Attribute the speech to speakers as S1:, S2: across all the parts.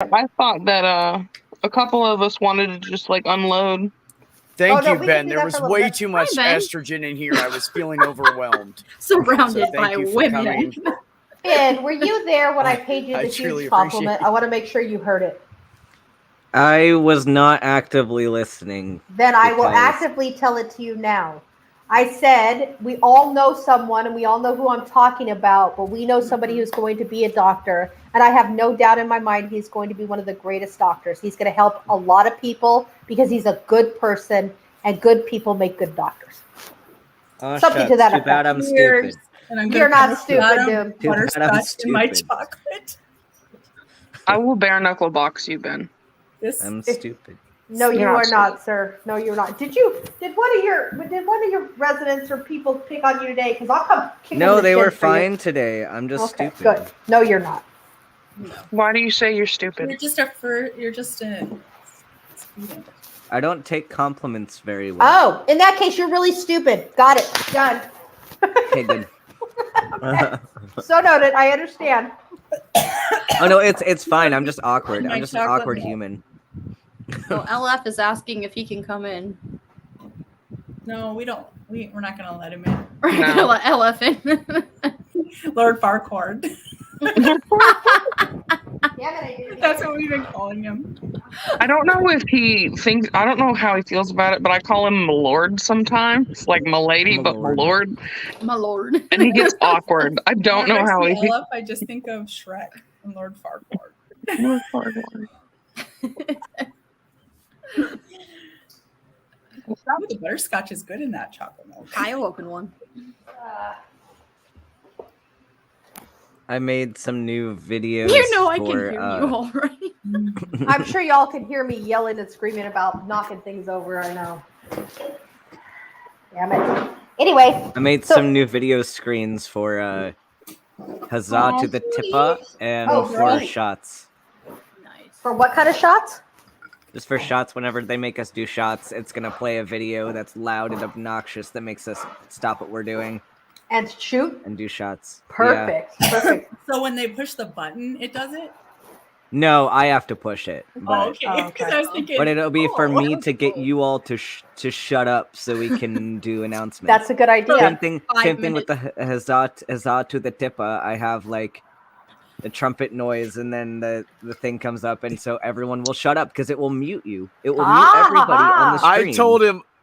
S1: I thought that a couple of us wanted to just like unload.
S2: Thank you, Ben. There was way too much estrogen in here. I was feeling overwhelmed.
S3: Surrounded by women.
S4: Ben, were you there when I paid you the huge compliment? I want to make sure you heard it.
S5: I was not actively listening.
S4: Then I will actively tell it to you now. I said, we all know someone and we all know who I'm talking about, but we know somebody who's going to be a doctor. And I have no doubt in my mind he's going to be one of the greatest doctors. He's going to help a lot of people because he's a good person and good people make good doctors.
S5: Oh,
S4: Something to that
S5: effect. Too bad I'm stupid.
S4: And You're not stupid, dude.
S3: Butterscotch in my chocolate.
S1: I will bare knuckle box you, Ben.
S5: I'm stupid.
S4: No, you are not, sir. No, you're not. Did one of your residents or people pick on you today? Because I'll come kick
S5: No, they were fine today. I'm just stupid.
S4: Good. No, you're not.
S3: No.
S1: Why do you say you're stupid?
S3: You're just a
S5: I don't take compliments very well.
S4: Oh, in that case, you're really stupid. Got it. Done.
S5: Okay, good.
S4: Okay. So noted. I understand.
S5: Oh no, it's fine. I'm just awkward. I'm just an awkward human.
S3: Well, LF is asking if he can come in.
S6: No, we don't. We're not going to let him in.
S3: We're going to let LF in.
S6: Lord Farquhar.
S4: Yeah,
S6: that's what we've been calling him.
S1: I don't know if he thinks. I don't know how he feels about it, but I call him Milord sometimes, like Milady, but Milord.
S3: My lord.
S1: And he gets awkward. I don't know how he.
S6: I just think of Shrek and Lord Farquhar.
S1: Lord Farquhar.
S6: The butterscotch is good in that chocolate milk.
S3: Kyle opened one.
S5: I made some new videos.
S3: You know I can hear you already.
S4: I'm sure y'all can hear me yelling and screaming about knocking things over. I know. Damn it. Anyway.
S5: I made some new video screens for Huzzah to the Tippa and for shots.
S3: Nice.
S4: For what kind of shots?
S5: Just for shots, whenever they make us do shots, it's going to play a video that's loud and obnoxious that makes us stop what we're doing.
S4: And shoot?
S5: And do shots.
S4: Perfect.
S5: Yeah.
S4: Perfect.
S6: So when they push the button, it does it?
S5: No, I have to push it. But,
S6: okay. I was thinking,
S5: but it'll be for me to get you all to shut up so we can do announcements.
S4: That's a good idea.
S5: Same thing with the Huzzah to the Tippa. I have like the trumpet noise and then the thing comes up and so everyone will shut up because it will mute you. It will mute everybody on the screen.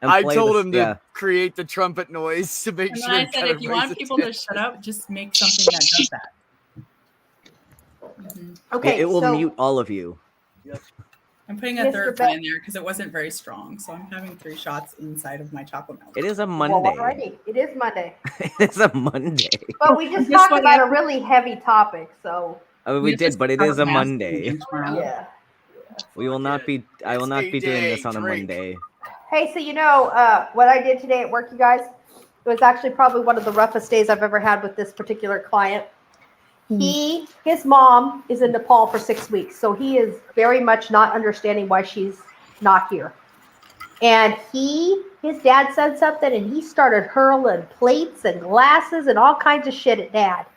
S2: I told him to create the trumpet noise to make sure.
S6: I said if you want people to shut up, just make something that does that.
S4: Okay,
S5: it will mute all of you.
S6: Yep. I'm putting a third one in there because it wasn't very strong, so I'm having 3 shots inside of my chocolate milk.
S5: It is a Monday.
S4: Well, already. It is Monday.
S5: It's a Monday.
S4: But we just talked about a really heavy topic, so.
S5: Oh, we did, but it is a Monday.
S4: Yeah.
S5: We will not be. I will not be doing this on a Monday.
S4: Hey, so you know what I did today at work, you guys? It was actually probably one of the roughest days I've ever had with this particular client. His mom is in Nepal for 6 weeks, so he is very much not understanding why she's not here. And his dad said something, and he started hurling plates and glasses and all kinds of shit at Dad,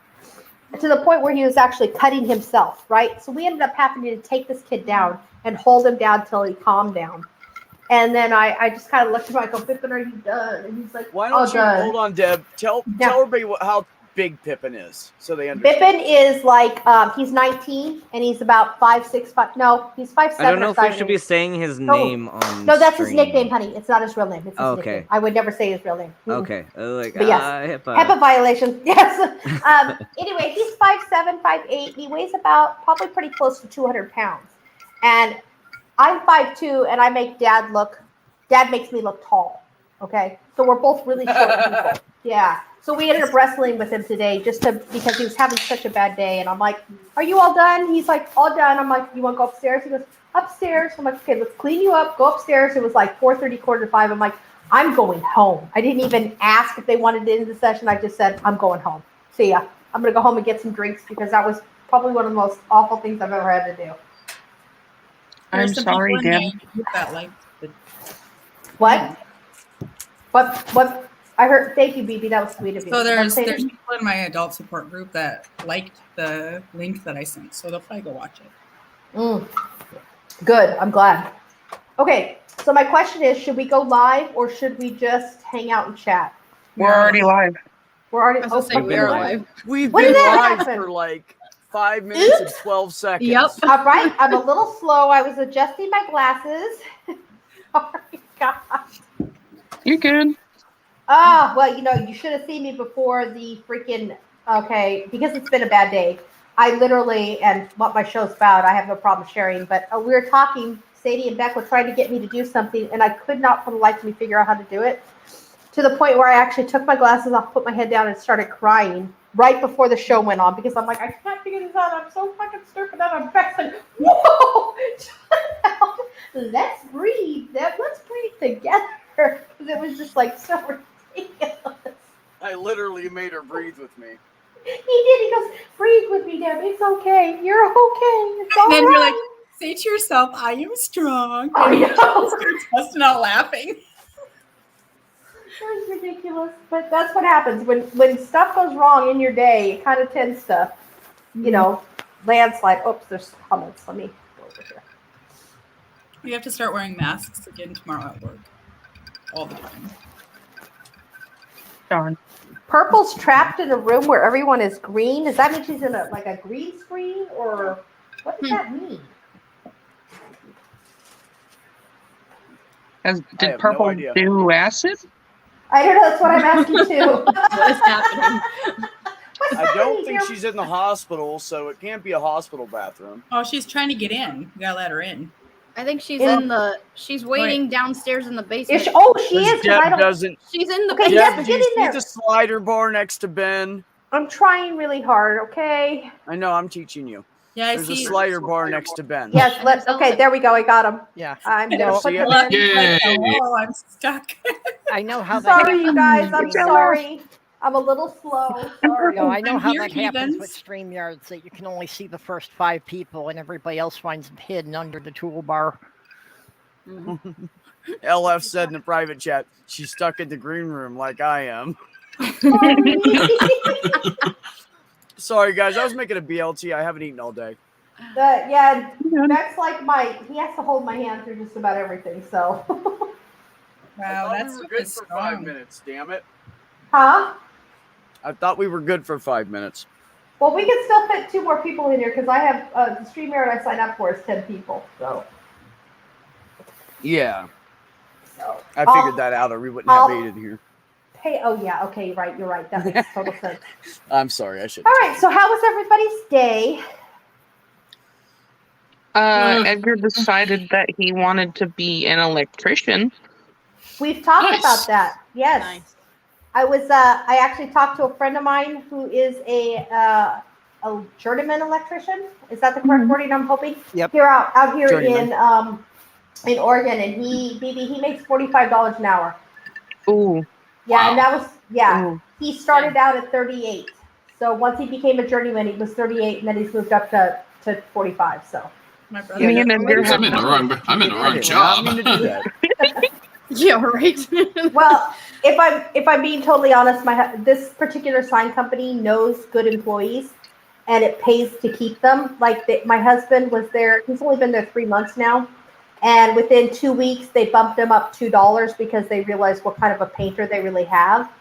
S4: to the point where he was actually cutting himself, right? So we ended up having to take this kid down and hold him down till he calmed down. And then I just kind of looked at him, I go, Pippin, are you done? And he's like,
S2: why don't you, hold on, Deb, tell everybody how big Pippin is, so they understand.
S4: Pippin is like, he's 19, and he's about 5'6", no, he's 5'7".
S5: I don't know if we should be saying his name on
S4: No, that's his nickname, honey. It's not his real name. It's his
S5: okay.
S4: nickname. I would never say his real name.
S5: Okay. Like,
S4: but yes, HIPAA violation. Yes. Anyway, he's 5'7", 5'8". He weighs probably pretty close to 200 pounds. And I'm 5'2", and I make Dad makes me look tall. Okay? So we're both really short people. Yeah. So we ended up wrestling with him today because he was having such a bad day. And I'm like, are you all done? He's like, all done. I'm like, you want to go upstairs? He goes, upstairs. I'm like, okay, let's clean you up. Go upstairs. It was like 4:30, 4:45. I'm like, I'm going home. I didn't even ask if they wanted to end the session. I just said, I'm going home. See ya. I'm going to go home and get some drinks because that was probably one of the most awful things I've ever had to do.
S1: I'm sorry, Deb.
S4: What? What? I heard. Thank you, BB. That was sweet of you.
S6: So there's people in my adult support group that liked the link that I sent, so they'll probably go watch it.
S4: Good. I'm glad. Okay. So my question is, should we go live or should we just hang out and chat?
S1: We're already live.
S4: We're already.
S3: I was gonna say we are live.
S2: We've
S4: When
S2: been
S4: did that
S2: live
S4: happen?
S2: for like 5 minutes and 12 seconds.
S3: Yep.
S4: All right. I'm a little slow. I was adjusting my glasses. Sorry, God.
S1: You're good.
S4: Ah, well, you should have seen me before the freaking. Okay, because it's been a bad day. I literally, and what my show's about, I have no problem sharing. But we were talking. Sadie and Beck were trying to get me to do something, and I could not, for the life of me, figure out how to do it. To the point where I actually took my glasses off, put my head down, and started crying right before the show went on because I'm like, I can't figure this out. I'm so fucking stupid. I'm vexed. Whoa! Let's breathe. Let's breathe together. Because it was just like so ridiculous.
S2: I literally made her breathe with me.
S4: He did. He goes, breathe with me, Deb. It's okay. You're okay. It's all
S6: And then you're
S4: right.
S6: like, say to yourself, I am strong.
S4: I
S6: And you
S4: know.
S6: start busting out laughing.
S4: It was ridiculous, but that's what happens when stuff goes wrong in your day. It kind of tends to, landslide. Oops, there's comments. Let me go over here.
S6: We have to start wearing masks again tomorrow at work. All the time.
S1: Darn.
S4: Purple's trapped in a room where everyone is green. Does that mean she's in a green screen, or what does that mean?
S2: have
S1: Did
S2: no
S1: Purple
S2: idea.
S1: do acid?
S4: I don't know. That's what I'm asking too.
S3: What is happening?
S4: What's
S2: I don't
S4: happening
S2: think
S4: here?
S2: she's in the hospital, so it can't be a hospital bathroom.
S6: Oh, she's trying to get in. You gotta let her in.
S3: I think she's
S4: Yeah.
S3: she's waiting downstairs in the
S4: Is
S3: basement.
S4: she, oh, she
S2: Because
S4: is. 'Cause I
S2: Deb
S4: don't.
S2: doesn't.
S3: She's in the
S4: Okay,
S3: basement.
S4: Deb,
S2: Deb,
S4: get
S2: do you
S4: in
S2: see
S4: there.
S2: the slider bar next to Ben?
S4: I'm trying really hard. Okay.
S2: I know, I'm teaching you.
S6: Yeah, I
S2: There's a
S6: see.
S2: slider bar next to Ben.
S4: Yes. Let's. Okay. There we go. I got him.
S7: Yeah.
S4: I'm
S6: I
S4: gonna
S6: know.
S4: put
S2: See
S4: them
S2: it?
S4: in.
S6: Like,
S8: Yay!
S6: hello, I'm stuck.
S7: I know how that
S4: Sorry, you
S7: happens.
S4: guys. I'm sorry. I'm a little slow. Sorry.
S7: No, I know
S6: I'm
S7: how
S6: here,
S7: that happens with
S6: heathens.
S7: StreamYards, that you can only see the first 5 people and everybody else finds them hidden under the toolbar.
S2: LF said in the private chat, she's stuck in the green room like I am. Sorry, guys. I was making a BLT. I haven't eaten all day.
S4: Yeah, that's like he has to hold my hand through just about everything, so.
S6: Wow,
S2: I thought
S6: that's
S2: we were good for 5
S6: strong.
S2: minutes, damn it.
S4: Huh?
S2: I thought we were good for 5 minutes.
S4: Well, we can still fit 2 more people in here because I have the StreamYard I signed up for is 10 people, so.
S2: Yeah.
S4: So
S2: I figured that out or we wouldn't have 8 in here.
S4: Hey, oh yeah, okay, you're right. That makes total sense.
S2: I'm sorry, I should.
S4: All right, so how was everybody's day?
S1: Edgar decided that he wanted to be an electrician.
S4: We've talked
S8: Nice.
S4: about that. Yes.
S3: Nice.
S4: I actually talked to a friend of mine who is a journeyman electrician. Is that the correct wording? I'm hoping.
S7: Yep.
S4: Here out here
S2: Journeyman.
S4: in Oregon, and he makes $45 an hour.
S1: Ooh.
S4: Yeah,
S8: Wow.
S4: and that was
S1: Ooh.
S4: He started out at 38. So once he became a journeyman, he was 38, and then he's moved up to 45. So
S6: My brother.
S1: Me and Edgar
S8: I'm in the wrong. I'm in the
S2: I
S8: wrong
S2: did
S8: job.
S2: not mean to do that.
S3: Yeah, right.
S4: well, if I'm being totally honest, this particular sign company knows good employees, and it pays to keep them. Like my husband was there; he's only been there 3 months now, and within 2 weeks they bumped him up $2 because they realized what kind of a painter they really have.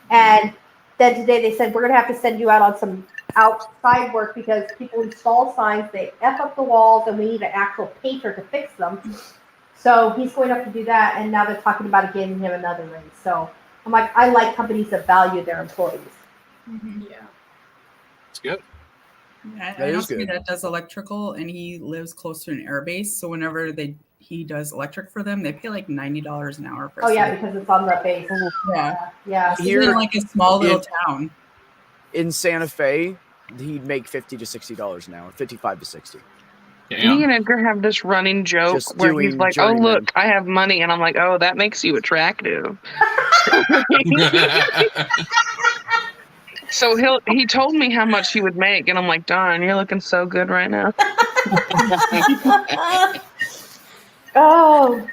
S4: And then today they said we're going to have to send you out on some outside work because people install signs, they F up the walls, and we need an actual painter to fix them. So he's going up to do that, and now they're talking about giving him another raise. So I'm like, I like companies that value their employees.
S3: Yeah.
S8: It's good.
S6: I
S2: That
S6: know
S2: is
S6: somebody
S2: good.
S6: that does electrical, and he lives close to an air base. So whenever he does electric for them, they pay like $90 an hour for.
S4: Oh yeah, because it's on the base.
S6: Yeah.
S4: Yeah.
S6: He's
S2: Here
S6: in like a small little
S2: in-
S6: town.
S2: In Santa Fe, he'd make $50 to $60 an hour, 55 to 60.
S1: Me
S8: Damn.
S1: and Edgar have this running joke
S2: Just
S1: where he's
S2: doing
S1: like, "Oh
S2: journeyman.
S1: look, I have money," and I'm like, "Oh, that makes you attractive." So he told me how much he would make, and I'm like, "Darn, you're looking so good right now."
S4: Oh.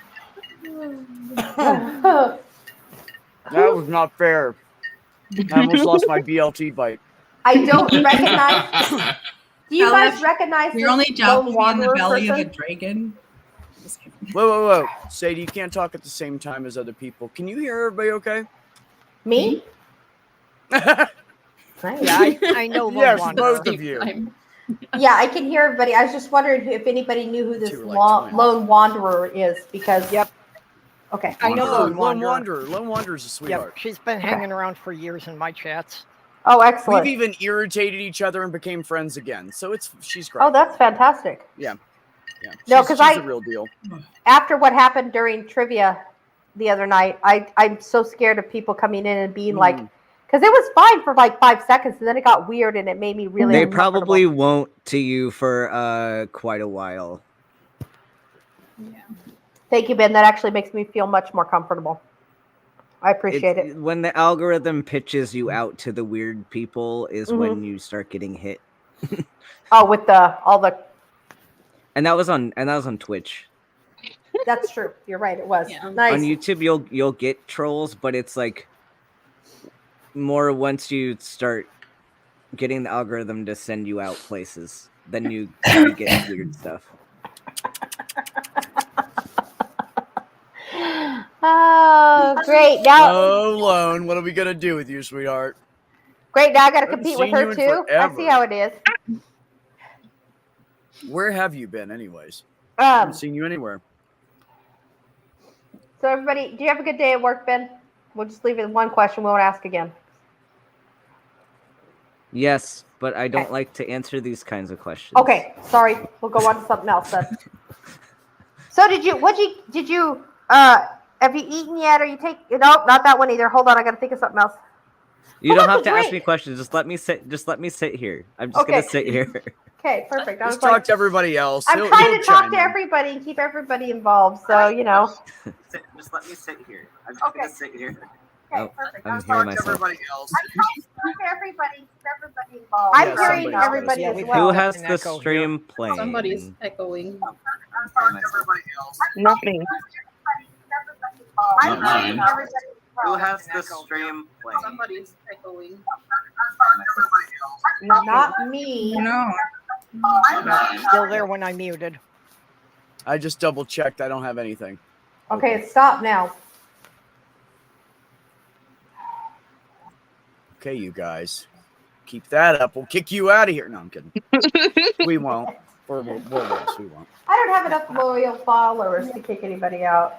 S2: That was not fair. I almost lost my BLT bite.
S4: I don't recognize. Do you
S6: Alex,
S4: guys recognize
S6: You're
S4: this
S6: only
S4: lone
S6: jumping in the
S4: wanderer
S6: belly of a
S4: person?
S6: dragon. Just kidding.
S2: Whoa. Sadie, you can't talk at the same time as other people. Can you hear everybody okay?
S4: Me?
S7: Yeah, I know Lone
S2: Yes,
S7: Wanderer.
S2: both of you.
S4: Yeah, I can hear everybody. I was just wondering if anybody knew who this
S2: Two are like twins.
S4: lone wanderer is because.
S7: Yep.
S4: Okay.
S7: I know
S2: Oh,
S7: Lone
S2: Lone
S7: Wanderer.
S2: Wanderer. Lone Wanderer's a sweetheart.
S7: Yep, she's been hanging around for years in my chats.
S4: Oh,
S2: We've
S4: excellent.
S2: even irritated each other and became friends again. So she's great.
S4: Oh, that's fantastic.
S2: Yeah.
S4: No,
S2: She's
S4: 'cause
S2: the real deal.
S4: After what happened during trivia the other night, I'm so scared of people coming in and being like, because it was fine for like 5 seconds, and then it got weird, and it made me really.
S5: They
S4: uncomfortable.
S5: probably won't to you for quite a while.
S4: Thank you, Ben. That actually makes me feel much more comfortable. I appreciate it.
S5: When the algorithm pitches you out to the weird people is when you start getting hit.
S4: Oh, with all the.
S5: And that was on Twitch.
S4: That's true. You're right. It was
S3: Yeah.
S4: nice.
S5: On YouTube, you'll get trolls, but it's like more once you start getting the algorithm to send you out places, then you get weird stuff.
S4: Oh, great! Now,
S2: Oh, Lone, what are we gonna do with you, sweetheart?
S4: great. Now I got to
S2: Haven't
S4: compete with
S2: seen
S4: her
S2: you in
S4: too. I see
S2: forever.
S4: how it is.
S2: Where have you been, anyways? I haven't seen you anywhere.
S4: So everybody, do you have a good day at work, Ben? We'll just leave it one question. We won't ask again.
S5: Yes, but I don't like to answer these kinds of questions.
S4: Okay, sorry. We'll go on to something else then. So did you have you eaten yet, or you take? No, not that one either. Hold on, I got to think of something else.
S5: You
S4: Who
S5: don't
S4: wants
S5: have
S4: a
S5: to ask me
S4: drink?
S5: questions. Just let me sit here. I'm just
S4: Okay.
S5: gonna sit here.
S4: Okay, perfect. I was
S2: Just talk
S4: like,
S2: to everybody else.
S4: I'm
S2: He'll
S4: trying to talk
S2: chime
S4: to
S2: in.
S4: everybody and keep everybody involved. So you know.
S5: Just let me sit here. I'm
S4: just gonna
S5: sit here.
S4: Okay,
S5: Oh,
S4: perfect.
S5: I'm
S4: I'm
S5: hearing
S4: sorry.
S5: myself.
S2: Everybody else.
S4: I'm trying to talk to everybody, keep everybody involved. I'm
S2: Yeah,
S4: hearing
S2: somebody
S4: everybody
S7: does.
S4: as
S7: Yeah,
S4: well.
S5: Who has
S7: an
S5: the
S7: echo here.
S5: stream playing?
S3: Somebody's echoing.
S2: I'm talking to everybody else.
S1: Not me.
S4: I'm
S8: Not
S4: hearing
S8: mine.
S4: everybody involved.
S5: has the stream playing?
S3: Somebody's echoing.
S4: Not me.
S6: No.
S7: Still there when I muted.
S2: I just double checked. I don't have anything.
S4: Okay, stop now.
S2: Okay, you guys. Keep that up. We'll kick you out of here. No, I'm kidding. We won't. We're we won't.
S4: I don't have enough loyal followers to kick anybody out.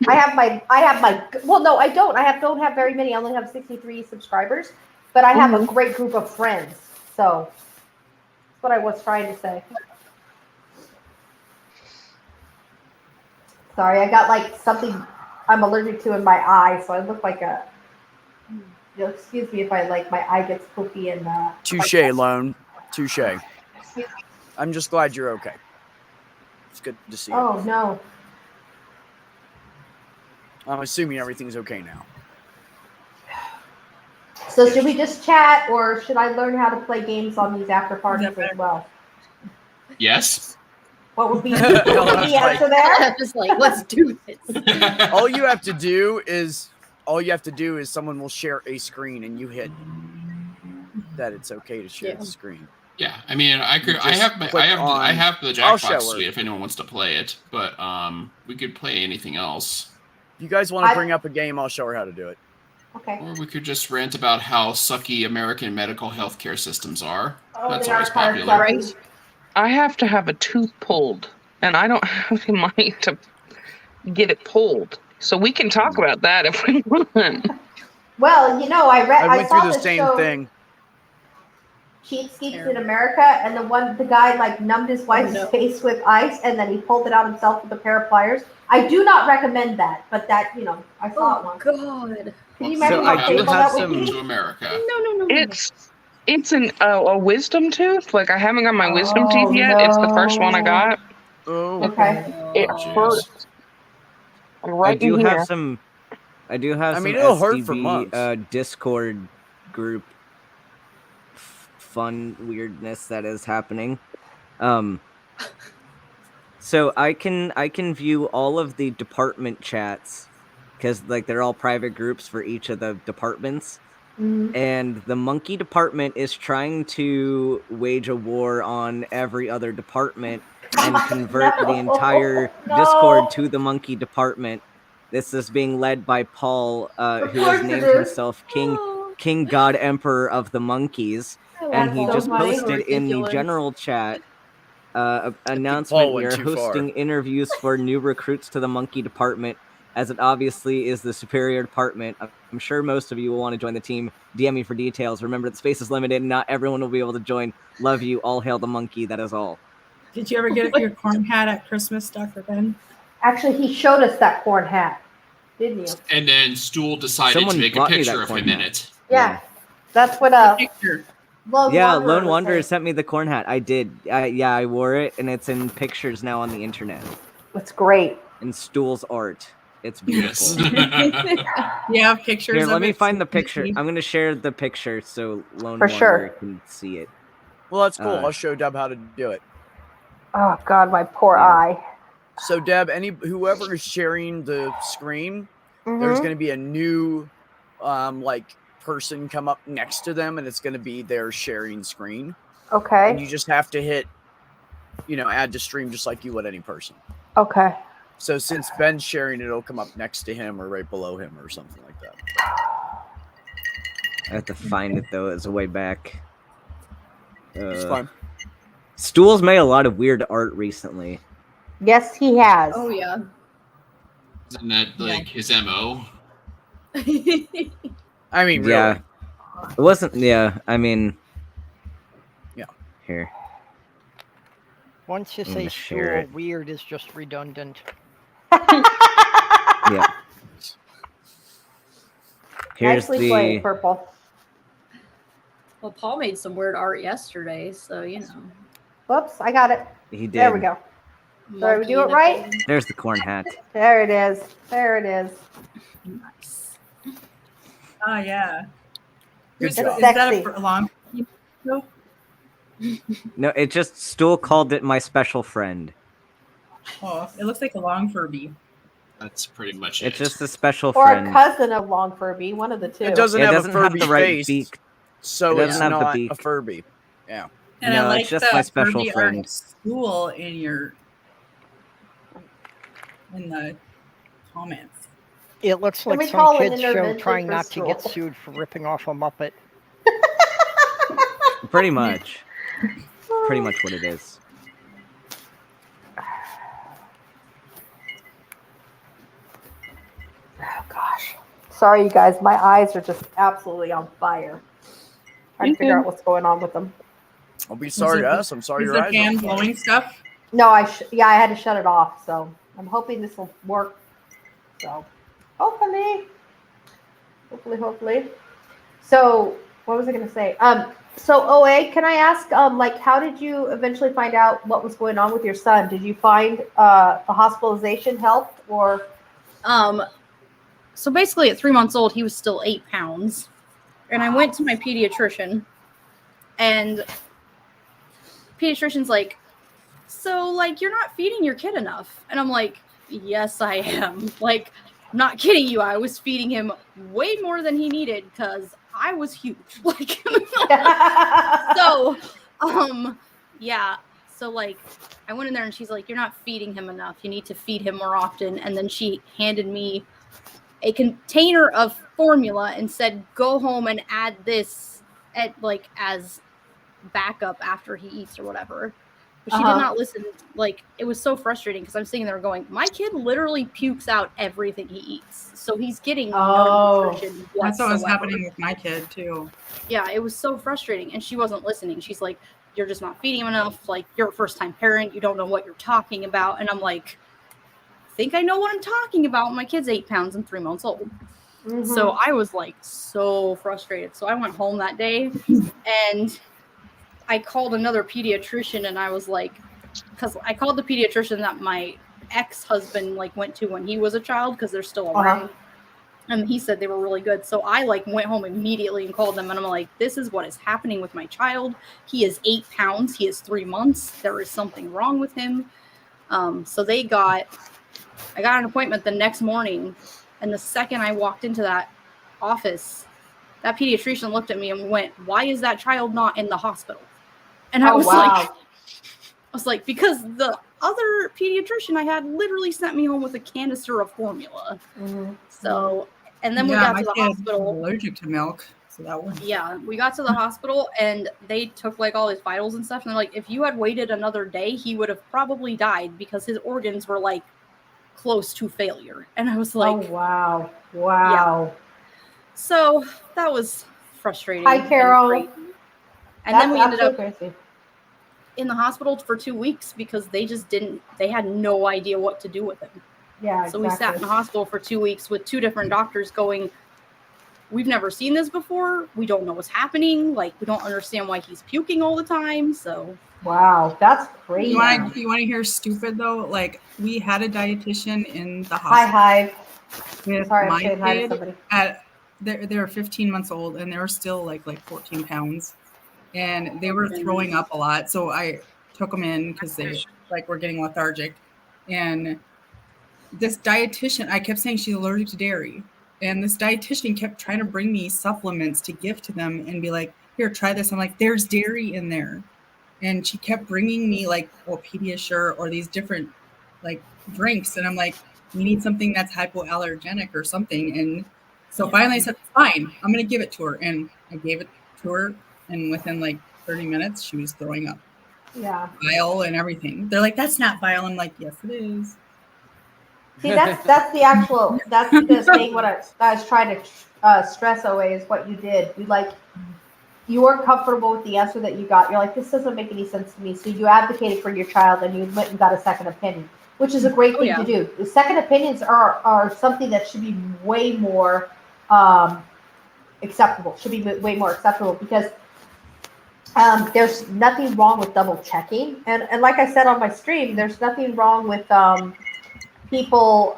S4: I have my well, no, I don't. Don't have very many. I only have 63 subscribers, but I have a great group of friends. So that's what I was trying to say. Sorry, I got like something I'm allergic to in my eye, so I look like a. You'll excuse me if I like my eye gets poopy and.
S2: Touche, Lone. Touche. I'm just glad you're okay. It's good to see you.
S4: Oh no.
S2: I'm assuming everything's okay now.
S4: So should we just chat, or should I learn how to play games on these after parties as well?
S8: Yes.
S4: What would be the answer there?
S3: Just like, let's do this.
S2: All you have to do is someone will share a screen and you hit that it's okay to share the screen.
S8: Yeah, I mean, I could.
S2: Just
S8: I have the
S2: I'll show
S8: Jackbox
S2: her.
S8: suite if anyone wants to play it, but we could play anything else,
S2: If you guys want to bring up a game, I'll show her how to do it.
S4: Okay.
S8: or we could just rant about how sucky American medical healthcare systems are.
S4: Oh,
S8: That's
S4: they are
S8: always
S4: kind of
S8: popular.
S4: sucky.
S1: I have to have a tooth pulled, and I don't have the money to get it pulled. So we can talk about that if we want.
S4: Well, you know, I
S2: went
S4: saw
S2: through the
S4: this
S2: same
S4: show,
S2: thing.
S4: Cheapskates in America, and the guy like numbed his wife's face with ice, and then he pulled it out himself with a pair of pliers. I do not recommend that, but that I saw it once.
S3: God.
S4: Can you
S8: Well,
S4: imagine
S5: So
S4: how
S5: I do
S4: painful
S5: have
S4: that would
S5: some-
S4: be?
S8: to America.
S3: No.
S1: It's a wisdom tooth. Like I haven't got my wisdom teeth yet. It's the first one I got.
S2: Oh,
S4: Okay.
S1: It
S8: jeez.
S1: hurts. Right
S5: I do
S1: in here.
S5: have some. I do have
S2: I
S5: some
S2: mean, it'll hurt for
S5: SDB,
S2: months.
S5: Discord group fun weirdness that is happening. So I can view all of the department chats because like they're all private groups for each of the departments. And the monkey department is trying to wage a war on every other department and convert the entire Discord to the monkey department. This is being led by Paul, who has named himself King God Emperor of the Monkeys. And he just posted in the general chat announcement
S2: went
S5: here,
S2: too far.
S5: hosting interviews for new recruits to the monkey department, as it obviously is the superior department. I'm sure most of you will want to join the team. DM me for details. Remember, the space is limited. Not everyone will be able to join. Love you. All hail the monkey. That is all.
S6: Did you ever get your corn hat at Christmas, Dr. Ben?
S4: Actually, he showed us that corn hat, didn't you?
S8: And then Stool decided
S5: Someone
S8: to make a
S5: bought me
S8: picture
S5: that
S8: of
S5: corn
S8: him in
S5: hat.
S8: it.
S4: Yeah. That's what
S6: Picture.
S4: Lone
S5: Lone
S4: was
S5: Wanderer
S4: saying.
S5: sent me the corn hat. I did. I wore it, and it's in pictures now on the internet.
S4: It's great.
S5: In Stool's art. It's beautiful.
S8: Yes.
S6: You have pictures
S5: Here,
S6: of
S5: let me
S6: it?
S5: find the picture. I'm going to share the picture so Lone
S4: For
S5: Wanderer
S4: sure.
S5: can see it.
S2: Well, that's cool. I'll show Deb how to do it.
S4: Oh God, my poor
S5: Yeah.
S4: eye.
S2: So Deb, whoever is sharing the screen, there's going to be a new person come up next to them, and it's going to be their sharing screen.
S4: Okay.
S2: And you just have to hit, add to stream just like you would any person.
S4: Okay.
S2: So since Ben's sharing it, it'll come up next to him or right below him or something like that.
S5: I have to find it, though. It's way back.
S2: It's fine.
S5: Stool's made a lot of weird art recently.
S4: Yes, he has.
S3: Oh yeah.
S8: Isn't that like his MO?
S2: I mean, really.
S5: Yeah. It wasn't, I mean...
S2: Yeah.
S5: Here.
S7: Once you
S5: I'm
S7: say
S5: gonna share
S7: stool,
S5: it.
S7: weird is just redundant.
S5: Yeah. Here's
S4: Nicely played,
S5: the...
S4: Purple.
S3: Well, Paul made some weird art yesterday, so
S4: Whoops, I got it.
S5: He did.
S4: There we go. Did we do it right?
S5: There's the corn hat.
S4: There it is. There it is.
S3: Nice.
S6: Oh, yeah.
S2: Good
S6: Is
S2: job.
S6: that
S4: Sexy.
S6: a long? No?
S5: No, it just... Stool called it my special friend.
S6: Oh, it looks like a long Furby.
S8: That's pretty much it.
S5: It's just a special
S4: Or
S5: friend.
S4: a cousin of Long Furby, one of the two.
S2: It doesn't
S5: It
S2: have
S5: doesn't
S2: a Furby
S5: have the right
S2: face,
S5: beak.
S2: so
S5: It
S2: it's
S5: doesn't have the
S2: not
S5: beak.
S2: a Furby. Yeah.
S6: And
S5: No,
S6: I
S5: it's
S6: like
S5: just
S6: the
S5: my special
S6: Furby
S5: friend.
S6: art stool in the comments.
S7: It looks
S4: Can
S7: like
S4: we
S7: some
S4: call it
S7: kids show
S4: intervention
S7: trying
S4: for
S7: not to get
S4: stool?
S7: sued for ripping off a Muppet.
S5: Pretty much. Pretty much what it is.
S4: Oh gosh. Sorry, you guys. My eyes are just absolutely on fire. Trying to figure out what's going on with them.
S2: I'll be sorry to us. I'm sorry
S6: Is
S2: your
S6: the
S2: eyes
S6: fan
S2: are
S6: blowing stuff?
S4: No, I had to shut it off. So I'm hoping this will work. So hopefully. So what was I going to say? So OA, can I ask, how did you eventually find out what was going on with your son? Did you find the hospitalization helped or?
S3: So basically at 3 months old, he was still 8 pounds. And I went to my pediatrician, and pediatrician's like, so like, you're not feeding your kid enough. And I'm like, yes, I am. Like, I'm not kidding you. I was feeding him way more than he needed because I was huge. Like, so, yeah. So like, I went in there and she's like, you're not feeding him enough. You need to feed him more often. And then she handed me a container of formula and said, go home and add this as backup after he eats or whatever. But she did not listen. Like, it was so frustrating because I'm sitting there going, my kid literally pukes out everything he eats. So he's getting no nutrition whatsoever.
S6: That's what was happening with my kid too.
S3: Yeah, it was so frustrating. And she wasn't listening. She's like, you're just not feeding him enough. Like, you're a first-time parent. You don't know what you're talking about. And I'm like, I think I know what I'm talking about. My kid's 8 pounds and 3 months old.
S4: Mhm.
S3: So I was like so frustrated. So I went home that day and I called another pediatrician and I was like, because I called the pediatrician that my ex-husband went to when he was a child because they're still around. And he said they were really good. So I went home immediately and called them and I'm like, this is what is happening with my child. He is 8 pounds. He is 3 months. There is something wrong with him. So I got an appointment the next morning. And the second I walked into that office, that pediatrician looked at me and went, "Why is that child not in the hospital?" And I
S4: Oh,
S3: was
S4: wow.
S3: like, because the other pediatrician I had literally sent me home with a canister of formula.
S4: Mhm.
S3: So, and then we
S6: Yeah,
S3: got
S6: my
S3: to the
S6: kid was
S3: hospital.
S6: allergic to milk, so that would.
S3: Yeah, we got to the hospital and they took like all his vitals and stuff. And they're like, if you had waited another day, he would have probably died because his organs were like close to failure. And I was like,
S4: Oh, wow. Wow.
S3: so that was frustrating.
S4: Hi,
S3: and
S4: Carol.
S3: crazy. And
S4: That's
S3: then we ended up
S4: absolutely crazy.
S3: in the hospital for 2 weeks because they just they had no idea what to do with him.
S4: Yeah,
S3: So we sat in the hospital for 2 weeks with 2 different doctors going, we've never seen this before. We don't know what's happening. Like, we don't understand why he's puking all the time. So
S4: Wow, that's crazy.
S6: You want to hear stupid though? Like, we had a dietitian in the
S4: Hi,
S6: hospital
S4: Hive.
S6: with
S4: Sorry, I'm
S6: my
S4: saying hi to
S6: kid.
S4: somebody.
S6: They were 15 months old and they were still like 14 pounds, and they were throwing up a lot. So I took them in because they were getting lethargic. And this dietitian, I kept saying she's allergic to dairy, and this dietitian kept trying to bring me supplements to give to them and be like, "Here, try this." I'm like, "There's dairy in there." And she kept bringing me like Pediasure or these different like drinks, and I'm like, "You need something that's hypoallergenic or something." And so finally I said, "Fine, I'm gonna give it to her." And I gave it to her, and within like 30 minutes she was throwing up
S4: Yeah.
S6: bile and everything. They're like, "That's not bile." I'm like, "Yes, it is."
S4: See, that's the thing. What I was trying to stress away is what you did. You weren't comfortable with the answer that you got. You're like, this doesn't make any sense to me. So you advocated for your child and you went and got a second opinion, which is a great thing to do. The second opinions are something that should be way more acceptable. Should be way more acceptable because there's nothing wrong with double checking. And like I said on my stream, there's nothing wrong with people.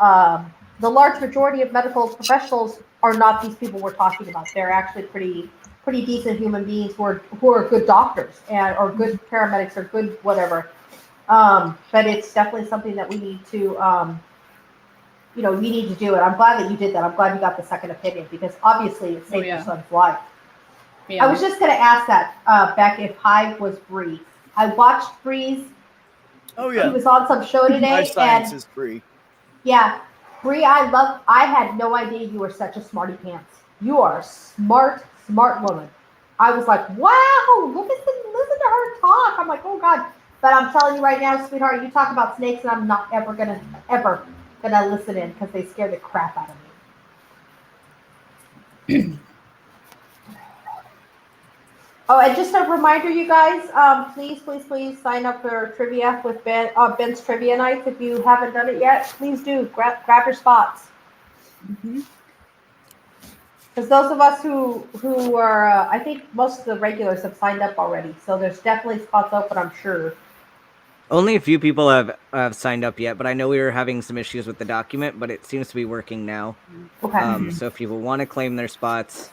S4: The large majority of medical professionals are not these people we're talking about. They're actually pretty decent human beings who are good doctors or good paramedics or good whatever. But it's definitely something that we need to, you need to do it. I'm glad that you did that. I'm glad you got the second opinion because obviously it saved your son's life. Yeah. I was just going to ask that, Beck, if Hive was Bree. I watched Bree's.
S2: Oh, yeah.
S4: He was on some show today.
S2: My science is Bree. Yeah.
S4: Bree, I had no idea you were such a smarty pants. You are a smart woman. I was like, wow, listen to her talk. I'm like, oh God. But I'm telling you right now, sweetheart, you talk about snakes and I'm not ever gonna listen in because they scare the crap out of me. Oh, and just a reminder, you guys, please sign up for trivia with Ben's Trivia Nights. If you haven't done it yet, please do. Grab your spots. Because those of us who are, I think most of the regulars have signed up already. So there's definitely spots open, I'm sure.
S5: Only a few people have signed up yet, but I know we were having some issues with the document, but it seems to be working now.
S4: Okay.
S5: So if people want to claim their spots,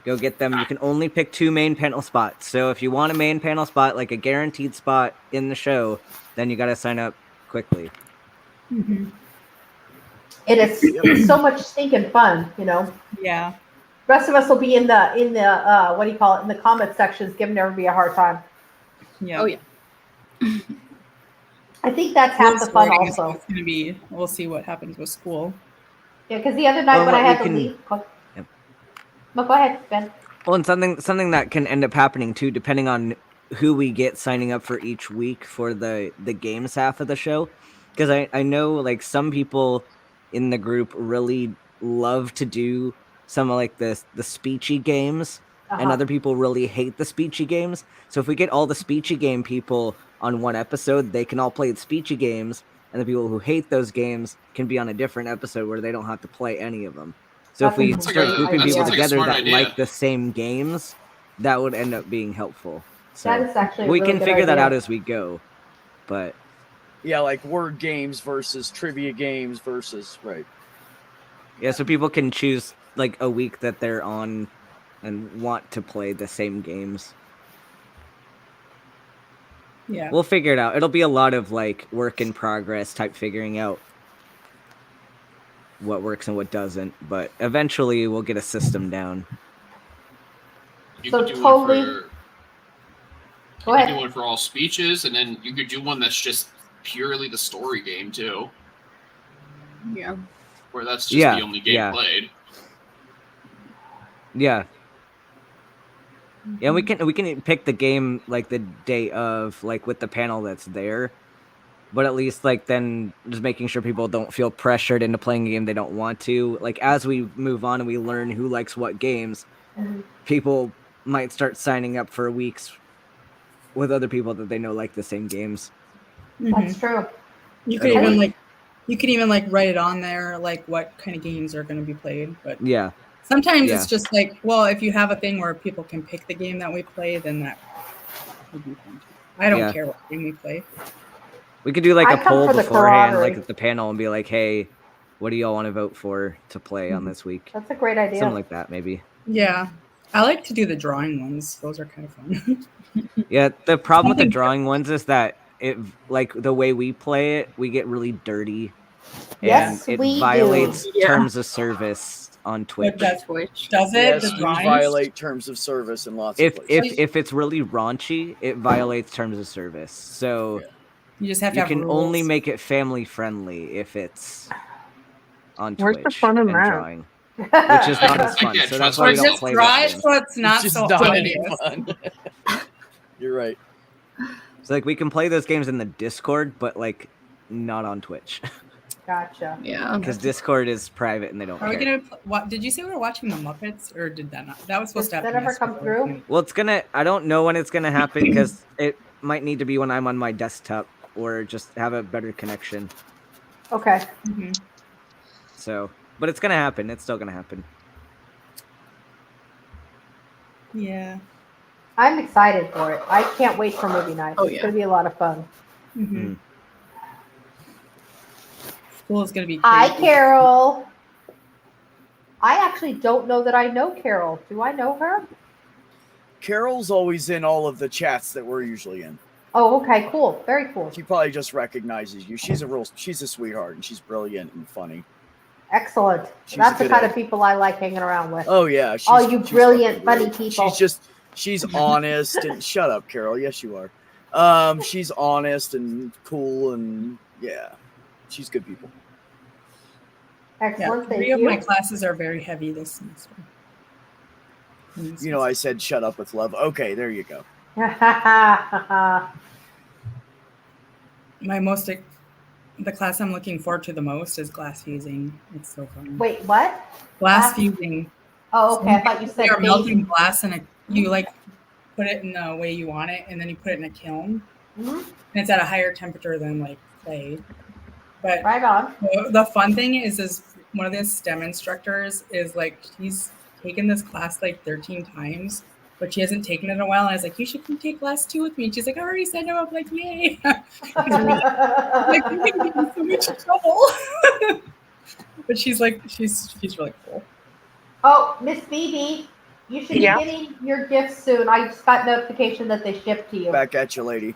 S5: go get them. You can only pick 2 main panel spots. So if you want a main panel spot, like a guaranteed spot in the show, then you got to sign up quickly.
S4: It is so much stinking fun,
S6: Yeah.
S4: The rest of us will be in the what do you call it, in the comment sections giving everybody a hard time.
S6: Yeah.
S3: Oh yeah.
S4: I think that's half the fun
S6: It's
S4: also.
S6: going to be. We'll see what happens with school.
S4: Yeah, because the other night when I had to leave.
S5: Yep.
S4: No, go ahead, Ben.
S5: Well, and something that can end up happening too, depending on who we get signing up for each week for the games half of the show, because I know like some people in the group really love to do some of like the speechy games, and other people really hate the speechy games. So if we get all the speechy game people on one episode, they can all play the speechy games, and the people who hate those games can be on a different episode where they don't have to play any of them. So if we start grouping people together that like the same games, that would end up being helpful. So
S4: that is actually
S5: we can figure that out as we go. But
S2: yeah, like word games versus trivia games versus
S5: yeah, so people can choose like a week that they're on and want to play the same games.
S6: Yeah.
S5: We'll figure it out. It'll be a lot of like work in progress type figuring out what works and what doesn't, but eventually we'll get a system down.
S8: You
S4: So
S8: could do
S4: totally-
S8: one for.
S4: Go
S8: You could
S4: ahead.
S8: do one for all speeches, and then you could do one that's just purely the story game too,
S3: Yeah.
S8: where that's just
S5: Yeah,
S8: the only game
S5: yeah.
S8: played.
S5: Yeah. Yeah, we can pick the game like the day of, like with the panel that's there. But at least like then just making sure people don't feel pressured into playing a game they don't want to. Like as we move on and we learn who likes what games,
S4: Mhm.
S5: people might start signing up for weeks with other people that they know like the same games.
S4: That's true.
S6: You could
S2: That'll
S6: even
S2: work.
S6: write it on there like what kind of games are going to be played. But
S5: Yeah.
S6: sometimes
S5: Yeah.
S6: it's just like, well, if you have a thing where people can pick the game that we play, then that would be fun too. I don't
S5: Yeah.
S6: care what game we play.
S5: We could do like
S4: I
S5: a
S4: come
S5: poll
S4: for the
S5: beforehand, like
S4: camaraderie.
S5: at the panel, and be like, "Hey, what do y'all want to vote for to play on this week?"
S4: That's a great idea.
S5: Something like that, maybe.
S6: Yeah, I like to do the drawing ones. Those are kind of fun.
S5: Yeah, the problem with the
S6: Something-
S5: drawing ones is that it, like the way we play it, we get really dirty,
S4: Yes,
S5: and it
S4: we do.
S5: violates
S6: Yeah.
S5: terms of service on Twitch.
S6: But
S3: Twitch.
S6: does it?
S2: Yes,
S6: the
S2: we
S6: drawings?
S2: violate terms of service in lots of
S5: If
S2: places.
S5: it's really raunchy, it violates terms of service. So
S6: You just have to
S5: you
S6: have
S5: can
S6: rules.
S5: only make it family friendly if it's on
S1: Where's the
S5: Twitch
S1: fun in
S5: and
S1: that?
S5: drawing, which is not as
S8: I
S5: fun.
S8: can't
S5: So that's
S8: trust
S5: why
S6: Or
S5: we don't
S6: just
S5: play
S6: draw
S5: those
S6: it
S5: games.
S6: so it's not
S2: It's
S6: so
S2: just not any
S6: obvious.
S2: fun. You're right.
S5: So like we can play those games in the Discord, but like not on Twitch
S4: Gotcha.
S3: Yeah.
S5: because Discord is private and they don't
S6: Are we
S5: care.
S6: gonna? What did you say? We were watching the Muppets, or did that not? That was supposed
S4: Did
S6: to happen.
S4: that ever come
S6: yesterday.
S4: through?
S5: Well, it's gonna. I don't know when it's gonna happen because it might need to be when I'm on my desktop or just have a better connection.
S4: Okay.
S6: Mhm.
S5: So, but it's gonna happen. It's still gonna happen.
S6: Yeah.
S4: I'm excited for it. I can't wait for movie night.
S3: Oh,
S4: It's
S3: yeah.
S4: going to be a lot of fun.
S6: Mm-hmm. School is gonna be.
S4: Hi,
S6: crazy.
S4: Carol. I actually don't know that I know Carol. Do I know her?
S2: Carol's always in all of the chats that we're usually in.
S4: Oh, okay. Cool. Very cool.
S2: She probably just recognizes you. She's a sweetheart and she's brilliant and funny.
S4: Excellent.
S2: She's
S4: That's
S2: a
S4: the
S2: good
S4: kind
S2: egg.
S4: of people I like hanging around with.
S2: Oh yeah,
S4: All you
S2: she's
S4: brilliant,
S2: fucking
S4: funny
S2: great.
S4: people.
S2: She's honest and shut up, Carol. Yes, you are. She's honest and cool and yeah, she's good people.
S6: Yeah,
S4: Excellent. Thank
S6: 3 of my
S4: you.
S6: classes are very heavy this semester.
S2: You know, I said shut up with love. Okay, there you go.
S6: The class I'm looking forward to the most is glass fusing. It's so fun.
S4: Wait, what?
S6: Glass
S4: glass-
S6: fusing.
S4: Oh, okay. I thought you
S6: They
S4: said
S6: are melting
S4: baby.
S6: glass and you like put it in the way you want it, and then you put it in a kiln,
S4: Mhm.
S6: and it's at a higher temperature than like clay. But
S4: Right on.
S6: the fun thing is one of the STEM instructors is like, he's taken this class like 13 times, but she hasn't taken it in a while. And I was like, you should come take class 2 with me. And she's like, I already signed up. I'm like, yay. Like, you're gonna get in so much trouble. But she's like, she's really cool.
S4: Oh, Miss Phoebe, you should
S1: Yeah.
S4: be getting your gifts soon. I just got notification that they shipped to you.
S2: Back at you, lady.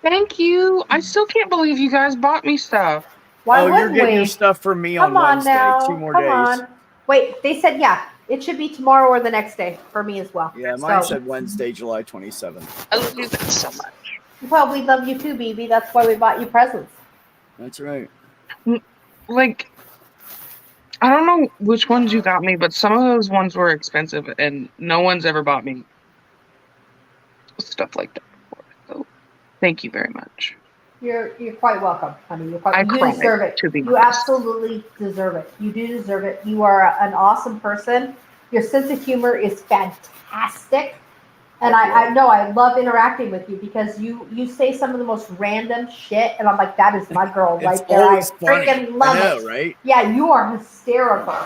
S1: Thank you. I still can't believe you guys bought me stuff.
S4: Why
S2: Oh, you're
S4: wouldn't
S2: getting
S4: we?
S2: your stuff from me
S4: Come
S2: on
S4: on
S2: Wednesday.
S4: now.
S2: 2 more
S4: Come
S2: days.
S4: on. Wait, they said yeah. It should be tomorrow or the next day for me as well.
S2: Yeah, mine
S4: So-
S2: said Wednesday, July 27th.
S1: I love you guys so much.
S4: Well, we love you too, BB. That's why we bought you presents.
S2: That's right.
S1: Like, I don't know which ones you got me, but some of those ones were expensive, and no one's ever bought me stuff like that before. So, thank you very much.
S4: You're quite welcome, honey. You
S1: I cried,
S4: deserve it.
S1: to be
S4: You
S1: honest.
S4: absolutely deserve it. You do deserve it. You are an awesome person. Your sense of humor is fantastic. And I know I love interacting with you because you say some of the most random shit, and I'm like, that is my girl
S2: It's
S4: right there. I
S2: always funny.
S4: freaking love
S2: I know,
S4: it.
S2: right?
S4: Yeah, you are hysterical.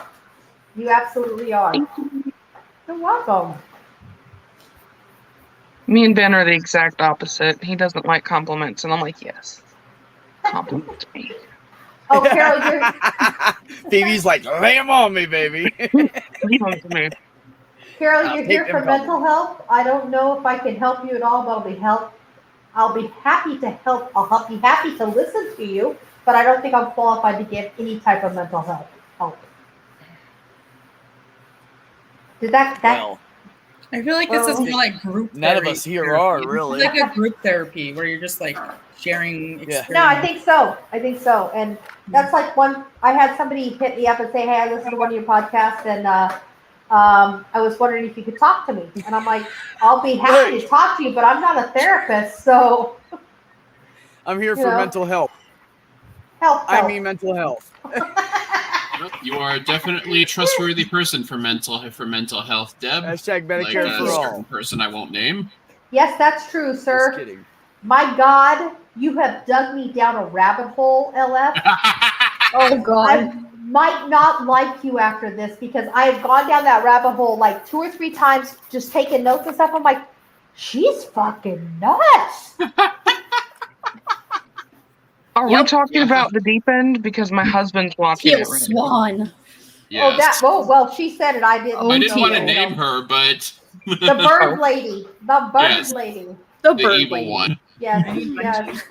S4: You absolutely are. You're welcome.
S1: Me and Ben are the exact opposite. He doesn't like compliments, and I'm like, yes, compliment me.
S4: Oh, Carol, you're
S2: Phoebe's like, lay 'em on me, baby.
S1: Compliment me.
S4: Carol,
S2: I'll
S4: you're
S2: take
S4: here
S2: them
S4: for mental health. I don't know if I can help you at all, but I'll be happy to help. I'll be happy to listen to you, but I don't think I'm qualified to give any type of mental health help. Did that
S2: Well,
S6: I feel like this is more like group
S2: None of
S6: therapy.
S2: us here are, really.
S6: It's like a group therapy where you're just like sharing experience.
S4: No, I think so. And that's like I had somebody hit me up and say, hey, I listened to one of your podcasts and I was wondering if you could talk to me. And I'm like, I'll be happy to talk to you, but I'm not a therapist. So
S2: I'm here for mental health. I mean mental health.
S8: You are definitely a trustworthy person for mental health, Deb.
S2: Hashtag Medicare
S8: like
S2: for
S8: a
S2: all.
S8: certain person I won't name.
S4: Yes, that's true, sir.
S2: Just kidding.
S4: My God, you have dug me down a rabbit hole, LF.
S3: Oh God.
S4: I might not like you after this because I have gone down that rabbit hole like 2 or 3 times, just taking notes and stuff. I'm like, she's fucking nuts.
S1: Are we talking about the deep end? Because my husband's watching
S3: Teal
S1: it right now.
S3: Swan.
S8: Yes.
S4: Well, she said it. I didn't.
S3: Oh,
S8: I didn't want to
S3: Teal.
S8: name her, but
S4: The bird lady. The bird lady.
S3: The
S8: the
S3: bird
S8: evil
S3: lady.
S8: one.
S4: Yes, yes.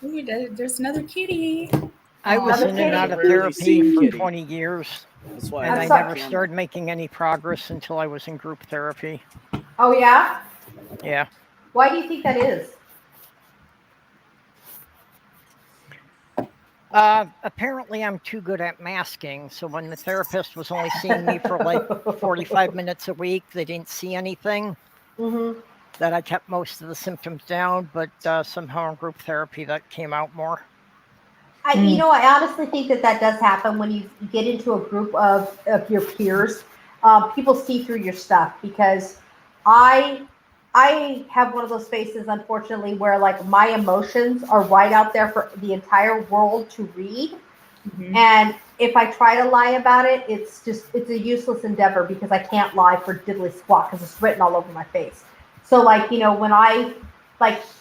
S6: Ooh, there's another kitty.
S7: I was
S4: Another
S7: in and out
S4: kitty.
S7: of
S2: Rarely
S7: therapy
S2: seen
S7: for
S2: kitty.
S7: 20 years,
S2: That's why
S7: and
S4: I'm
S7: I
S4: sorry.
S7: never started making any progress until I was in group therapy.
S4: Oh, yeah?
S7: Yeah.
S4: Why do you think that is?
S7: Apparently, I'm too good at masking. So when the therapist was only seeing me for like 45 minutes a week, they didn't see anything.
S4: Mm-hmm.
S7: That I kept most of the symptoms down, but somehow in group therapy that came out more.
S4: I honestly think that does happen when you get into a group of your peers. People see through your stuff because I have one of those faces, unfortunately, where like my emotions are right out there for the entire world to read.
S6: Mm-hmm.
S4: And if I try to lie about it, it's a useless endeavor because I can't lie for diddly squat because it's written all over my face. So like, when I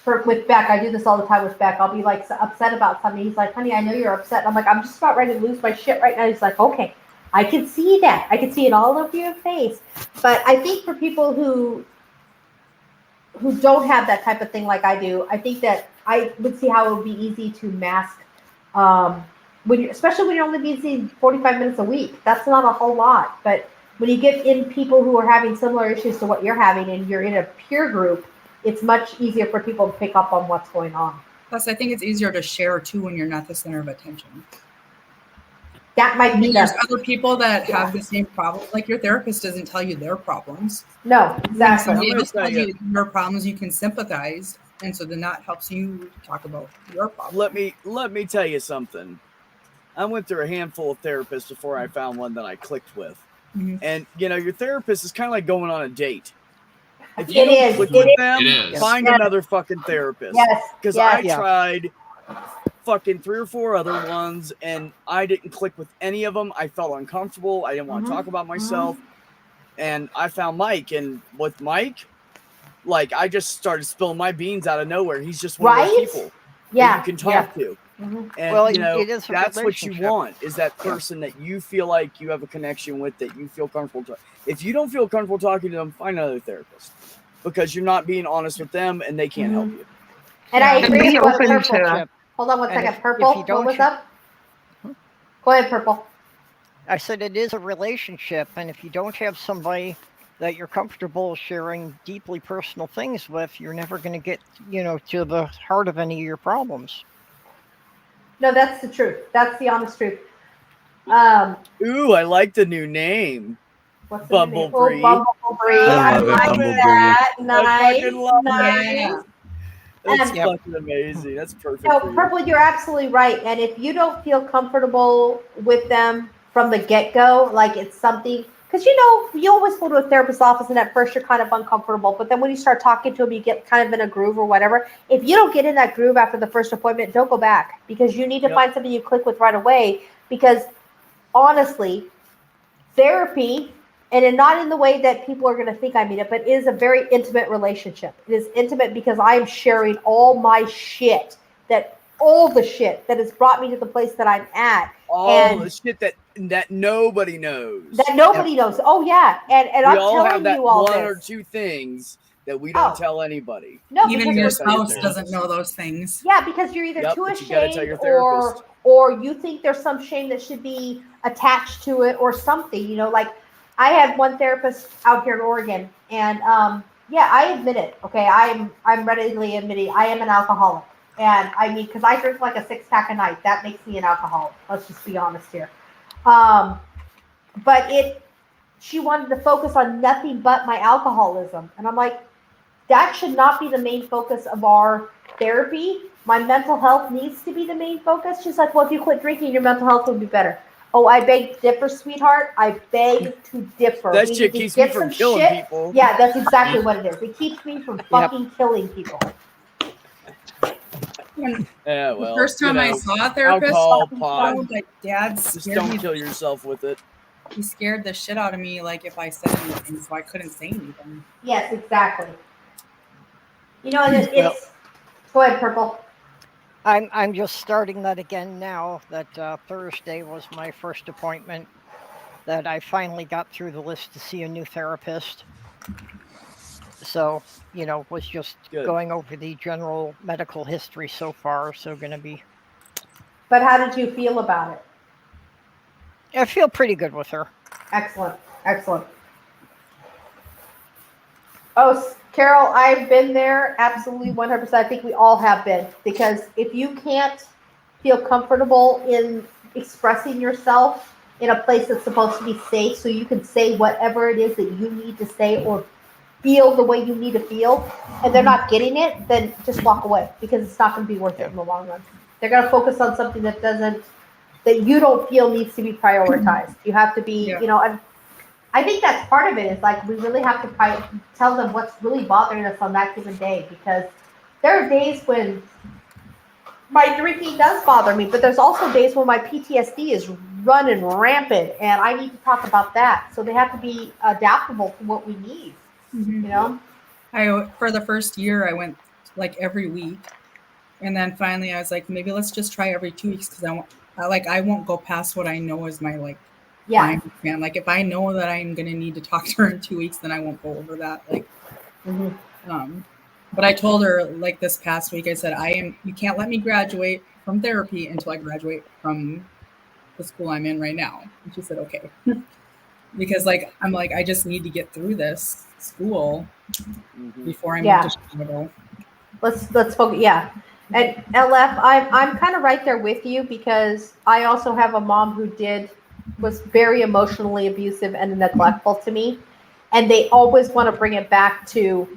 S4: with Beck, I do this all the time with Beck. I'll be like upset about something. He's like, honey, I know you're upset. And I'm like, I'm just about ready to lose my shit right now. He's like, okay, I can see that. I can see it all over your face. But I think for people who don't have that type of thing like I do, I think that I would see how it would be easy to mask especially when you're only busy 45 minutes a week. That's not a whole lot. But when you get in people who are having similar issues to what you're having and you're in a peer group, it's much easier for people to pick up on what's going on.
S6: Plus, I think it's easier to share too when you're not the center of attention.
S4: That might be
S6: There's other people that have the same problem. Like your therapist doesn't tell you their problems.
S4: No,
S6: When
S4: exactly.
S6: somebody else tells you your problems, you can sympathize, and so then that helps you talk about your problems.
S2: Let me tell you something. I went through a handful of therapists before I found one that I clicked with.
S6: Mm-hmm.
S2: And your therapist is kind of like going on a date. If
S4: It
S2: you don't
S4: is.
S2: click
S4: It
S2: with
S4: is.
S2: them,
S8: It is.
S2: find
S4: Yes.
S2: another fucking therapist.
S4: Yes.
S2: Because
S4: yes.
S2: I
S7: Yeah.
S2: tried fucking 3 or 4 other ones and I didn't click with any of them. I felt uncomfortable. I didn't want to talk about myself. And I found Mike, and with Mike, like I just started spilling my beans out of nowhere. He's just one of those
S4: Right?
S2: people
S4: Yeah.
S2: that you can talk to.
S4: Mhm.
S2: And
S7: Well, it is a
S2: that's what you
S7: relationship.
S2: want, is that person that you feel like you have a connection with, that you feel comfortable to. If you don't feel comfortable talking to them, find another therapist, because you're not being honest with them and they can't help you.
S4: And I
S1: And
S4: agree
S1: be
S4: with what
S1: open
S4: Purple.
S1: to.
S4: Hold on one
S7: And
S4: second.
S7: if
S4: Purple,
S7: you don't
S4: what was
S7: you-
S4: up? Go ahead, Purple.
S7: I said it is a relationship, and if you don't have somebody that you're comfortable sharing deeply personal things with, you're never going to get, to the heart of any of your problems.
S4: No, that's the truth. That's the honest truth.
S2: Ooh, I like the new name.
S4: What's the name?
S2: Bumblebee.
S4: Oh, Bumblebee.
S5: I
S4: I
S5: love it,
S4: like
S5: Bumblebee.
S4: that.
S2: I
S4: Nice.
S2: fucking love
S4: Nice.
S2: That's
S7: Yep.
S2: fucking amazing. That's perfect.
S4: No,
S2: for you.
S4: Purple, you're absolutely right. And if you don't feel comfortable with them from the get-go, like it's something, because you always go to a therapist's office and at first you're kind of uncomfortable, but then when you start talking to them, you get kind of in a groove or whatever. If you don't get in that groove after the first appointment, don't go back, because you need to find something you click with right away. Because honestly, therapy, and not in the way that people are going to think I mean it, but it is a very intimate relationship. It is intimate because I am sharing all my shit, all the shit that has brought me to the place that I'm at.
S2: All the shit that nobody knows.
S4: That nobody knows. Oh yeah, and
S2: we
S4: I'm
S2: all have
S4: telling
S2: that
S4: you all
S2: one
S4: this.
S2: or two things that we don't
S4: Oh.
S2: tell anybody.
S4: No,
S6: Even
S4: because
S6: your
S2: Tell your
S6: spouse
S2: therapist.
S6: doesn't know those things.
S4: yeah, because you're either
S2: Yep,
S4: too
S2: but you gotta tell
S4: ashamed
S2: your therapist.
S4: or you think there's some shame that should be attached to it or something. You know, like I had one therapist out here in Oregon, and yeah, I admit it. Okay, I'm readily admitting I am an alcoholic, and I mean, because I drink like a 6-pack a night, that makes me an alcoholic. Let's just be honest here. But she wanted to focus on nothing but my alcoholism, and I'm like, that should not be the main focus of our therapy. My mental health needs to be the main focus. She's like, well, if you quit drinking, your mental health will be better. Oh, I beg to differ, sweetheart. I beg to differ.
S2: That
S4: We
S2: shit
S4: need to
S2: keeps me
S4: get
S2: from
S4: some
S2: killing
S4: shit.
S2: people.
S4: Yeah, that's exactly what it is. It keeps me from fucking killing people.
S6: When
S2: Yeah,
S6: the
S2: well,
S6: first time I saw a therapist,
S2: alcohol,
S6: you know,
S2: pot.
S6: like Dad
S2: Just
S6: scared
S2: don't
S6: me.
S2: kill yourself with it.
S6: He scared the shit out of me, like if I said anything, so I couldn't say anything.
S4: Yes, exactly. You know, and it's
S7: Well-
S4: go ahead, Purple.
S7: I'm just starting that again now that Thursday was my first appointment, that I finally got through the list to see a new therapist. So, you know, was just
S2: Good.
S7: going over the general medical history so far. So going to be,
S4: But how did you feel about it?
S7: I feel pretty good with her.
S4: Excellent. Excellent. Oh, Carol, I've been there. Absolutely 100%. I think we all have been. Because if you can't feel comfortable in expressing yourself in a place that's supposed to be safe so you can say whatever it is that you need to say or feel the way you need to feel, and they're not getting it, then just walk away because it's not going to be worth it in the long run. They're going to focus on something that you don't feel needs to be prioritized. You have to be,
S6: Yeah.
S4: you know, and I think that's part of it is like we really have to tell them what's really bothering us on that given day, because there are days when my drinking does bother me, but there's also days when my PTSD is running rampant and I need to talk about that. So they have to be adaptable to what we need, you know?
S6: For the first year, I went like every week. And then finally I was like, maybe let's just try every 2 weeks because I won't go past what I know is my like
S4: Yeah.
S6: plan. Like if I know that I'm gonna need to talk to her in 2 weeks, then I won't go over that. Like but I told her like this past week, I said, you can't let me graduate from therapy until I graduate from the school I'm in right now. And she said, okay. Because like I'm like, I just need to get through this school before I move to Chicago.
S4: Let's focus. Yeah. And LF, I'm kind of right there with you because I also have a mom who was very emotionally abusive and neglectful to me. And they always want to bring it back to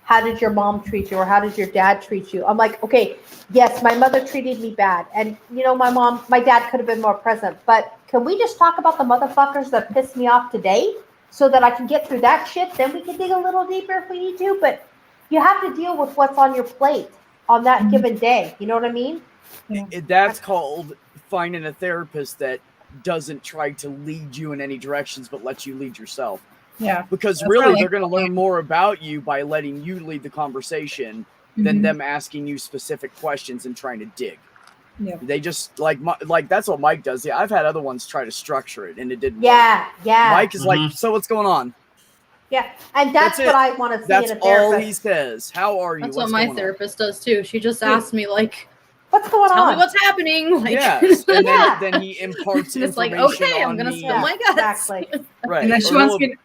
S4: how did your mom treat you or how did your dad treat you? I'm like, okay, yes, my mother treated me bad. And you know, my dad could have been more present, but can we just talk about the motherfuckers that pissed me off today so that I can get through that shit? Then we can dig a little deeper if we need to, but you have to deal with what's on your plate on that given day. You know what I mean?
S2: That's called finding a therapist that doesn't try to lead you in any directions, but lets you lead yourself.
S6: Yeah.
S2: Because
S6: That's
S2: really,
S6: probably-
S2: they're going to learn more about you by letting you lead the conversation than them asking you specific questions and trying to dig.
S6: Yeah.
S2: They just like that's what Mike does. Yeah, I've had other ones try to structure it and it didn't.
S4: Yeah. Yeah.
S2: Mike is like, so what's going on?
S4: Yeah. And that's
S2: That's
S4: what
S2: it.
S4: I want to see
S2: That's
S4: in a
S2: all
S4: therapist.
S2: he says. How are you?
S3: That's
S2: What's
S3: what my
S2: going on?
S3: therapist does too. She just asks me like,
S4: What's going
S3: tell
S4: on?
S3: me what's happening. Like,
S2: Yes, and
S4: Yeah.
S2: then he imparts
S3: and it's like,
S2: information
S3: okay, I'm
S2: on
S3: gonna
S2: me.
S3: spill my guts.
S4: Exactly.
S2: Right.
S6: And then she wants me to,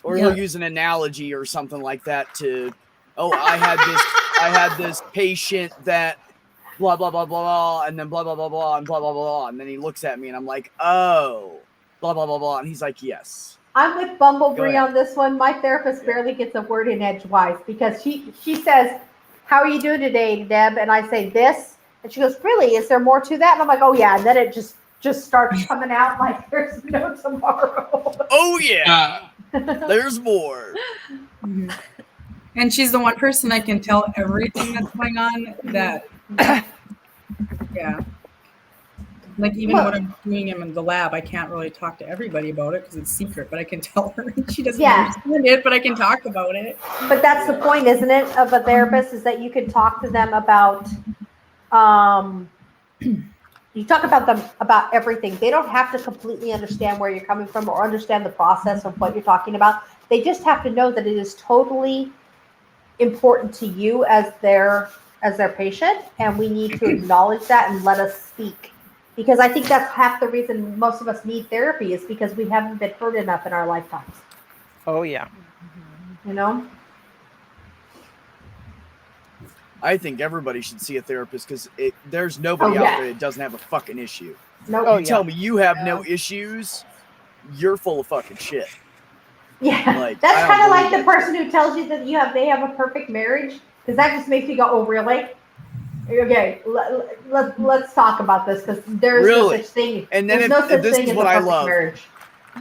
S2: Or he'll use an analogy or something like that to, I had this patient that blah blah blah blah, and then blah blah blah blah and blah blah blah, and then he looks at me and I'm like, oh, blah blah blah blah, and he's like, yes.
S4: I'm with
S2: Go
S4: Bumblebee
S2: ahead.
S4: on this one. My therapist barely gets a word in edgewise because she says, how are you doing today, Deb? And I say this, and she goes, really? Is there more to that? And I'm like, oh yeah. And then it just starts coming out like there's no tomorrow.
S2: Oh yeah, there's more.
S6: and she's the one person I can tell everything that's going on that, yeah. Like even what I'm doing in the lab, I can't really talk to everybody about it because it's secret, but I can tell her. She doesn't understand it, but I can talk about it.
S4: But that's the point, isn't it, of a therapist, is that you can talk to them about, you talk about them about everything. They don't have to completely understand where you're coming from or understand the process of what you're talking about. They just have to know that it is totally important to you as their patient, and we need to acknowledge that and let us speak. Because I think that's half the reason most of us need therapy is because we haven't been hurt enough in our lifetimes.
S7: Oh yeah.
S4: You know?
S2: I think everybody should see a therapist because there's nobody out there that doesn't have a fucking issue.
S4: No,
S2: you tell me you have no issues, you're full of fucking shit.
S4: Yeah,
S2: Like,
S4: that's
S2: I don't
S4: kind of like
S2: believe
S4: the
S2: it.
S4: person who tells you that they have a perfect marriage, because that just makes me go, oh really? Okay, let's talk about this, because there's no such thing.
S2: And then
S4: there's no such
S2: this
S4: thing
S2: is
S4: as
S2: what
S4: a
S2: I
S4: perfect
S2: love.
S4: marriage.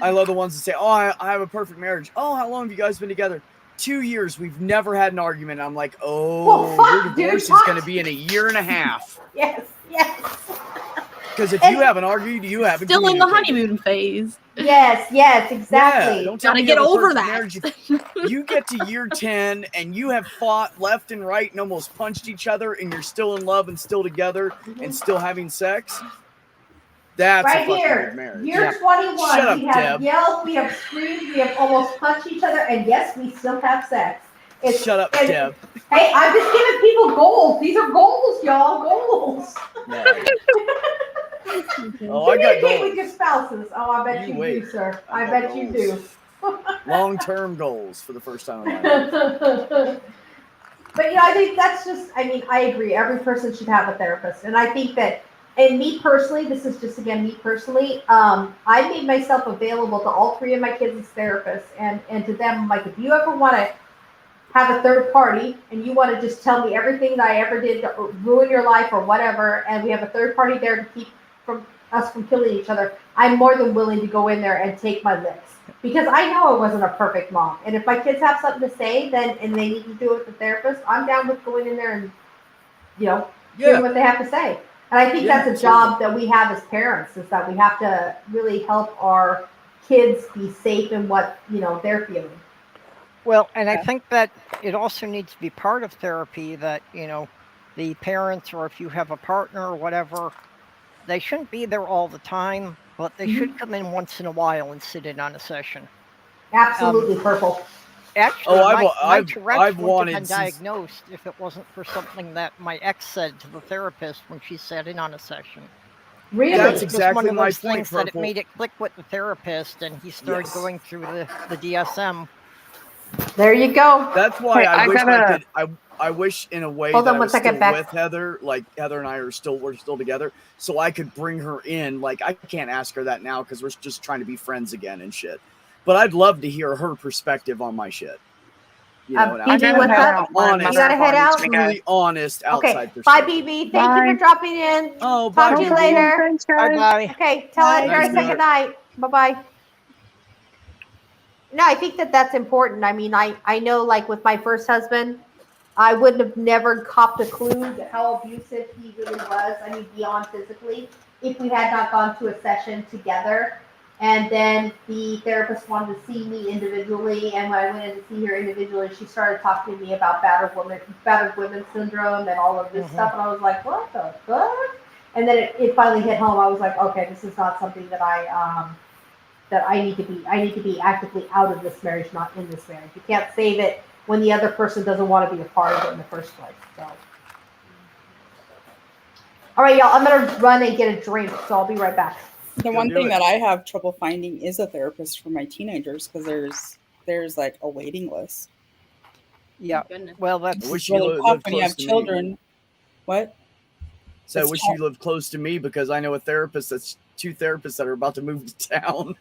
S2: I love the ones that say, "Oh, I have a perfect marriage." Oh, how long have you guys been together? 2 years. We've never had an argument. I'm like, oh,
S4: Well, fuck,
S2: your
S4: dude,
S2: divorce is
S4: fuck.
S2: going to be in a year and a half.
S4: Yes.
S2: Because if you haven't argued, you haven't
S3: Still in the
S2: communicated.
S3: honeymoon phase.
S4: Yes, exactly.
S2: Yeah, don't tell
S3: Gotta
S2: me
S3: get
S2: you have a
S3: over
S2: perfect
S3: that.
S2: marriage. You get to year 10 and you have fought left and right and almost punched each other, and you're still in love and still together and still having sex. That's
S4: right
S2: a fucking
S4: here,
S2: good marriage.
S4: year 21.
S2: Shut up,
S4: we have
S2: Deb.
S4: yelled, we have screamed, we have almost punched each other, and yes, we still have sex.
S2: Shut up, Deb.
S4: Hey, I'm just giving people goals. These are goals, y'all. Goals.
S2: No. Oh, I got
S4: Communicate
S2: goals.
S4: with your spouses. Oh, I bet you
S2: wait.
S4: do, sir.
S2: I
S4: I
S2: got
S4: bet you
S2: goals.
S4: do.
S2: Long-term goals for the first time in my life.
S4: But I think that's just, I agree. Every person should have a therapist. And I think that, and me personally, this is just, again, me personally, I made myself available to all 3 of my kids as therapists. And to them, I'm like, if you ever want to have a third party and you want to just tell me everything that I ever did to ruin your life or whatever, and we have a third party there to keep us from killing each other, I'm more than willing to go in there and take my licks. Because I know I wasn't a perfect mom. And if my kids have something to say, and they need to do it with the therapist, I'm down with going in there and, hearing what they have to say. And I think that's a job that we have as parents, is that we have to really help our kids be safe in what, they're feeling.
S7: Well, and I think that it also needs to be part of therapy that, the parents, or if you have a partner or whatever, they shouldn't be there all the time, but they should come in once in a while and sit in on a session.
S4: Absolutely, purple.
S7: Actually, my Tourette's
S2: I've
S7: wouldn't
S2: wanted
S7: have been diagnosed if it wasn't for something that my ex said to the therapist when she sat in on a session.
S4: Really?
S2: That's
S7: It was
S2: exactly
S7: one of
S2: my
S7: those
S2: point,
S7: things that it
S2: Purple.
S7: made it click with the therapist, and he started going through the DSM.
S4: There you go.
S2: That's why
S1: Hey,
S2: I wish
S1: gotta-
S2: I could. I wish in a way
S4: Hold
S2: that
S4: on
S2: I
S4: one
S2: was
S4: second,
S2: still
S4: Beck.
S2: with Heather, like Heather and I we're still together, so I could bring her in. Like, I can't ask her that now because we're just trying to be friends again and shit. But I'd love to hear her perspective on my shit.
S4: BB, what's up?
S2: Honest,
S4: You gotta head out?
S2: truly honest outside
S4: Okay,
S2: perspective.
S4: bye, BB. Thank you for dropping in.
S2: Oh,
S4: Talk
S2: bye,
S4: to you
S2: BB.
S4: later.
S1: Thanks, guys.
S7: Bye-bye.
S4: Okay, tell Eddie I
S2: Nice
S4: say
S2: meet.
S4: good night. Bye-bye. No, I think that's important. I know, like with my first husband, I wouldn't have never copped a clue to how abusive he really was. Beyond physically, if we had not gone to a session together. And then the therapist wanted to see me individually, and when I went in to see her individually, she started talking to me about battered women syndrome and all of this stuff, and I was like, what the fuck? And then it finally hit home. I was like, okay, this is not something that I need to be actively out of this marriage, not in this marriage. You can't save it when the other person doesn't want to be a part of it in the first place. So, all right, y'all, I'm gonna run and get a drink, so I'll be right back.
S9: The one thing that I have trouble finding is a therapist for my teenagers, because there's like a waiting list.
S7: Yeah. Well, that's
S2: wish
S9: really
S2: you
S9: tough
S2: lived
S9: when you
S2: close
S9: have
S2: to me.
S9: children. What?
S2: So I
S9: It's
S2: wish
S9: tough.
S2: you lived close to me, because I know a therapist that's 2 therapists that are about to move to town.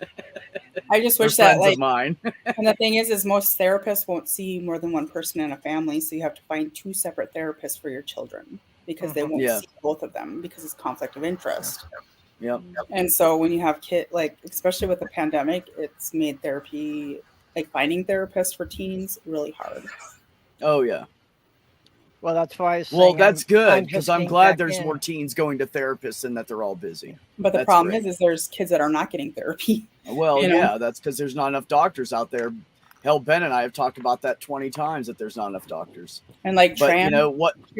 S9: I just
S2: They're
S9: wish that,
S2: friends
S9: like,
S2: of mine.
S9: and the thing is most therapists won't see more than one person in a family, so you have to find 2 separate therapists for your children, because they won't see both of them because it's conflict of interest.
S2: Yep.
S9: And so when you have kids, like, especially with the pandemic, it's made therapy, like finding therapists for teens, really hard.
S2: Oh yeah.
S7: Well, that's why I was saying.
S2: Well, that's good,
S7: I'm
S2: because
S7: just
S2: I'm
S7: getting
S2: glad
S7: back
S2: there's
S7: in.
S2: more teens going to therapists and that they're all busy.
S9: But the
S2: That's
S9: problem
S2: great.
S9: is there's kids that are not getting therapy.
S2: Well,
S9: you know?
S2: yeah, that's because there's not enough doctors out there. Hell, Ben and I have talked about that 20 times, that there's not enough doctors.
S9: And like,
S2: But
S9: trans,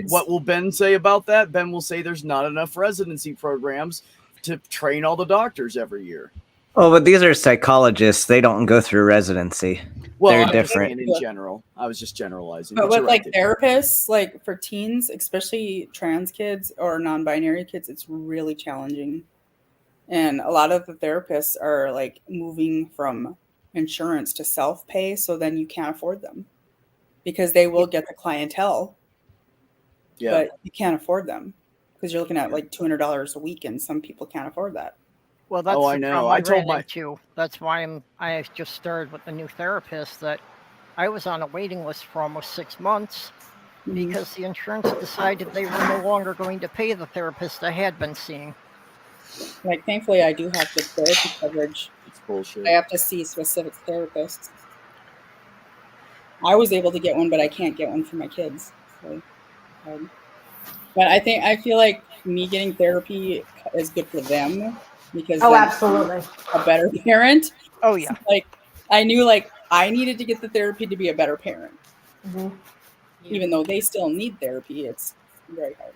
S2: what will Ben say about that? Ben will say there's not enough residency programs to train all the doctors every year.
S5: Oh, but these are psychologists. They don't go through residency.
S2: Well,
S5: They're
S2: I'm just
S5: different.
S2: saying in general. I was just generalizing.
S9: But
S2: you're
S9: with
S2: right,
S9: like
S2: Dave.
S9: therapists, like for teens, especially trans kids or non-binary kids, it's really challenging. And a lot of the therapists are like moving from insurance to self-pay, so then you can't afford them because they will get the clientele,
S2: Yeah.
S9: but you can't afford them because you're looking at like $200 a week, and some people can't afford that.
S7: Well, that's
S2: Oh, I
S7: the
S2: know.
S7: problem
S2: I told
S7: ran
S2: my-
S7: into. That's why I just started with the new therapist. That I was on a waiting list for almost 6 months because the insurance decided they were no longer going to pay the therapist I had been seeing.
S9: Like, thankfully, I do have good therapy coverage.
S2: It's bullshit.
S9: I have to see specific therapists. I was able to get one, but I can't get one for my kids. So, but I feel like me getting therapy is good for them because
S4: Oh,
S9: then
S4: absolutely.
S9: I'm a better parent.
S7: Oh yeah.
S9: Like I knew like I needed to get the therapy to be a better parent.
S4: Mhm.
S9: Even though they still need therapy, it's very hard.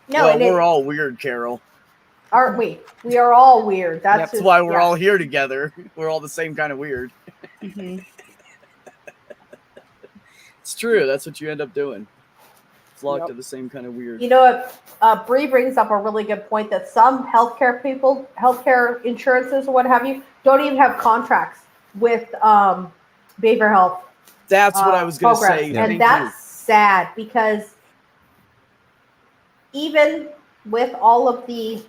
S4: No,
S2: well,
S4: and
S2: we're all weird, Carol.
S4: aren't we? We are all weird. That's
S2: That's why we're all here together. We're all the same kind of weird.
S9: Mm-hmm.
S2: It's true. That's what you end up doing. Flock to the same kind of weird.
S4: You know what? Bree brings up a really good point that some healthcare people, healthcare insurances or what have you, don't even have contracts with behavioral health.
S2: That's what I was going to say.
S4: And
S2: Thank
S4: that's sad because even with all of the,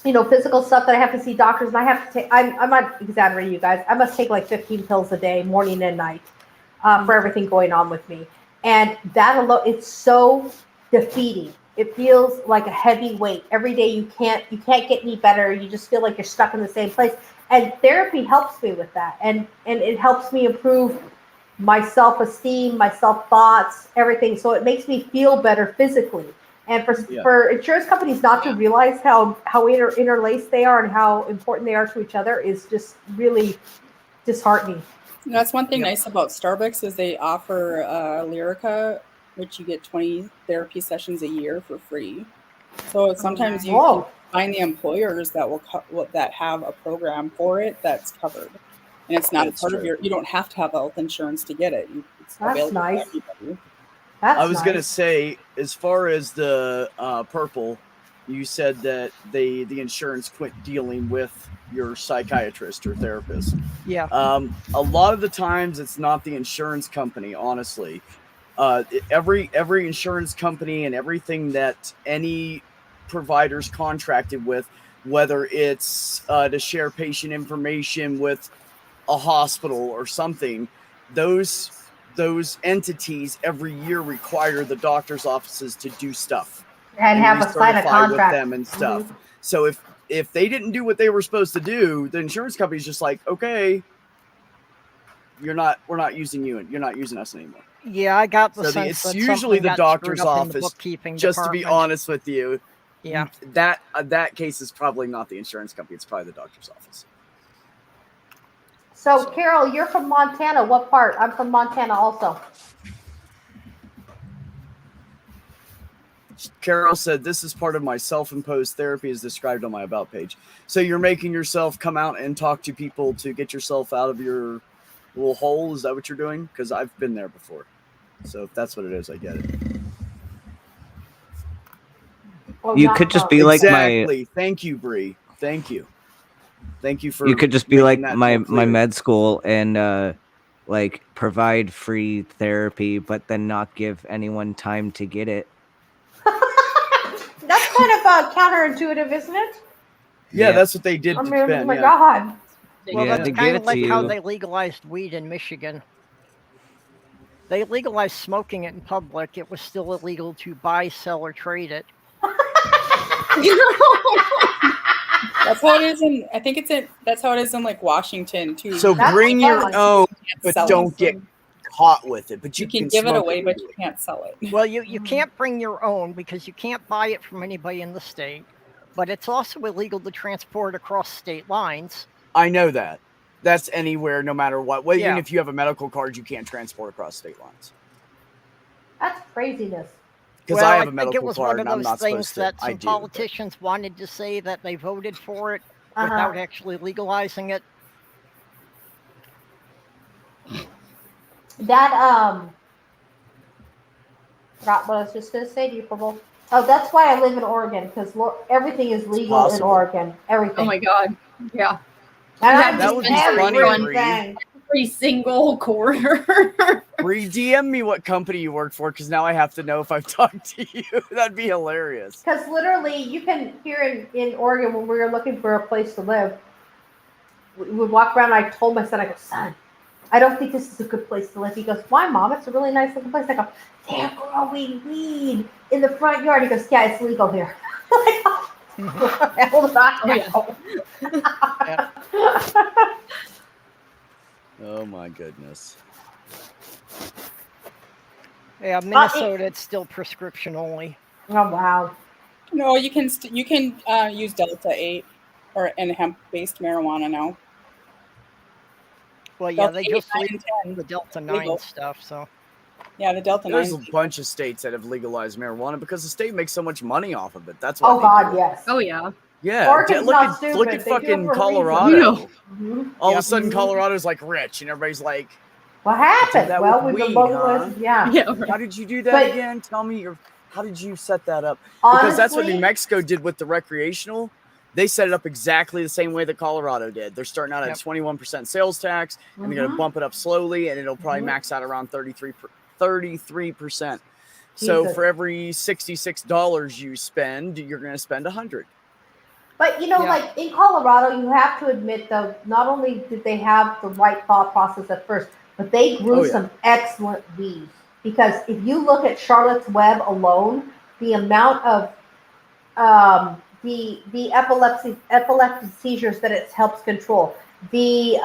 S4: physical stuff that I have to see doctors, and I have to take, I'm not exaggerating, you guys. I must take like 15 pills a day, morning and night, for everything going on with me. And that alone, it's so defeating. It feels like a heavy weight. Every day you can't get any better. You just feel like you're stuck in the same place. And therapy helps me with that. And it helps me improve my self-esteem, my self-thoughts, everything. So it makes me feel better physically. And for insurance companies not to realize how interlaced they are and how important they are to each other is just really disheartening.
S9: And that's one thing nice about Starbucks is they offer Lyrica, which you get 20 therapy sessions a year for free. So sometimes you can find the employers that that have a program for it that's covered, and it's not part of your. You don't have to have health insurance to get it. It's available to everybody.
S2: I was going to say, as far as the purple, you said that the insurance quit dealing with your psychiatrist or therapist.
S7: Yeah.
S2: A lot of the times it's not the insurance company, honestly. Every insurance company and everything that any provider's contracted with, whether it's to share patient information with a hospital or something, those entities every year require the doctor's offices to do stuff
S4: and have a sign a contract
S2: with them and stuff. Mm-hmm. So if they didn't do what they were supposed to do, the insurance company's just like, okay, we're not using you and you're not using us anymore.
S7: Yeah, I got the sense
S2: it's
S7: that
S2: usually the doctor's office.
S7: The
S2: just to be honest with you,
S7: yeah,
S2: that case is probably not the insurance company. It's probably the doctor's office.
S4: So, Carol, you're from Montana. What part? I'm from Montana also.
S2: Carol said, this is part of my self-imposed therapy as described on my About page. So you're making yourself come out and talk to people to get yourself out of your little hole? Is that what you're doing? Because I've been there before. So if that's what it is, I get it.
S5: You could just be like my...
S2: Thank you, Bree. Thank you for...
S5: You could just be like my med school and like provide free therapy, but then not give anyone time to get it.
S4: That's kind of counterintuitive, isn't it?
S2: Yeah, that's what they did to Ben.
S4: Oh my God.
S7: Well, that's kind of like how they legalized weed in Michigan. They legalized smoking it in public. It was still illegal to buy, sell, or trade it.
S9: That's how it is in. I think that's how it is in like Washington too.
S2: So bring your own, but don't get caught with it. But
S9: you can give it away, but you can't sell it.
S7: Well, you can't bring your own because you can't buy it from anybody in the state. But it's also illegal to transport across state lines.
S2: I know that. That's anywhere, no matter what. Well, even if you have a medical card, you can't transport across state lines.
S4: That's craziness.
S2: Because I have a medical
S7: card,
S2: and I'm not supposed to.
S7: That some politicians wanted to say that they voted for it, without actually legalizing it.
S4: That forgot what I was just gonna say to you, Purple. Oh, that's why I live in Oregon because everything is legal in
S2: possible.
S4: Oregon. Everything.
S3: Oh my god. Yeah.
S4: And
S3: You
S4: I
S3: have
S2: That
S3: to
S2: would
S4: do
S2: be funny,
S4: everything.
S3: every single quarter.
S2: Bree, DM me what company you work for, because now I have to know if I've talked to you. That'd be hilarious.
S4: Because literally, you can here in Oregon when we were looking for a place to live, we would walk around. And I told my son, I go, son, I don't think this is a good place to live. He goes, why, Mom? It's a really nice looking place. I go, they're growing weed in the front yard. He goes, yeah, it's legal here. Hold on.
S2: Oh my goodness.
S7: Yeah, Minnesota, it's still prescription only.
S4: Oh wow.
S9: No, you can use Delta 8 and hemp-based marijuana now.
S7: Well, yeah,
S9: Delta
S7: they
S9: 8,
S7: just
S9: 9,
S7: leave
S9: and 10
S7: the Delta 9
S9: legal.
S7: stuff, so.
S9: Yeah, the Delta 9.
S2: There's a bunch of states that have legalized marijuana because the state makes so much money off of it. That's why.
S4: Oh
S2: they
S4: God,
S2: do it.
S4: yes.
S3: Oh yeah.
S2: Yeah,
S4: Oregon's
S2: look
S4: not
S2: at
S4: stupid.
S2: look
S4: They
S2: at
S4: do it
S2: fucking
S4: for a reason.
S2: Colorado.
S4: Mhm.
S2: All of
S7: Yep.
S2: a sudden, Colorado's like rich, and everybody's like,
S4: What
S2: "You did
S4: happened?
S2: that
S4: Well,
S2: with
S4: we've been
S2: weed,
S4: localized.
S2: huh?
S4: Yeah.
S3: Yeah.
S2: How did you do that
S4: But-
S2: again? Tell me how did you set that up? Because that's what New
S4: Honestly,
S2: Mexico did with the recreational. They set it up exactly the same way that Colorado did. They're starting out at
S7: Yep.
S2: 21% sales tax, and they're going to bump it up slowly, and it'll probably max out around 33%. So
S4: Jesus.
S2: for every $66 you spend, you're going to spend 100.
S4: But you know,
S7: Yeah.
S4: like in Colorado, you have to admit though, not only did they have the right thought process at first, but they grew
S2: Oh, yeah.
S4: some excellent weed. Because if you look at Charlotte's Web alone, the amount of the epileptic seizures that it helps control, the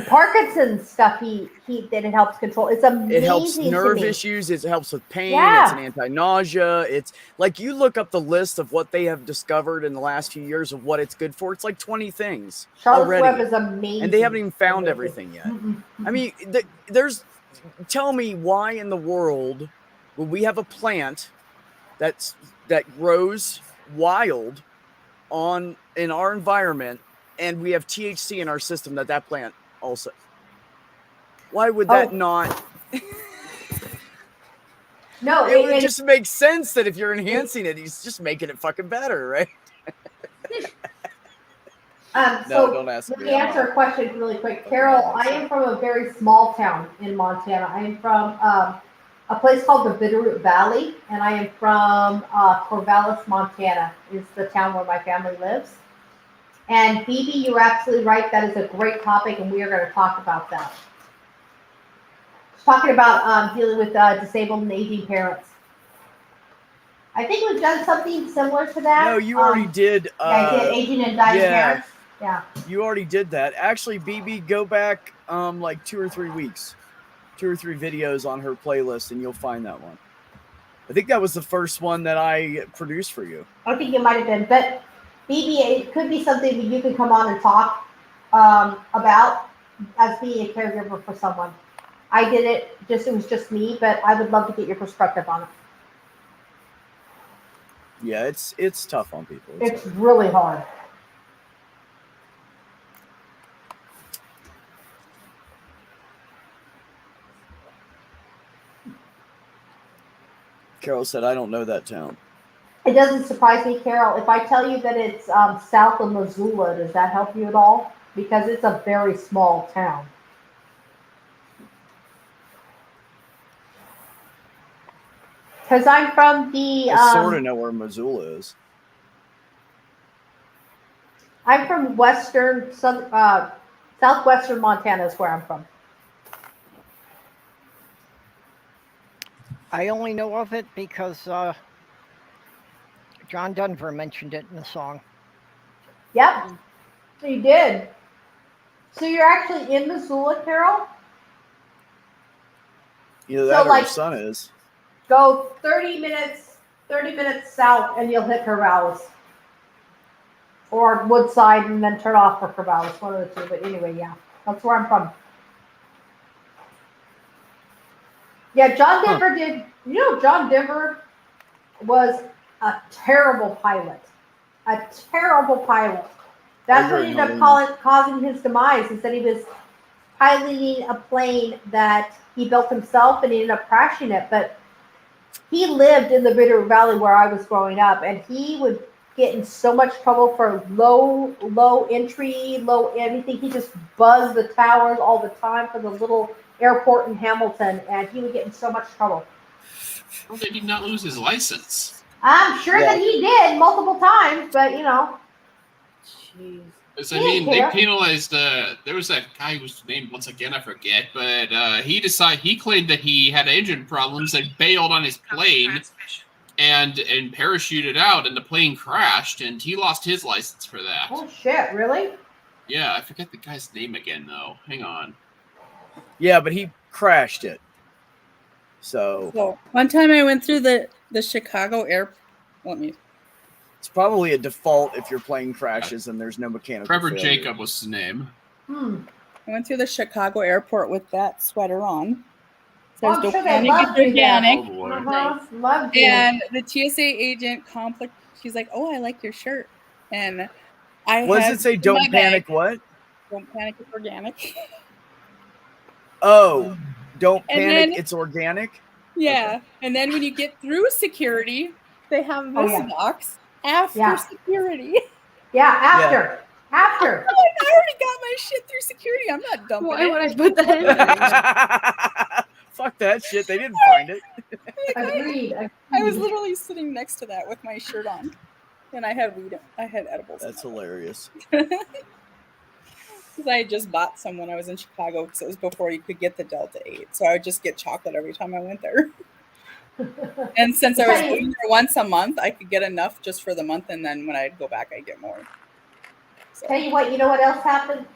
S4: Parkinson's stuff that it helps control. It's amazing.
S2: It helps
S4: to
S2: nerve
S4: me.
S2: issues. It helps with pain.
S4: Yeah.
S2: It's an anti-nausea. It's like you look up the list of what they have discovered in the last few years of what it's good for. It's like 20 things
S4: Charlotte's
S2: already.
S4: Web is amazing.
S2: And they haven't even found
S4: Amazing.
S2: everything yet.
S4: Mm-mm.
S2: I mean, tell me why in the world would we have a plant that grows wild in our environment, and we have THC in our system that plant also. Why would that not?
S4: No,
S2: It would just make sense that if you're enhancing it, he's just making it fucking better, right?
S4: So
S2: don't ask
S4: let
S2: me.
S4: me answer a question really quick. Carol, I am from a very small town in Montana. I am from a place called the Bitterroot Valley, and I am from Corvallis, Montana, is the town where my family lives. And Phoebe, you're absolutely right. That is a great topic, and we are going to talk about that. Talking about dealing with disabled and aging parents. I think we've done something similar to that.
S2: No, you already did.
S4: Yeah, I did aging and dying parents. Yeah.
S2: You already did that. Actually, BB, go back like 2 or 3 weeks. 2 or 3 videos on her playlist, and you'll find that one. I think that was the first one that I produced for you.
S4: I think it might have been, but BB, it could be something that you could come on and talk about as being a caregiver for someone. I did it it was just me, but I would love to get your perspective on it.
S2: Yeah, it's tough on people.
S4: It's really hard.
S2: Carol said, I don't know that town.
S4: It doesn't surprise me, Carol. If I tell you that it's south of Missoula, does that help you at all? Because it's a very small town. Because I'm from the...
S2: I sort of know where Missoula is.
S4: I'm from southwestern Montana is where I'm from.
S7: I only know of it because John Denver mentioned it in the song.
S4: Yep, you did. So you're actually in Missoula, Carol?
S2: Either that
S4: So,
S2: or
S4: like-
S2: her son is.
S4: Go 30 minutes south and you'll hit Corvallis. Or Woodside and then turn off for Corvallis, one of the two. But anyway, yeah, that's where I'm from. Yeah, John Denver did. You know, John Denver was a terrible pilot. A terrible pilot. That's what ended up causing his demise. Is that he was piloting a plane that he built himself and he ended up crashing it. But he lived in the Bitterroot Valley where I was growing up, and he would get in so much trouble for low entry, low anything. He just buzzed the towers all the time for the little airport in Hamilton, and he would get in so much trouble.
S8: Well, they did not lose his license.
S4: I'm sure that he did multiple times, but you know.
S9: Jeez.
S8: I mean, they penalized. There was that guy whose name once again I forget, but he claimed that he had engine problems and bailed on his plane, and parachuted out, and the plane crashed, and he lost his license for that.
S4: Oh shit! Really?
S8: Yeah, I forget the guy's name again though. Hang on.
S2: Yeah, but he crashed it. So
S9: one time I went through the Chicago airport.
S2: It's probably a default if your plane crashes and there's no mechanical
S8: Trevor
S2: failure.
S8: Jacob was his name.
S9: I went through the Chicago airport with that sweater on.
S4: I'm sure they loved you
S9: organic.
S4: Loved you.
S9: And the TSA agent she's like, "Oh, I like your shirt." And
S2: what does it say? Don't panic. What?
S9: Don't panic. It's organic.
S2: Oh, don't panic. It's organic.
S9: Yeah, okay. And then when you get through security, they have this box after security.
S4: Yeah, after. After.
S9: I already got my shit through security. I'm not dumping it.
S3: Why would I put that in there?
S2: Fuck that shit. They didn't find it.
S4: Agreed.
S9: I was literally sitting next to that with my shirt on, and I had weed. I had edibles.
S2: That's hilarious.
S9: Because I had just bought some when I was in Chicago, because it was before you could get the Delta 8. So I would just get chocolate every time I went there. And since I was going there once a month, I could get enough just for the month, and then when I'd go back, I'd get more. So.
S4: Tell you what, you know what else happened?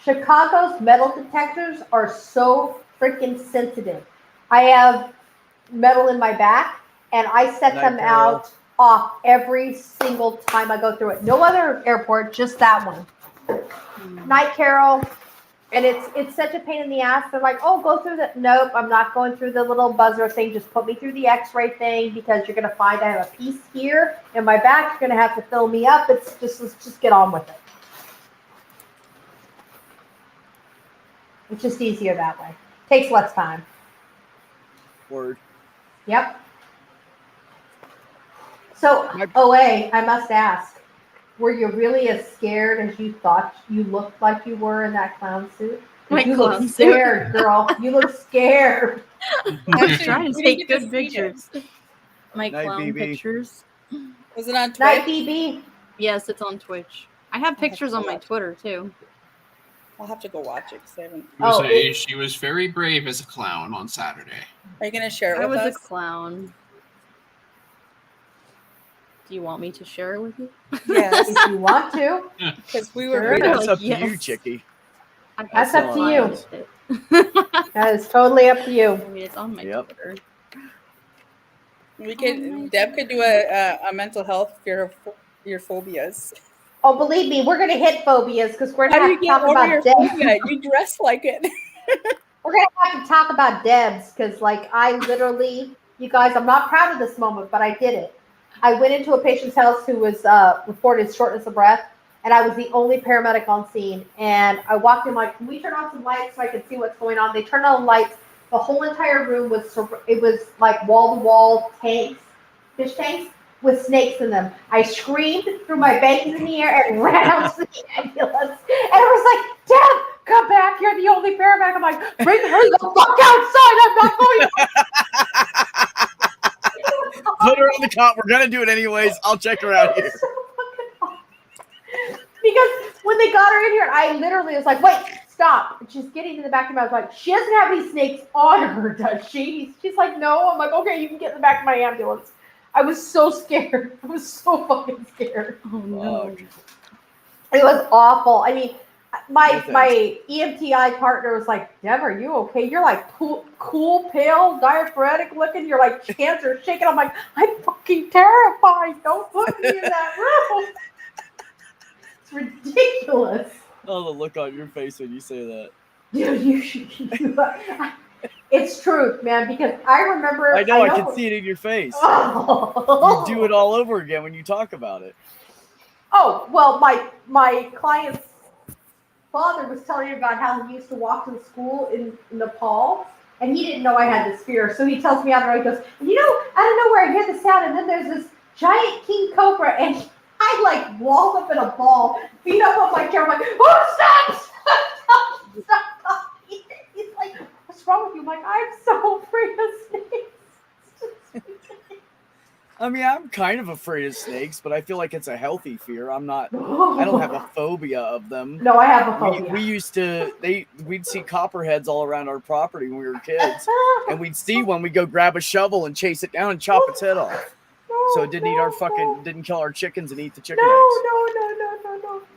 S4: Chicago's metal detectors are so freaking sensitive. I have metal in my back, and I set them out off every single time I go through it. No other airport, just that one. Night Carol, and it's such a pain in the ass. They're like, "Oh, go through the." Nope, I'm not going through the little buzzer thing. Just put me through the X-ray thing, because you're gonna find I have a piece here in my back. You're gonna have to fill me up. Let's just get on with it. It's just easier that way. Takes less time.
S2: Word.
S4: Yep. So, OA, I must ask, were you really as scared as you thought you looked like you were in that clown suit? You look scared, girl. You look scared.
S3: I was trying to take good pictures. My clown pictures.
S9: Was it on Twitch?
S4: Night BB?
S3: Yes, it's on Twitch. I have pictures on my Twitter, too.
S9: I'll have to go watch it, because I haven't.
S8: She was very brave as a clown on Saturday.
S9: Are you going to share it with us?
S3: I was a clown. Do you want me to share it with you?
S4: Yes, if you want to.
S9: Because we were.
S2: Sure, that's up to you, Chickie.
S4: That's up to you. That is totally up to you.
S3: I mean, it's on my Twitter.
S9: Deb could do a mental health for your phobias.
S4: Oh, believe me, we're going to hit phobias, because we're going to have to talk about
S9: Debs. You dress like it.
S4: We're going to have to talk about Debs, because, like, I literally, you guys, I'm not proud of this moment, but I did it. I went into a patient's house who was reported shortness of breath, and I was the only paramedic on scene. And I walked in like, "Can we turn on some lights so I can see what's going on?" They turned on the lights. The whole entire room was like wall-to-wall tanks, fish tanks, with snakes in them. I screamed, threw my bangs in the air, and ran out to the ambulance. And I was like, "Deb, come back! You're the only paramedic." I'm like, "Bring her the fuck outside! I'm not going."
S2: Put her on the cot. We're gonna do it anyways. I'll check her out here.
S4: Because when they got her in here, I literally was like, "Wait, stop!" And she's getting in the back of me. I was like, "She doesn't have any snakes on her, does she?" She's like, "No." I'm like, "Okay, you can get in the back of my ambulance." I was so scared. I was so fucking scared.
S3: Oh no!
S4: It was awful. I mean, my EMTI partner was like, "Deb, are you okay? You're like cool, pale, diaphoretic looking. You're like cancer shaking." I'm like, "I'm fucking terrified. Don't put me in that room." It's ridiculous.
S2: Oh, the look on your face when you say that.
S4: Dude, it's truth, man, because I remember.
S2: I know, I can see it in your face. Oh. You do it all over again when you talk about it.
S4: Oh, well, my client's father was telling me about how he used to walk to the school in Nepal, and he didn't know I had this fear. So he tells me out there, he goes, I don't know where I hear the sound, and then there's this giant king cobra, and I like walled up in a ball, feet up on my chair. I'm like, oh, stop. He's like, what's wrong with you? I'm like, I'm so afraid of snakes.
S2: I mean, I'm kind of afraid of snakes, but I feel like it's a healthy fear. I don't have a phobia of them.
S4: No, I have a phobia.
S2: We'd see copperheads all around our property when we were kids, and we'd see one, we'd go grab a shovel and chase it down and chop its head off. So it didn't kill our chickens and eat the chicken eggs.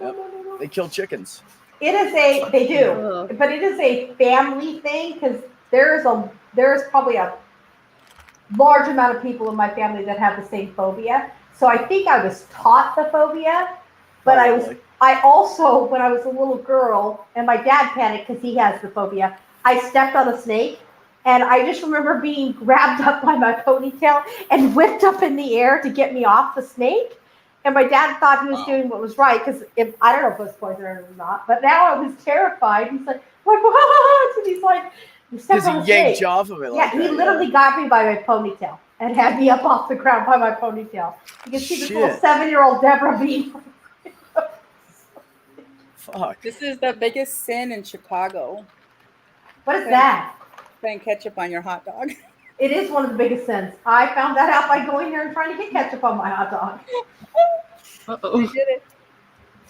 S4: No.
S2: They kill chickens.
S4: They do, but it is a family thing because there is probably a large amount of people in my family that have the same phobia. So I think I was taught the phobia, but I also, when I was a little girl and my dad panicked because he has the phobia, I stepped on a snake and I just remember being grabbed up by my ponytail and whipped up in the air to get me off the snake. And my dad thought he was doing what was right because I don't know if it was poison or not, but now I was terrified. He's like what? And he's like,
S2: because he yanked you off of it.
S4: He literally got me by my ponytail and had me up off the ground by my ponytail. You can see this little 7-year-old Deborah being.
S2: Fuck.
S9: This is the biggest sin in Chicago.
S4: What is that?
S9: Putting ketchup on your hot dog.
S4: It is one of the biggest sins. I found that out by going there and trying to get ketchup on my hot dog.
S9: Uh-oh. You did it.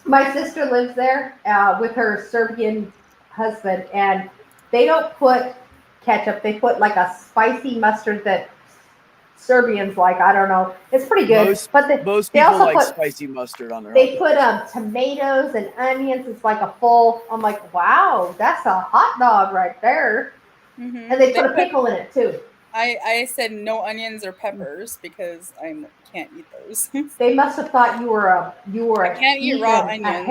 S4: My sister lives there with her Serbian husband, and they don't put ketchup. They put like a spicy mustard that Serbians like. I don't know. It's pretty good.
S2: Most
S4: they
S2: people
S4: also
S2: like
S4: put
S2: spicy mustard on their
S4: They
S2: hot
S4: put tomatoes and onions. It's like a full. I'm like, wow, that's a hot dog right there.
S9: Mm-hmm.
S4: And they put a pickle in it too.
S9: I said no onions or peppers because I can't eat those.
S4: They must have thought you were a
S9: I can't eat raw onions.
S4: A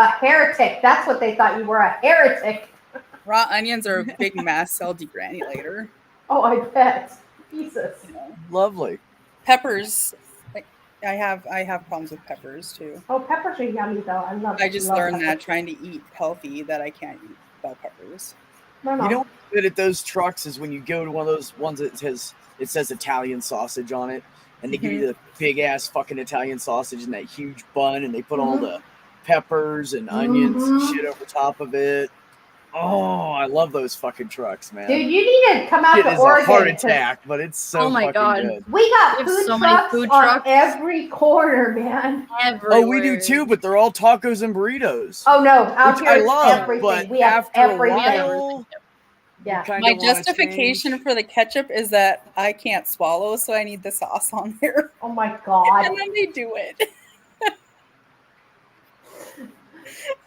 S4: heretic. That's what they thought you were, a heretic.
S9: Raw onions are a big mast cell degranulator.
S4: Oh, I bet. Jesus.
S2: Lovely.
S9: Peppers. I have problems with peppers too.
S4: Oh, peppers are yummy though. I
S9: just learned that trying to eat healthy that I can't eat bell peppers.
S4: No.
S2: You know what's good at those trucks is when you go to one of those ones that says Italian sausage on it, and they give you the big ass fucking Italian sausage in that huge bun, and they put all the peppers and onions and shit over top of it. Oh, I love those fucking trucks, man.
S4: Dude, you need to come out to Oregon.
S2: It's a heart attack, but it's so fucking good.
S4: We got food trucks on every corner, man.
S3: Everywhere.
S2: Oh, we do too, but they're all tacos and burritos.
S4: Oh no, out
S2: which
S4: here
S2: I
S4: it's
S2: love,
S4: everything.
S2: but
S4: We have
S2: after
S4: everything.
S2: a while,
S4: yeah.
S9: My justification for the ketchup is that I can't swallow, so I need the sauce on there.
S4: Oh my god.
S9: And then they do it.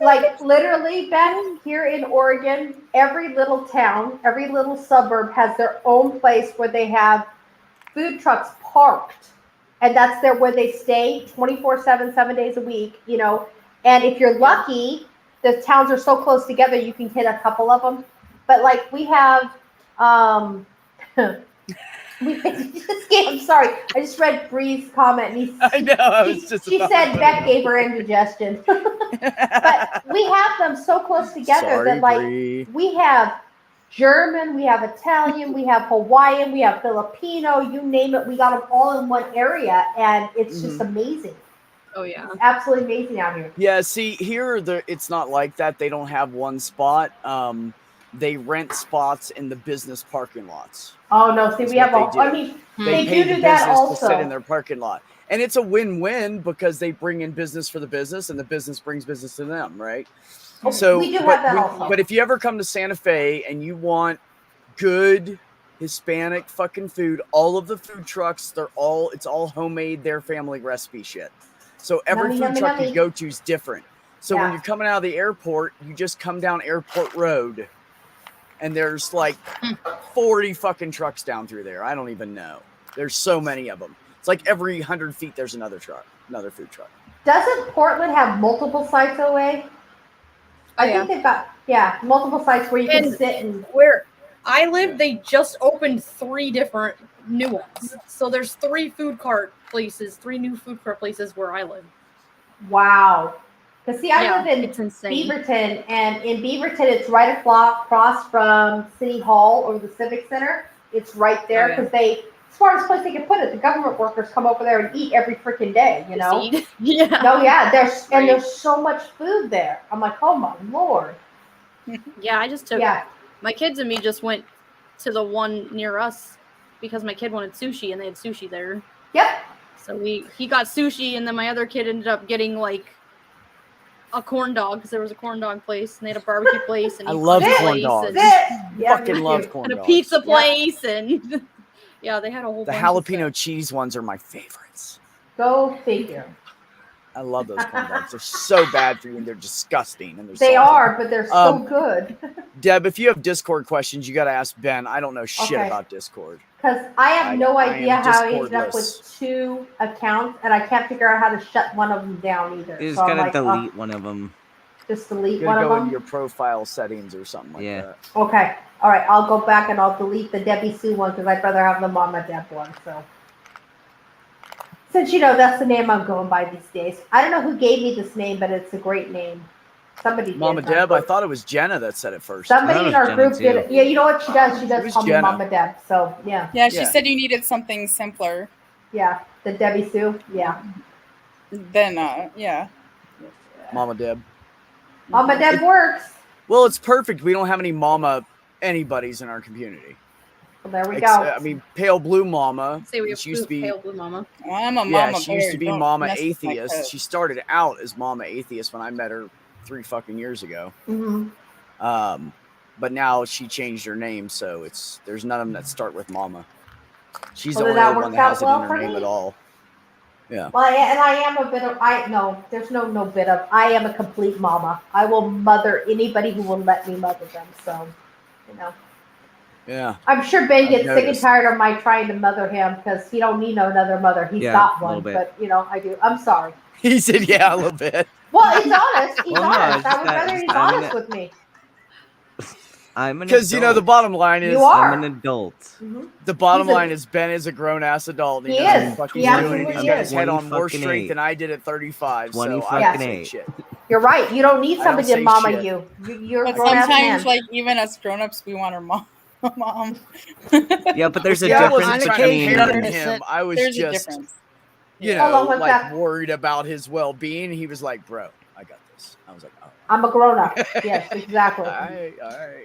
S4: Like literally, Ben, here in Oregon, every little town, every little suburb has their own place where they have food trucks parked. And that's where they stay 24/7, 7 days a week, And if you're lucky, the towns are so close together, you can hit a couple of them. But like we have, I'm sorry. I just read Bree's comment. And
S2: I know. She
S4: said Beck gave her indigestion. But we have them so close together that
S5: Bree.
S4: We have German, we have Italian, we have Hawaiian, we have Filipino, you name it. We got them all in one area, and it's just amazing.
S3: Oh yeah,
S4: it's absolutely amazing out here.
S2: Yeah, see here, it's not like that. They don't have one spot. They rent spots in the business parking lots.
S4: Oh no! See, we have all. I mean, they do that also.
S2: To sit in their parking lot, and it's a win-win because they bring in business for the business, and the business brings business to them, right? So,
S4: we do have that also.
S2: But if you ever come to Santa Fe and you want good Hispanic fucking food, all of the food trucks, it's all homemade, their family recipe shit. So every food truck you go to is different. So when you're coming out of the airport, you just come down Airport Road. And there's like 40 fucking trucks down through there. I don't even know. There's so many of them. It's like every 100 feet there's another food truck.
S4: Doesn't Portland have multiple sites away? I think they've got multiple sites where you can sit and.
S3: Where I live, they just opened 3 different new ones. So there's 3 new food cart places where I live.
S4: Wow. Because see, I
S3: Yeah,
S4: live in
S3: it's insane.
S4: Beaverton, and in Beaverton, it's right across from City Hall or the Civic Center. It's right there because they, smartest place they can put it. The government workers come over there and eat every freaking day. You know.
S3: Yeah.
S4: No, yeah. There's so much food there. I'm like, oh my lord.
S3: Yeah, I just took
S4: Yeah.
S3: my kids and me just went to the one near us because my kid wanted sushi and they had sushi there.
S4: Yep.
S3: So he got sushi, and then my other kid ended up getting like a corn dog because there was a corn dog place and they had a barbecue place and
S2: I
S3: a
S2: love
S3: pizza
S2: corn
S3: place
S2: dogs.
S3: and,
S4: Yeah,
S2: Fucking
S4: me
S2: love
S4: too.
S2: corn
S3: and a
S2: dogs.
S3: pizza place and yeah, they had a whole
S2: The
S3: bunch
S2: jalapeno
S3: of stuff.
S2: cheese ones are my favorites.
S4: Go figure.
S2: I love those corn dogs. They're so bad for you and they're disgusting. And they're
S4: They
S2: salty.
S4: are, but they're so good.
S2: Deb, if you have Discord questions, you got to ask Ben. I don't know shit
S4: Okay.
S2: about Discord.
S4: Because I have no
S2: I
S4: idea
S2: am
S4: how I ended up
S2: Discordless.
S4: with 2 accounts, and I can't figure out how to shut one of them down either.
S5: You just
S4: So I'm
S5: gotta
S4: like,
S5: delete one of them.
S4: just delete
S2: You
S4: one
S2: got to
S4: of
S2: go
S4: them.
S2: into your profile settings or something like
S5: Yeah.
S2: that.
S4: Okay. All right. I'll go back and I'll delete the Debbie Sue one because I'd rather have the Momma Deb one. So since you know that's the name I'm going by these days. I don't know who gave me this name, but it's a great name. Somebody did.
S2: Mama Deb, I thought it was Jenna that said it first.
S4: Somebody in our
S5: Jenna
S4: group did
S5: too.
S4: it. Yeah, you know what she does? She
S2: It
S4: does
S2: was
S4: call me
S2: Jenna.
S4: Momma Deb. So yeah,
S9: Yeah, she
S2: Yeah.
S9: said you needed something simpler.
S4: yeah, the Debbie Sue. Yeah,
S9: Then, yeah.
S2: Mama Deb.
S4: Momma Deb works.
S2: Well, it's perfect. We don't have any Mama anybody's in our community.
S4: Well, there we
S2: Ex-
S4: go.
S2: I mean, Pale Blue Mama.
S3: Say we have
S2: She used to be,
S3: pale blue mama.
S9: I'm a
S2: yeah,
S9: mama
S2: she used to
S9: bear,
S2: be
S9: don't
S2: Mama
S9: mess with my
S2: Atheist.
S9: toes.
S2: She started out as Mama Atheist when I met her 3 fucking years ago.
S4: hmm
S2: But now she changed her name, so there's none of them that start with Mama. She's
S4: Well,
S2: the
S4: then
S2: only
S4: that
S2: one
S4: works
S2: that has it
S4: out well
S2: in
S4: for
S2: her name
S4: me.
S2: at all. Yeah.
S4: Well, and I am a bit of. There's no bit of. I am a complete mama. I will mother anybody who will let me mother them. So, you know.
S2: Yeah.
S4: I'm sure Ben
S2: I've
S4: gets sick and
S2: noticed.
S4: tired of my trying to mother him because he don't need no another mother. He's
S5: Yeah,
S4: got
S5: a little
S4: one,
S5: bit.
S4: but you know I do. I'm sorry.
S2: He said, yeah, a little bit.
S4: Well, he's honest. He's
S5: Well, no,
S4: honest.
S5: it's
S4: I
S5: just
S4: would
S5: that-
S4: rather
S5: just
S4: he's
S5: I'm
S4: honest
S5: an-
S4: with me.
S5: I'm an
S2: Because, you know, the
S5: adult.
S2: bottom line is,
S4: You are.
S5: I'm an adult.
S4: Mhm.
S2: the bottom
S4: He's a-
S2: line is Ben is a grown-ass adult. And
S4: He
S2: knows what
S4: is.
S2: the fuck
S4: He
S2: he's doing.
S4: absolutely
S2: He's got
S4: is.
S2: his head on more
S5: 20
S2: strength
S5: fucking
S2: than I did at 35.
S5: 20
S2: So
S5: fucking
S2: I don't say
S5: eight.
S2: shit.
S4: You're right. You don't need
S2: I don't
S4: somebody
S2: say
S4: to mama
S2: shit.
S4: you. You're a
S9: But
S4: grown ass
S9: sometimes,
S4: man.
S9: like, even us grown-ups, we want our mom.
S5: Yeah, but there's a
S2: See, I
S5: difference
S2: wasn't trying
S5: between.
S2: to parent
S7: There's
S2: him. I was
S9: There's a
S2: just,
S9: difference.
S2: you
S4: Hold on
S2: know,
S4: one
S2: like
S4: sec.
S2: worried about his well-being. He was like, bro, I got this. I was like, oh.
S4: I'm a grown up. Yes, exactly.
S2: All right.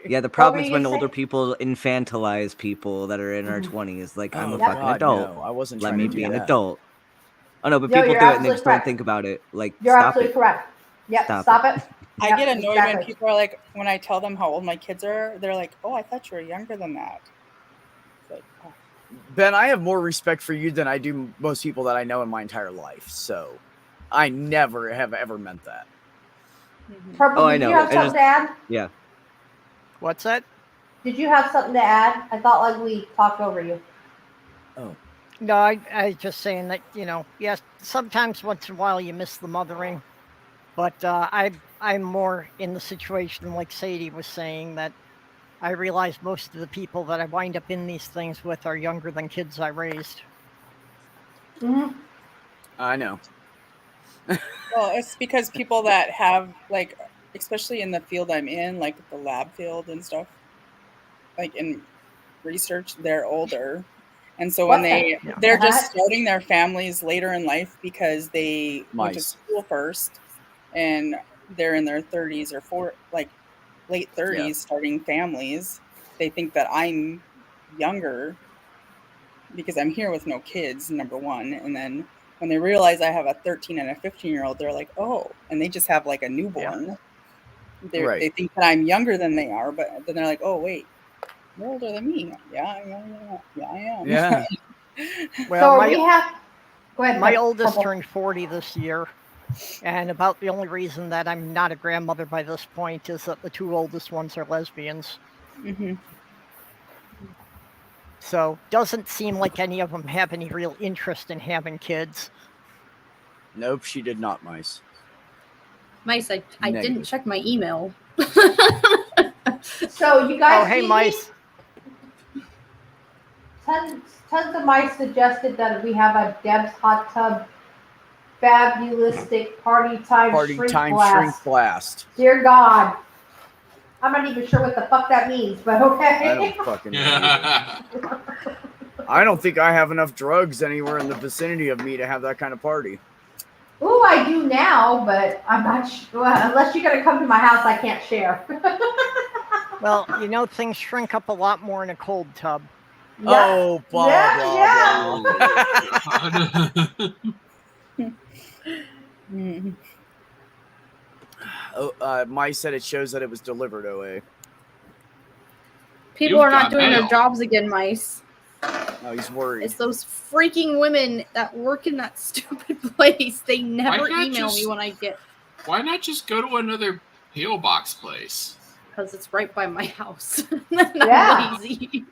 S5: Yeah, the
S4: What
S5: problem
S4: were
S5: is
S4: you
S5: when
S4: gonna
S5: older
S4: say?
S5: people infantilize people that are in our
S4: Mhm.
S5: 20s. Like, I'm
S2: Oh,
S5: a
S4: Yep.
S5: fucking
S2: God,
S5: adult.
S2: no. I wasn't
S5: Let
S2: trying
S5: me
S2: to
S5: be
S2: do
S5: an
S2: that.
S5: adult. Oh no, but
S4: No,
S5: people
S4: you're
S5: do it and they
S4: absolutely
S5: just
S4: correct.
S5: don't think about it. Like,
S4: You're
S5: stop
S4: absolutely
S5: it.
S4: correct. Yep. Stop it.
S9: I
S4: Yep,
S9: get annoyed
S4: exactly.
S9: when people are like, when I tell them how old my kids are, they're like, "Oh, I thought you were younger than that." It's like, oh.
S2: Ben, I have more respect for you than I do most people that I know in my entire life. So I never have ever meant that.
S4: Purple,
S5: Oh, I
S4: did you
S5: know.
S4: have
S5: I
S4: something
S5: just-
S4: to add?
S5: Yeah.
S7: What's that?
S4: Did you have something to add? I thought like we talked over you.
S7: No, I just saying that, you know, yes, sometimes once in a while you miss the mothering, but I'm more in the situation like Sadie was saying, that I realize most of the people that I wind up in these things with are younger than kids I raised.
S4: Mm-hmm.
S2: I know.
S9: Well, it's because people that have, like, especially in the field I'm in, like the lab field and stuff, like in research, they're older. And so when
S4: What's
S7: that?
S9: they're
S4: Uh-huh.
S9: just starting their families later in life because they went to
S2: Mice.
S9: school first and they're in their 30s or late 30s starting families. They think that I'm younger because I'm here with no kids, number one. And then when they realize I have a 13 and a 15-year-old, they're like, oh, and they just have like a newborn.
S2: Right.
S9: They think that I'm younger than they are, but then they're like, oh, wait, you're older than me. Yeah, I am.
S2: Yeah.
S7: Well,
S4: So we have. Go ahead.
S7: my
S4: Purple.
S7: oldest turned 40 this year, and about the only reason that I'm not a grandmother by this point is that the 2 oldest ones are lesbians.
S9: Mm-hmm.
S7: So doesn't seem like any of them have any real interest in having kids.
S2: Nope, she did not, Mice.
S3: Mice, I didn't
S2: Negative.
S3: check my email.
S4: So you guys.
S7: Oh, hey,
S4: see
S7: Mice.
S4: Tons of mice suggested that we have a Deb's hot tub Fabulistic party time
S2: Party
S4: shrink
S2: time
S4: blast.
S2: shrink blast.
S4: Dear God. I'm not even sure what the fuck that means, but okay.
S2: I don't fucking know. Either. I don't think I have enough drugs anywhere in the vicinity of me to have that kind of party.
S4: Ooh, I do now, but I'm not sure. Well, unless you're gonna come to my house, I can't share.
S7: Well, you know, things shrink up a lot more in a cold tub.
S4: Yeah.
S2: Oh, blah,
S4: Yeah,
S2: blah,
S4: yeah.
S2: blah.
S9: Mhm.
S2: Mai said it shows that it was delivered, OA.
S3: People
S8: You've
S3: are not
S8: got
S3: doing their
S8: mail.
S3: jobs again, Mice.
S2: No, he's worried.
S3: It's those freaking women that work in that stupid place. They never
S8: not
S3: email
S8: just-
S3: me when I get,
S8: Why not just go to another P.O. box place?
S3: because it's right by my house. And
S4: Yeah.
S3: I'm lazy.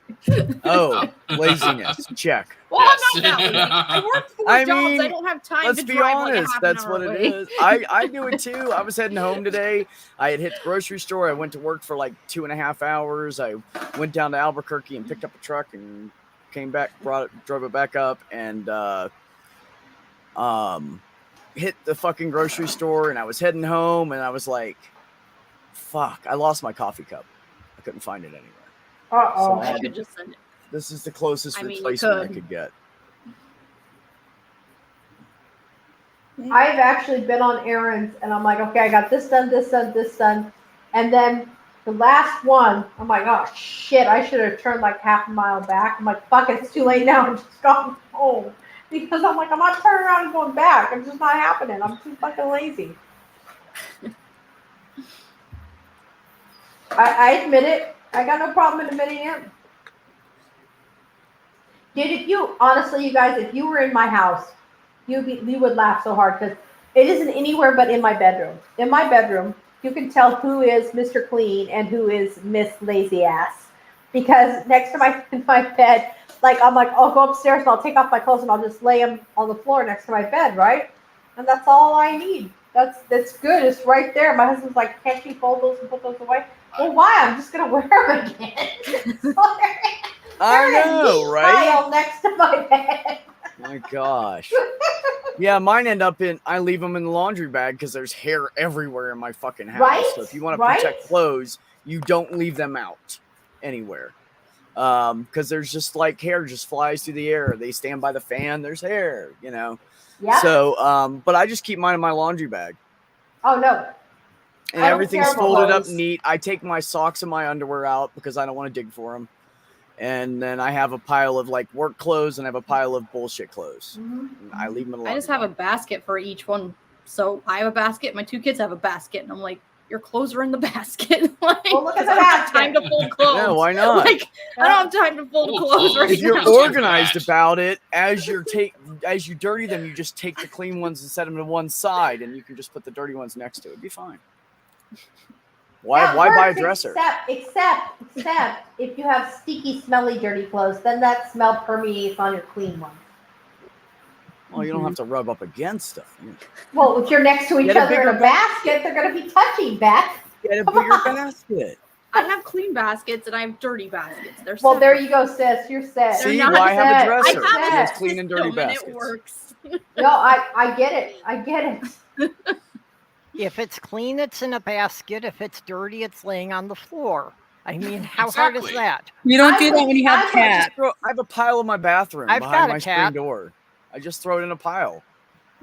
S2: Oh, laziness. Check.
S3: Well,
S8: Yes.
S3: I'm not that lazy. I work 4
S2: I
S3: jobs.
S2: mean,
S3: I don't have time
S2: Let's
S3: to
S2: be
S3: drive
S2: honest.
S3: like a half
S2: That's
S3: an hour
S2: what
S3: away.
S2: it is. I do it too. I was heading home today. I had hit the grocery store. I went to work for like 2.5 hours. I went down to Albuquerque and picked up a truck and came back, drove it back up, and hit the fucking grocery store. And I was heading home, and I was like, "Fuck! I lost my coffee cup. I couldn't find it anywhere."
S4: Uh-oh.
S2: So I
S3: I
S2: had
S3: could
S2: to-
S3: just send it.
S2: This is the closest
S3: I mean, you
S2: replacement I
S3: could.
S2: could get.
S4: I've actually been on errands and I'm like, okay, I got this done, this done, this done. And then the last one, I'm like, oh shit, I should have turned like half a mile back. I'm like, fuck it, it's too late now. I'm just going home. Because I'm like, I'm not turning around and going back. It's just not happening. I'm too fucking lazy. I admit it. I got no problem in admitting it. Dude, if you, honestly, you guys, if you were in my house, you would laugh so hard because it isn't anywhere but in my bedroom. In my bedroom, you can tell who is Mr. Clean and who is Miss Lazy Ass. Because next to my bed, like I'm like, I'll go upstairs and I'll take off my clothes and I'll just lay them on the floor next to my bed, right? And that's all I need. That's good. It's right there. My husband's like, can't you fold those and put those away? Well, why? I'm just gonna wear them again. So
S2: I
S4: they're in a
S2: know,
S4: neat
S2: right?
S4: pile next to my bed.
S2: My gosh. Yeah, mine end up in, I leave them in the laundry bag because there's hair everywhere in my fucking house.
S4: Right?
S2: So if you want to
S4: Right?
S2: protect clothes, you don't leave them out anywhere. Because there's just like hair just flies through the air. They stand by the fan, there's hair, you know.
S4: Yeah.
S2: So, but I just keep mine in my laundry bag.
S4: Oh no.
S2: And
S4: I don't
S2: everything's
S4: care about
S2: folded up
S4: those.
S2: neat. I take my socks and my underwear out because I don't want to dig for them. And then I have a pile of like work clothes and I have a pile of bullshit clothes.
S4: Mhm.
S2: And I leave them in the
S3: I just
S2: laundry
S3: have a basket for each one. So I have a basket. My 2 kids have a basket. And I'm like, your clothes are in the basket. Like,
S4: Well, look at
S3: 'cause
S4: the
S3: I don't have
S4: basket.
S3: time to fold clothes.
S2: Yeah, why not?
S3: Like, I don't have time to fold
S8: Fold
S3: clothes
S8: clothes.
S3: right
S2: If you're
S3: now.
S8: Just give
S2: organized
S8: that.
S2: about it, as you dirty them, you just take the clean ones and set them to one side, and you can just put the dirty ones next to it. It'd be fine.
S4: That
S2: Why buy a
S4: works
S2: dresser?
S4: Except if you have sticky, smelly, dirty clothes, then that smell permeates on your clean ones.
S2: Well, you don't have to rub up against them.
S4: Well, if you're next to each
S2: Get a
S4: other in
S2: bigger
S4: a basket, they're going to be touching back.
S2: Get a bigger basket.
S3: I have clean baskets and I have dirty baskets. They're
S4: Well, there
S3: separate.
S4: you go, sis. You're set.
S2: See,
S3: not
S2: why have a
S4: set.
S2: dresser?
S3: I have
S2: She has
S3: a
S2: clean and dirty
S3: system and
S2: baskets.
S3: it works.
S4: No, I get it. I get it.
S7: If it's clean, it's in a basket. If it's dirty, it's laying on the floor. I mean, how hard is
S8: Exactly.
S7: that?
S9: You don't
S4: I
S9: do that when you have
S4: would-
S9: cats.
S2: I have a pile in my bathroom
S7: I've
S2: behind
S7: got a
S2: my screen
S7: cat.
S2: door. I just throw it in a pile.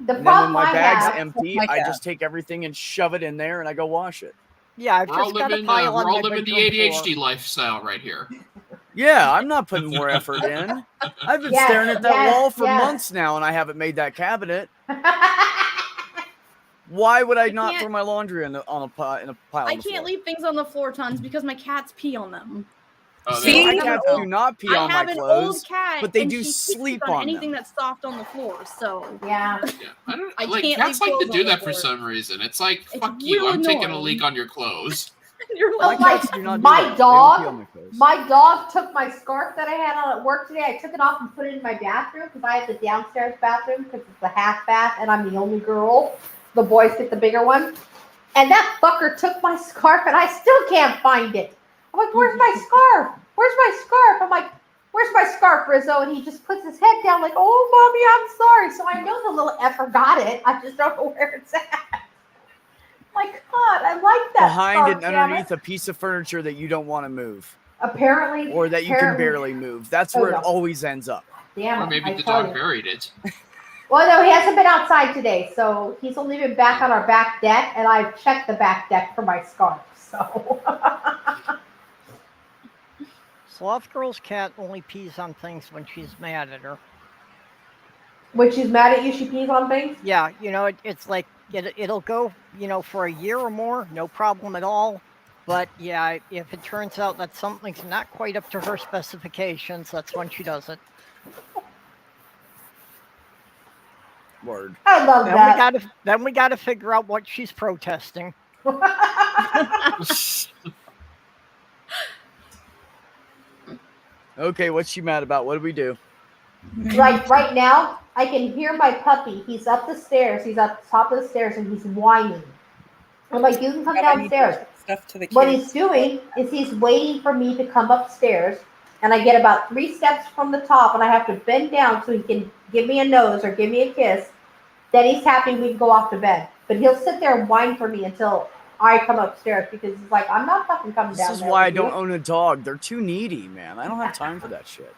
S4: The
S2: And then when
S4: problem
S2: my
S4: I
S2: bag's
S4: have,
S2: empty,
S9: my
S2: I
S9: cat.
S2: just take everything and shove it in there and I go wash it.
S7: Yeah, I've
S8: We're all
S7: just got a
S8: living,
S7: pile
S8: we're
S7: on
S8: all
S7: my
S8: living the
S7: bedroom
S8: ADHD
S7: floor.
S8: lifestyle right here.
S2: Yeah, I'm not putting more effort in. I've been
S4: Yes,
S2: staring at that
S4: yes,
S2: wall for
S4: yes.
S2: months now and I haven't made that cabinet. Why would I not
S3: can't-
S2: throw my laundry in a pile?
S3: I
S2: on the
S3: can't
S2: floor?
S3: leave things on the floor tons because my cats pee on them.
S8: Oh,
S9: See?
S2: My
S8: there-
S2: cats do not pee
S3: I
S2: on
S3: have
S2: my
S3: an
S2: clothes.
S3: old cat,
S2: but they
S3: and
S2: do
S3: she pees
S2: sleep
S3: on
S2: on
S3: anything
S2: them.
S3: that's soft on the floor. So
S4: yeah.
S8: yeah. I don't
S3: I
S8: like
S3: can't
S8: cats
S3: leave
S8: like to
S3: clothes
S8: do
S3: on the
S8: that for
S3: floor.
S8: some reason. It's like
S3: It's
S8: fuck you,
S3: real
S8: I'm taking a
S3: annoying.
S8: leak on your clothes.
S3: you're
S2: My
S3: like,
S4: Well,
S2: cats do not do
S4: my
S2: that. They don't pee on
S4: dog,
S2: clothes.
S4: my dog took my scarf that I had on at work today. I took it off and put it in my bathroom because I have the downstairs bathroom because it's a half bath and I'm the only girl. The boys get the bigger one. And that fucker took my scarf and I still can't find it. I'm like, where's my scarf? Where's my scarf? I'm like, where's my scarf, Rizzo? And he just puts his head down like, oh, mommy, I'm sorry. So I know the little effer got it. I just don't know where it's at. My God, I like that.
S2: Behind
S4: scarf,
S2: and
S4: damn
S2: underneath
S4: it.
S2: a piece of furniture that you don't want to move.
S4: Apparently.
S2: Or that you can barely move. That's where it always ends up.
S4: Damn
S8: Or
S4: it,
S8: maybe
S4: I
S8: the
S4: tell
S8: dog
S4: you.
S8: buried it.
S4: Well, no, he hasn't been outside today, so he's only been back on our back deck, and I've checked the back deck for my scarf. So,
S7: Sloth Girl's cat only pees on things when she's mad at her.
S4: when she's mad at you, she pees on things.
S7: Yeah, it's like it'll go, for a year or more, no problem at all. But yeah, if it turns out that something's not quite up to her specifications, that's when she does it.
S2: Word.
S4: I love that.
S7: Then we gotta figure out what she's protesting.
S2: Okay, what's she mad about? What do we do?
S4: Like right now, I can hear my puppy. He's up the stairs. He's at the top of the stairs, and he's whining. I'm like, you can come downstairs.
S9: Stuff to the
S4: What
S9: kids.
S4: he's doing is he's waiting for me to come upstairs, and I get about 3 steps from the top, and I have to bend down so he can give me a nose or give me a kiss. Then he's happy we can go off to bed. But he'll sit there and whine for me until I come upstairs because he's like, I'm not fucking coming down.
S2: This is why I don't own a dog. They're too needy, man. I don't have time for that shit.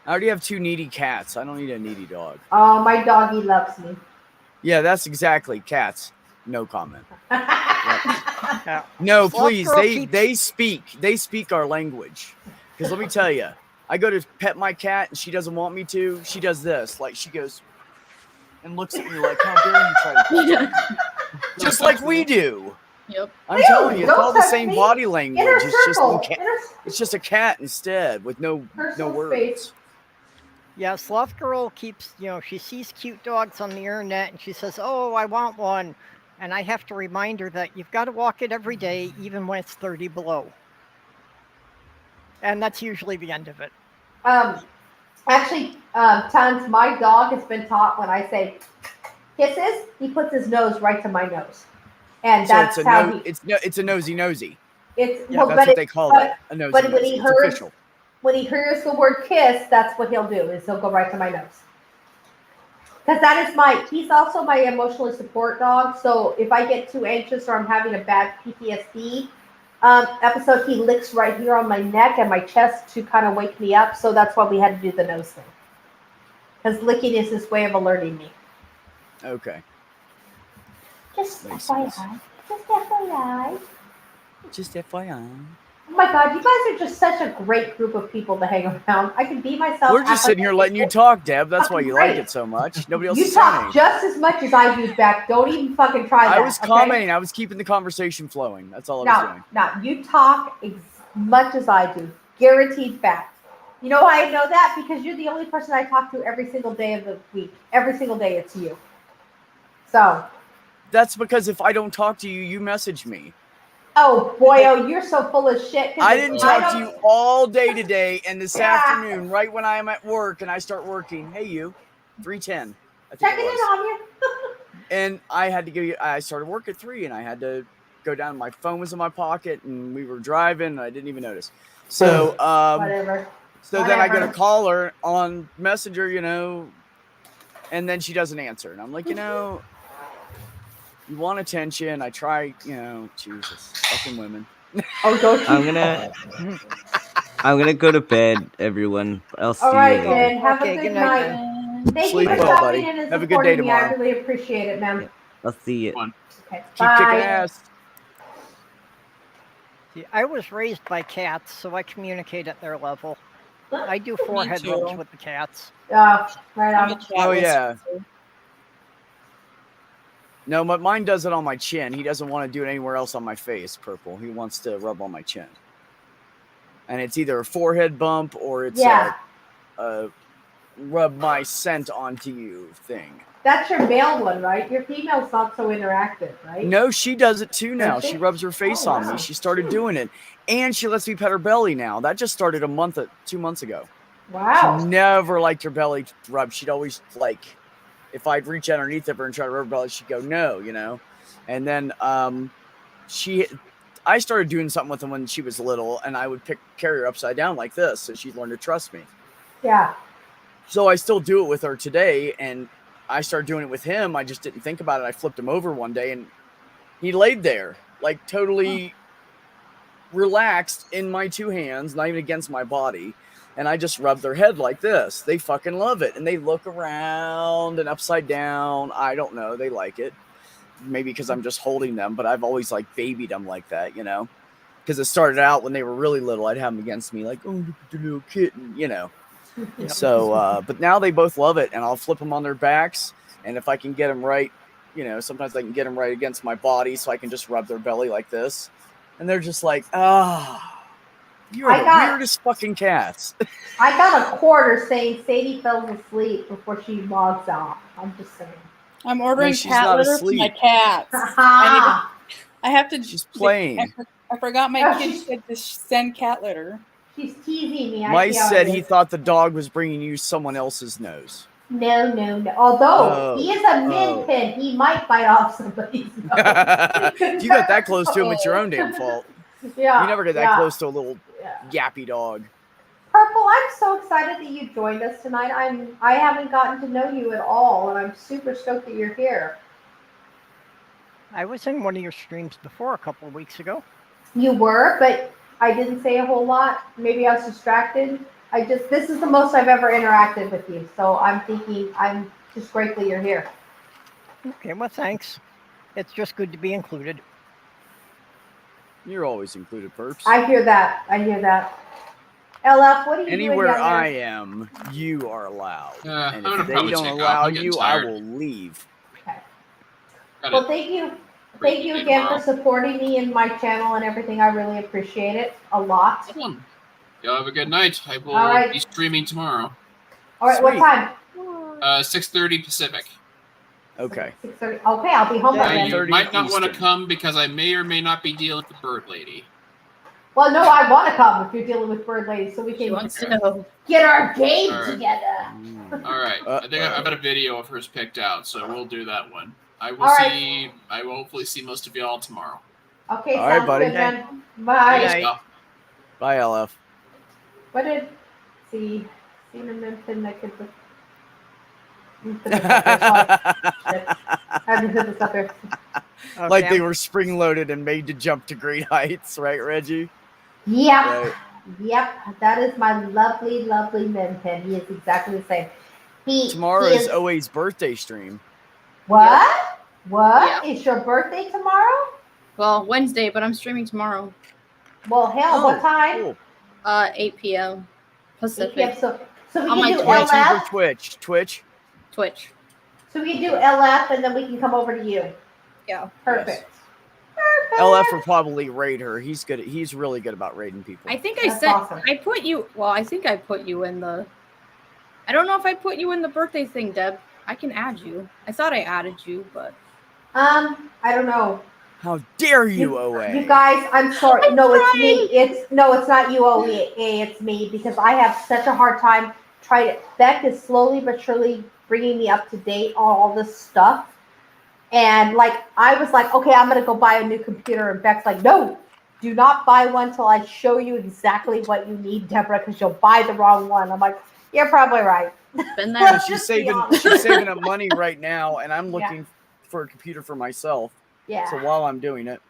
S2: I already have 2 needy cats. I don't need a needy dog.
S4: Oh, my doggy loves me.
S2: Yeah, that's exactly cats. No comment.
S7: Yeah.
S2: No,
S7: Sloth
S2: please.
S7: Girl
S2: They speak our language. Because let me tell you, I go to pet my cat and she doesn't want me to. She does this, like she goes and looks at me like, how dare you try to touch me? Just like we do.
S3: Yep.
S2: I'm telling you, it's
S4: Don't
S2: all the
S4: touch
S2: same
S4: me.
S2: body language.
S4: Inner
S2: It's just
S4: circle.
S2: it's just a cat instead with no
S4: Personal
S2: words.
S4: space.
S7: Yeah, Sloth Girl keeps, she sees cute dogs on the internet and she says, oh, I want one. And I have to remind her that you've got to walk it every day, even when it's 30 below. And that's usually the end of it.
S4: Actually, Tons, my dog has been taught when I say kisses, he puts his nose right to my nose. And
S2: So
S4: that's how
S2: it's a nosy.
S4: it's
S2: Yeah,
S4: well,
S2: that's
S4: but
S2: what they call
S4: but,
S2: it. A nosy.
S4: but when he
S2: It's
S4: hears
S2: official.
S4: when he hears the word kiss, that's what he'll do, is he'll go right to my nose. Because that is he's also my emotionally support dog. So if I get too anxious or I'm having a bad PTSD episode, he licks right here on my neck and my chest to kind of wake me up. So that's why we had to do the nose thing. Because licking is his way of alerting me.
S2: Okay.
S4: Just
S2: Makes
S4: FYI.
S2: sense.
S4: Just FYI.
S2: Just FYI.
S4: Oh my God, you guys are just such a great group of people to hang around. I can be myself.
S2: We're just sitting here letting you talk, Deb. That's why you like it so much. Nobody else
S4: You
S2: is saying
S4: talk
S2: anything.
S4: just as much as I do, Beck. Don't even fucking try that.
S2: I was
S4: okay?
S2: commenting. I was keeping the conversation flowing. That's all I was doing.
S4: No, you talk as much as I do. Guaranteed fact. You know why I know that? Because you're the only person I talk to every single day of the week. Every single day it's you. So.
S2: That's because if I don't talk to you, you message me.
S4: Oh, boy, you're so full of shit.
S2: I didn't talk to you all day today, and this afternoon, right when I am at work and I start working, hey, you, 3:10.
S4: Checking in on you.
S2: And I had to go. I started work at 3, and I had to go down. My phone was in my pocket, and we were driving, and I didn't even notice. So,
S4: Whatever.
S2: So then I go to call her on Messenger, and then she doesn't answer, and I'm like, you want attention. I try, Jesus, fucking women.
S4: Oh, don't you?
S5: I'm gonna go to bed, everyone. I'll see
S4: All right,
S5: you later.
S4: then. Have a good night. Thank
S2: Sleep
S4: you for
S2: well,
S4: stopping
S2: buddy.
S4: in and
S2: Have a good day
S4: supporting me. I
S2: tomorrow.
S4: really appreciate it, man.
S5: I'll see you.
S4: Okay,
S2: Keep kicking
S4: bye.
S2: ass.
S7: See, I was raised by cats, so I communicate at their level. I do forehead
S9: too.
S7: rubs with the cats.
S4: Right
S9: I'm a
S4: on.
S9: cat
S2: Oh,
S9: whisperer.
S2: yeah. No, but mine does it on my chin. He doesn't want to do it anywhere else on my face, Purple. He wants to rub on my chin. And it's either a forehead bump or it's a rub my scent onto you thing.
S4: That's your male one, right? Your female's not so interactive, right?
S2: No, she does it too now.
S4: Does she?
S2: She rubs her face
S4: Oh,
S2: on
S4: wow.
S2: me. She started doing it. And she lets me pet her belly now. That just started 2 months ago.
S4: Wow.
S2: She never liked her belly rub. She'd always if I'd reach underneath of her and try to rub her belly, she'd go, no, And then I started doing something with him when she was little, and I would carry her upside down like this, so she'd learn to trust me.
S4: Yeah.
S2: So I still do it with her today, and I started doing it with him. I just didn't think about it. I flipped him over one day, and he laid there, like totally relaxed in my two hands, not even against my body. And I just rubbed their head like this. They fucking love it. And they look around and upside down. I don't know. They like it. Maybe because I'm just holding them, but I've always like babied them like that, you know? Because it started out when they were really little. I'd have them against me like, oh, look at the little kitten, you know? So, but now they both love it, and I'll flip them on their backs. And if I can get them right, you know, sometimes I can get them right against my body, so I can just rub their belly like this. And they're just like, you're the weirdest fucking cats.
S4: I got a quarter saying Sadie fell asleep before she logs off. I'm just saying.
S9: I'm ordering
S2: she's
S9: cat
S2: not
S9: litter for
S2: asleep.
S9: my cats.
S4: Ha
S9: I have to.
S2: She's playing.
S9: I forgot my
S4: Oh,
S9: kid said to send cat litter.
S4: She's teasing me.
S2: Mice said he thought the dog was bringing you someone else's nose.
S4: No. Although he is a min pin, he might bite off somebody's nose.
S2: If you got that close to him, it's your own damn fault.
S4: Yeah.
S2: You never get that close to a little yappy dog.
S4: Purple, I'm so excited that you joined us tonight. I haven't gotten to know you at all, and I'm super stoked that you're here.
S7: I was in one of your streams before a couple of weeks ago.
S4: You were, but I didn't say a whole lot. Maybe I was distracted. This is the most I've ever interacted with you. So I'm thinking, I'm just grateful you're here.
S7: Okay, well, thanks. It's just good to be included.
S2: You're always included, Perps.
S4: I hear that. LF, what are you
S2: Anywhere
S4: doing down
S2: I
S4: there?
S2: am, you are allowed.
S8: I'm
S2: And
S8: gonna
S2: if they
S8: probably
S2: don't
S8: take off.
S2: allow
S8: I'm getting
S2: you, I
S8: tired.
S2: will leave.
S4: Well, thank you. Thank you again for supporting me and my channel and everything. I really appreciate it a lot.
S8: Y'all have a good night. I will
S4: All right.
S8: be streaming tomorrow.
S4: All right, what time?
S8: 6:30 Pacific.
S2: Okay.
S4: 6:30. Okay, I'll be home by then.
S8: You might not want to come because I may or may not be dealing with the bird lady.
S4: Well, no, I want to come if you're dealing with Bird Lady, so we can get our game
S8: All right.
S4: together.
S8: All right. I think I've got a video of hers picked out, so we'll do that one. I will
S4: All right.
S8: see. I will hopefully see most of y'all tomorrow.
S4: Okay,
S2: All right,
S4: sounds
S2: buddy.
S4: good, then. Bye.
S8: Thanks, y'all.
S2: Bye, LF.
S4: What did cinnamon pin that could I have to put this up here.
S2: Like they were spring loaded and made to jump to great heights, right, Reggie?
S4: Yep.
S2: Right.
S4: Yep. That is my lovely, lovely min pin. He is exactly the same.
S2: Tomorrow
S4: he
S2: is OA's birthday stream.
S4: What? What? It's your birthday tomorrow?
S3: Well, Wednesday, but I'm streaming tomorrow.
S4: Well, hell, what time?
S2: Cool.
S3: 8 p.m. Pacific.
S4: 8 p.m. So we
S3: On
S4: can
S3: my
S4: do
S3: Twitch.
S4: LF.
S2: Or Twitch.
S3: Twitch.
S4: So we can do LF and then we can come over to you.
S3: Yeah.
S4: Perfect.
S2: LF will probably raid her. He's good. He's really good about raiding people.
S3: I think I
S4: That's
S3: said
S4: awesome.
S3: I put you. Well, I think I put you in the. I don't know if I put you in the birthday thing, Deb. I can add you. I thought I added you, but
S4: I don't know.
S2: How dare you, OA?
S4: You guys, I'm sorry. No, it's me. It's not you, OA. It's me because I have such a hard time trying to. Beck is slowly but surely bringing me up to date on all this stuff. And like, I was like, okay, I'm going to go buy a new computer. And Beck's like, no, do not buy one till I show you exactly what you need, Deborah, because you'll buy the wrong one. I'm like, you're probably right.
S3: been there.
S2: She's saving up money right now, and I'm looking for a computer for myself.
S4: Yeah.
S2: So while I'm doing it.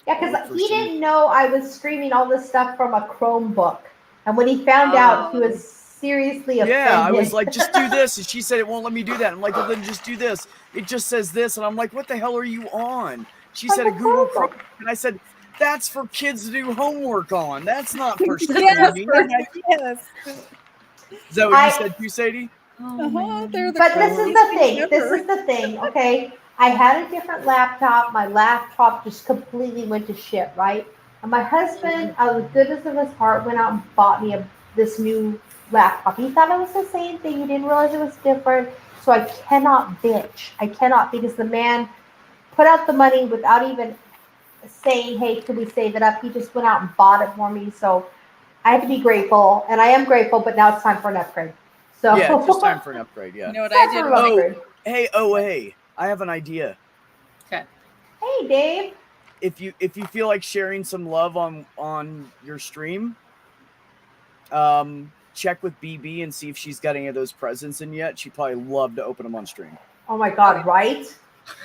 S4: Yeah, because he didn't know I was streaming all this stuff from a Chromebook. And when he found out, he was seriously offended.
S2: Yeah, I was like, just do this. And she said it won't let me do that. I'm like, well, then just do this. It just says this. And I'm like, what the hell are you on? She said a Google Chrome. And I said, that's for kids to do homework on. That's not for streaming.
S9: Yes.
S2: Is that what you said too, Sadie?
S4: But this is the thing. This is the thing, okay? I had a different laptop. My laptop just completely went to shit, right? And my husband, out of the goodness of his heart, went out and bought me this new laptop. He thought it was the same thing. He didn't realize it was different. So I cannot bitch. I cannot, because the man put out the money without even saying, hey, could we save it up? He just went out and bought it for me. So I have to be grateful. And I am grateful, but now it's time for an upgrade. So
S2: yeah, it's just time for an upgrade, yeah.
S9: You know what I did?
S2: Oh, hey, OA, I have an idea.
S3: Okay.
S4: Hey, Dave.
S2: if you feel like sharing some love on your stream, check with BB and see if she's got any of those presents in yet. She'd probably love to open them on stream.
S4: Oh my God, right?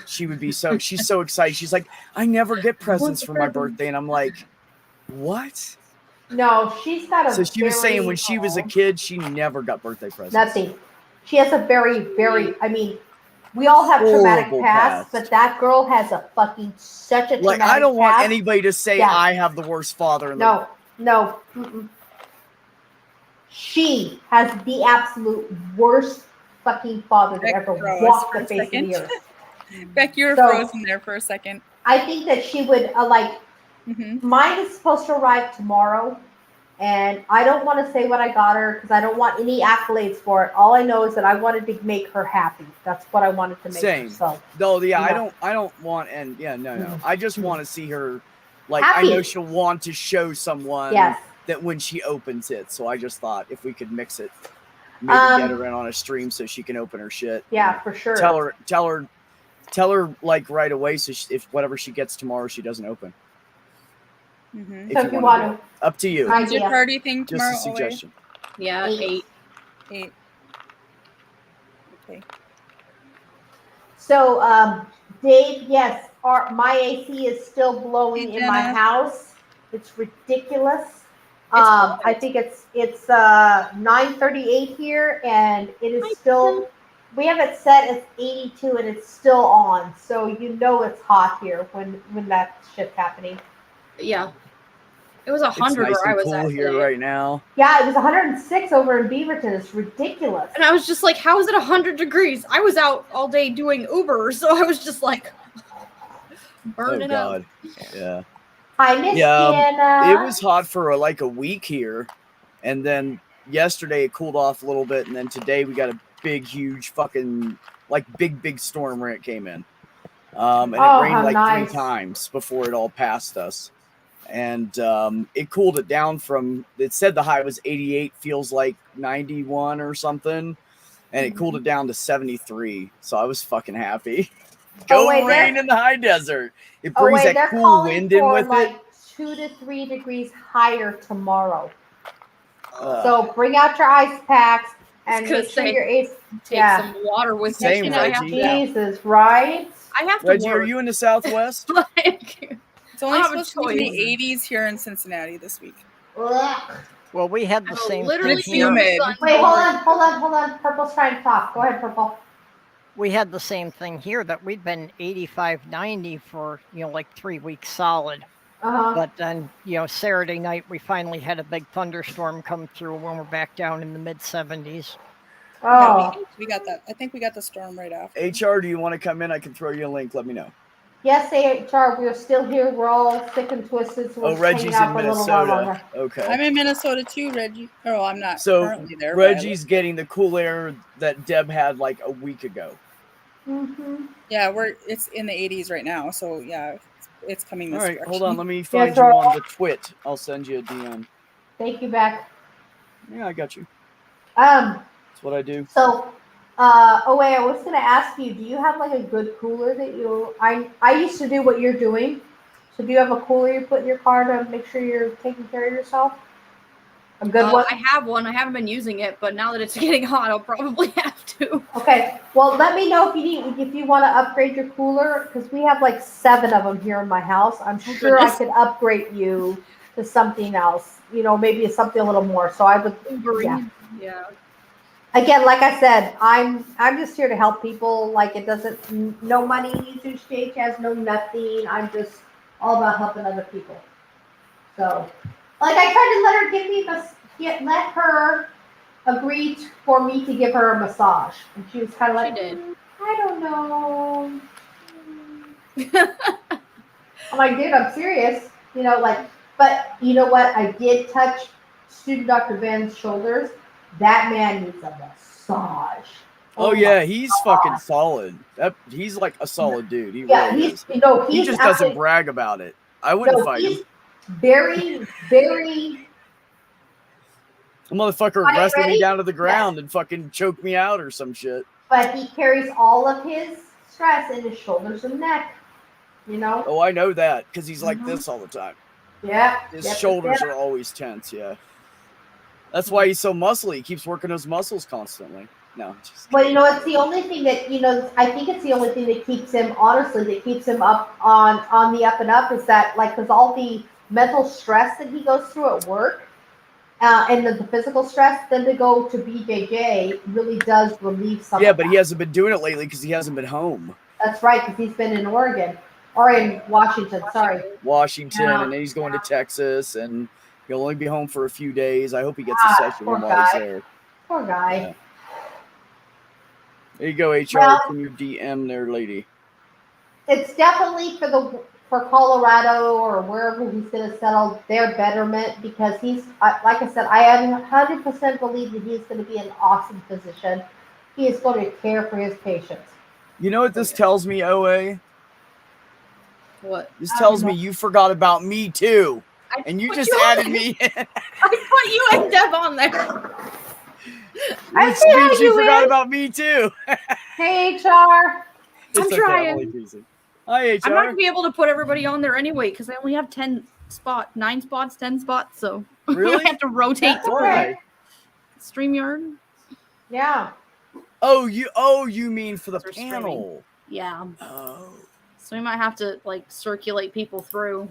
S2: She would be she's so excited. She's like, I never get presents for my birthday. And I'm like, what?
S4: No, she's got a
S2: So she was saying when she was a kid, she never got birthday presents.
S4: Nothing. She has a very, I mean, we all have traumatic
S2: Horrible
S4: past,
S2: past.
S4: but that girl has a fucking such a
S2: Like,
S4: traumatic
S2: I don't want
S4: past.
S2: anybody to say
S4: Yeah.
S2: I have the worst father in the
S4: No. Mm-mm. She has the absolute worst fucking father that
S9: Beck
S4: ever
S9: froze
S4: walked
S9: for
S4: the
S9: a
S4: face of
S9: second.
S4: the earth.
S9: Beck, you were
S4: So-
S9: frozen there for a second.
S4: I think that she would mine is supposed to arrive tomorrow, and I don't want to say what I got her because I don't want any accolades for it. All I know is that I wanted to make her happy. That's what I wanted to make
S2: Same.
S4: her. So
S2: No, yeah,
S4: Yeah.
S2: I don't want, and yeah, no.
S4: Mhm.
S2: I just want to see her, like,
S4: Happy.
S2: I know she'll want to show someone
S4: Yes.
S2: that when she opens it. So I just thought if we could mix it, maybe get her in on a stream so she can open her shit.
S4: yeah, for sure.
S2: Tell her like right away. So if whatever she gets tomorrow, she doesn't open.
S9: Mm-hmm.
S4: So if you want to,
S2: up to you.
S9: Is your
S4: idea.
S9: party thing tomorrow?
S2: Just a
S9: Owe?
S2: suggestion.
S3: Yeah, 8.
S9: 8. Okay.
S4: So, Dave, yes, my AC is still blowing
S9: Hey,
S4: in my
S9: Jenna.
S4: house. It's ridiculous.
S9: hot.
S4: I think it's 9:38 here, and it is still. We have it set as 82, and it's still on. So you know it's hot here when that shit's happening.
S3: Yeah. It was
S2: It's
S3: 100
S2: nice
S3: where I
S2: and
S3: was
S2: cool
S3: at
S2: here
S3: today.
S2: right now.
S4: Yeah, it was 106 over in Beaverton. It's ridiculous.
S3: And I was just like, how is it 100 degrees? I was out all day doing Uber, so I was just like burning
S2: Oh
S3: up.
S2: God. Yeah.
S4: Hi, Miss
S2: Yeah,
S4: Jenna.
S2: It was hot for like a week here, and then yesterday it cooled off a little bit, and then today we got a big, huge, fucking like big storm when it came in, and it
S4: Oh,
S2: rained
S4: how
S2: like
S4: nice.
S2: 3 times before it all passed us, and it cooled it down from. It said the high was 88, feels like 91 or something, and it cooled it down to 73. So I was fucking happy. Go
S4: Oh, wait,
S2: rain
S4: they're-
S2: in the high desert. It
S4: Oh
S2: brings
S4: wait,
S2: that
S4: they're
S2: cool
S4: calling
S2: wind in
S4: for
S2: with
S4: like
S2: it.
S4: 2 to 3 degrees higher tomorrow.
S2: Ugh.
S4: So bring out your ice packs and
S3: I was gonna
S4: make sure
S3: say,
S4: your AC.
S3: Take
S4: Yeah.
S3: some water with
S2: Same,
S3: me. I have
S2: Reggie.
S3: to,
S4: Jesus, right?
S3: I have to
S2: Reggie, are
S3: work.
S2: you in the Southwest?
S3: Like,
S9: It's only
S3: I have a
S9: supposed to be in
S3: choice.
S9: the 80s here in Cincinnati this week.
S4: Ugh.
S7: Well, we had the
S3: I'm
S7: same
S3: literally
S7: thing
S9: It's
S7: here.
S9: humid.
S4: Wait, hold on. Purple's trying to talk. Go ahead, Purple.
S7: We had the same thing here that we'd been 85, 90 for, like 3 weeks solid.
S4: Uh-huh.
S7: But then, Saturday night, we finally had a big thunderstorm come through when we're back down in the mid 70s.
S4: Oh.
S9: Yeah, we got that. I think we got the storm right after.
S2: HR, do you want to come in? I can throw you a link. Let me know.
S4: Yes, HR, we're still here. We're all sick and twisted. So we're
S2: Oh,
S4: just
S2: Reggie's
S4: hanging out
S2: in
S4: for a little while
S2: Minnesota.
S4: longer.
S2: Okay.
S9: I'm in Minnesota too, Reggie. Oh, I'm not
S2: So
S9: currently there. but I
S2: Reggie's getting the cool air that Deb had like a week ago.
S4: Mm-hmm.
S9: Yeah, it's in the 80s right now, so yeah, it's coming
S2: All
S9: this
S2: right,
S9: direction.
S2: hold on. Let me find
S4: Yes,
S2: you
S4: sir.
S2: on the twit. I'll send you a DM.
S4: Thank you, Beck.
S2: Yeah, I got you.
S4: That's
S2: what I do.
S4: So, wait, I was gonna ask you, do you have like a good cooler that you? I used to do what you're doing. So, do you have a cooler you put in your car to make sure you're taking care of yourself? A good one.
S3: I have one. I haven't been using it, but now that it's getting hot, I'll probably have to.
S4: Okay. Well, let me know if you want to upgrade your cooler because we have like 7 of them here in my house. I'm sure I
S3: goodness.
S4: could upgrade you to something else. Maybe something a little more. So I would. Yeah.
S3: Yeah.
S4: Again, like I said, I'm just here to help people. Like it doesn't no money needs to exchange, has no nothing. I'm just all about helping other people. So, like I tried to let her agree for me to give her a massage, and she was kind of like,
S3: She did.
S4: I don't know. I'm like, dude, I'm serious. But you know what? I did touch student Dr. Van's shoulders. That man needs a massage.
S2: Oh
S4: my
S2: yeah, he's
S4: God.
S2: fucking solid. He's like a solid dude. He
S4: Yeah,
S2: really
S4: he's
S2: is.
S4: he's
S2: He just doesn't brag about it. I wouldn't fight him.
S4: he's very, very.
S2: The motherfucker
S4: Are you
S2: wrestled me
S4: ready?
S2: down to the ground and fucking choked me out or some shit.
S4: But he carries all of his stress in his shoulders and neck. You know?
S2: Oh, I know that because he's like this all the time.
S4: Yeah.
S2: His shoulders are always tense. Yeah. That's why he's so muscly. He keeps working those muscles constantly. No, just
S4: well, you know, it's the only thing that, you know, I think it's the only thing that keeps him, honestly, that keeps him up on the up and up is that, like, because all the mental stress that he goes through at work and the physical stress, then to go to BJJ really does relieve some
S2: yeah,
S4: of
S2: but
S4: that.
S2: he hasn't been doing it lately because he hasn't been home.
S4: That's right, because he's been in Oregon or in Washington. Sorry,
S2: Washington,
S4: Yeah.
S2: and then he's going to Texas, and he'll only be home for a few days. I hope he gets a session
S4: poor
S2: in while he's
S4: guy.
S2: there.
S4: Poor guy.
S2: Yeah. There you go, HR.
S4: Well-
S2: Can you DM their lady?
S4: It's definitely for Colorado or wherever he's going to settle their betterment, because he's like I said, I 100% believe that he's going to be an awesome physician. He is going to care for his patients.
S2: You know what this tells me, OA?
S3: What?
S2: This tells me you forgot about me too, and you
S3: put
S2: just
S3: you on
S2: added
S3: there.
S2: me.
S3: I put you and Deb on there.
S2: Which
S4: see how
S2: means you
S4: you
S2: forgot
S4: is.
S2: about me too.
S4: Hey, HR.
S2: It's okay,
S3: trying.
S2: I'm only teasing. Hi, HR.
S3: I'm not gonna be able to put everybody on there anyway because I only have 10 spots, so
S2: Really?
S3: I have to rotate
S4: That's
S3: through
S2: Why?
S3: StreamYard.
S4: Yeah.
S2: Oh, you mean for the
S3: For
S2: panel?
S3: Yeah,
S2: Oh,
S3: so we might have to like circulate people through.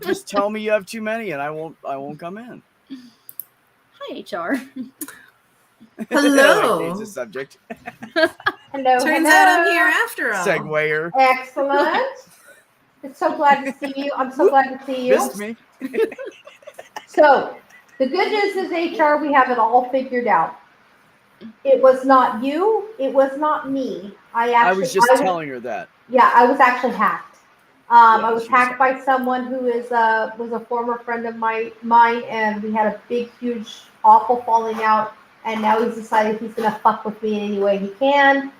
S2: just tell me you have too many, and I won't come in.
S3: Hi, HR.
S10: Hello.
S2: Change the subject.
S4: Hello.
S10: Turns
S4: hello.
S10: out I'm here after all.
S2: Segwayer.
S4: Excellent. I'm so glad to see you. I'm so glad to see you.
S2: Missed me.
S4: So, the good news is, HR, we have it all figured out. It was not you. It was not me.
S2: I was just telling her that.
S4: Yeah, I was actually hacked.
S2: Yeah,
S4: I was
S2: she was
S4: hacked by someone who was a former friend of mine, and we had a big, huge, awful falling out. And now he's decided he's going to fuck with me in any way he can,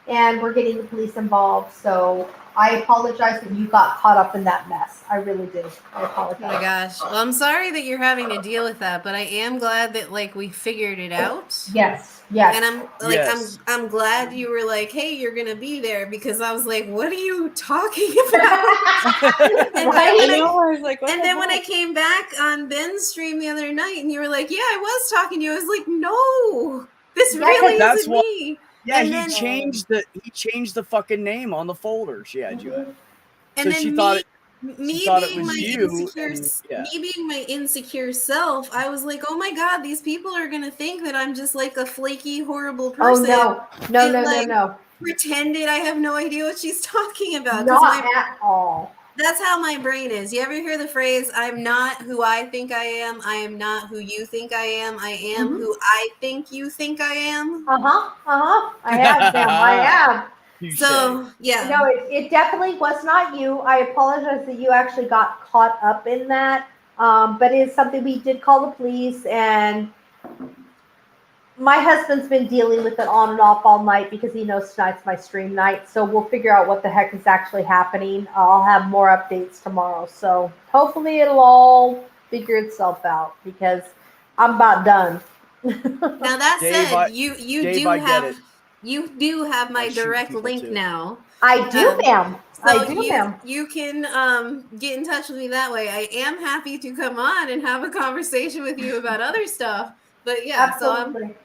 S4: and we're getting the police involved. So I apologize that you got caught up in that mess. I really do. I apologize.
S10: Oh my gosh. Well, I'm sorry that you're having to deal with that, but I am glad that like we figured it out.
S4: Yes, yes.
S10: And I'm like
S2: Yes.
S10: I'm glad you were like, hey, you're gonna be there, because I was like, what are you talking about? And
S4: Right?
S10: then
S9: I was like, what
S10: and
S9: the
S10: then when I
S9: heck?
S10: came back on Ben's stream the other night, and you were like, yeah, I was talking to you. I was like, no, this
S4: Yeah,
S10: really
S2: that's
S10: isn't
S2: why-
S10: me.
S2: Yeah,
S10: And
S2: he
S10: then-
S2: changed the fucking name on the folder she had you in.
S10: And
S2: So
S10: then
S2: she thought
S10: me
S2: thought it
S10: being
S2: was
S10: my
S2: you,
S10: insecure,
S2: and- yeah.
S10: me being my insecure self, I was like, oh my god, these people are gonna think that I'm just like a flaky, horrible
S4: Oh
S10: person.
S4: no,
S10: And,
S4: no,
S10: like,
S4: no.
S10: Pretended I have no idea what she's talking about. 'Cause
S4: Not
S10: my-
S4: at all.
S10: that's how my brain is. You ever hear the phrase, I'm not who I think I am not who you think I am
S4: Mm-hmm.
S10: who I think you think I am?
S4: I have, Sam. I have.
S10: So, yeah.
S4: No, it definitely was not you. I apologize that you actually got caught up in that. But it's something we did call the police, and my husband's been dealing with it on and off all night because he knows tonight's my stream night. So we'll figure out what the heck is actually happening. I'll have more updates tomorrow. So hopefully it'll all figure itself out, because I'm about done.
S10: Now that
S2: Dave,
S10: said,
S2: I-
S10: you
S2: Dave,
S10: do
S2: I get
S10: have
S2: it.
S10: you do have my
S2: I shoot
S10: direct
S2: people
S10: link
S2: too.
S10: now.
S4: I do, ma'am.
S10: So
S4: I do,
S10: you
S4: ma'am.
S10: you can get in touch with me that way. I am happy to come on and have a conversation with you about other stuff. But yeah, so I'm
S4: Absolutely.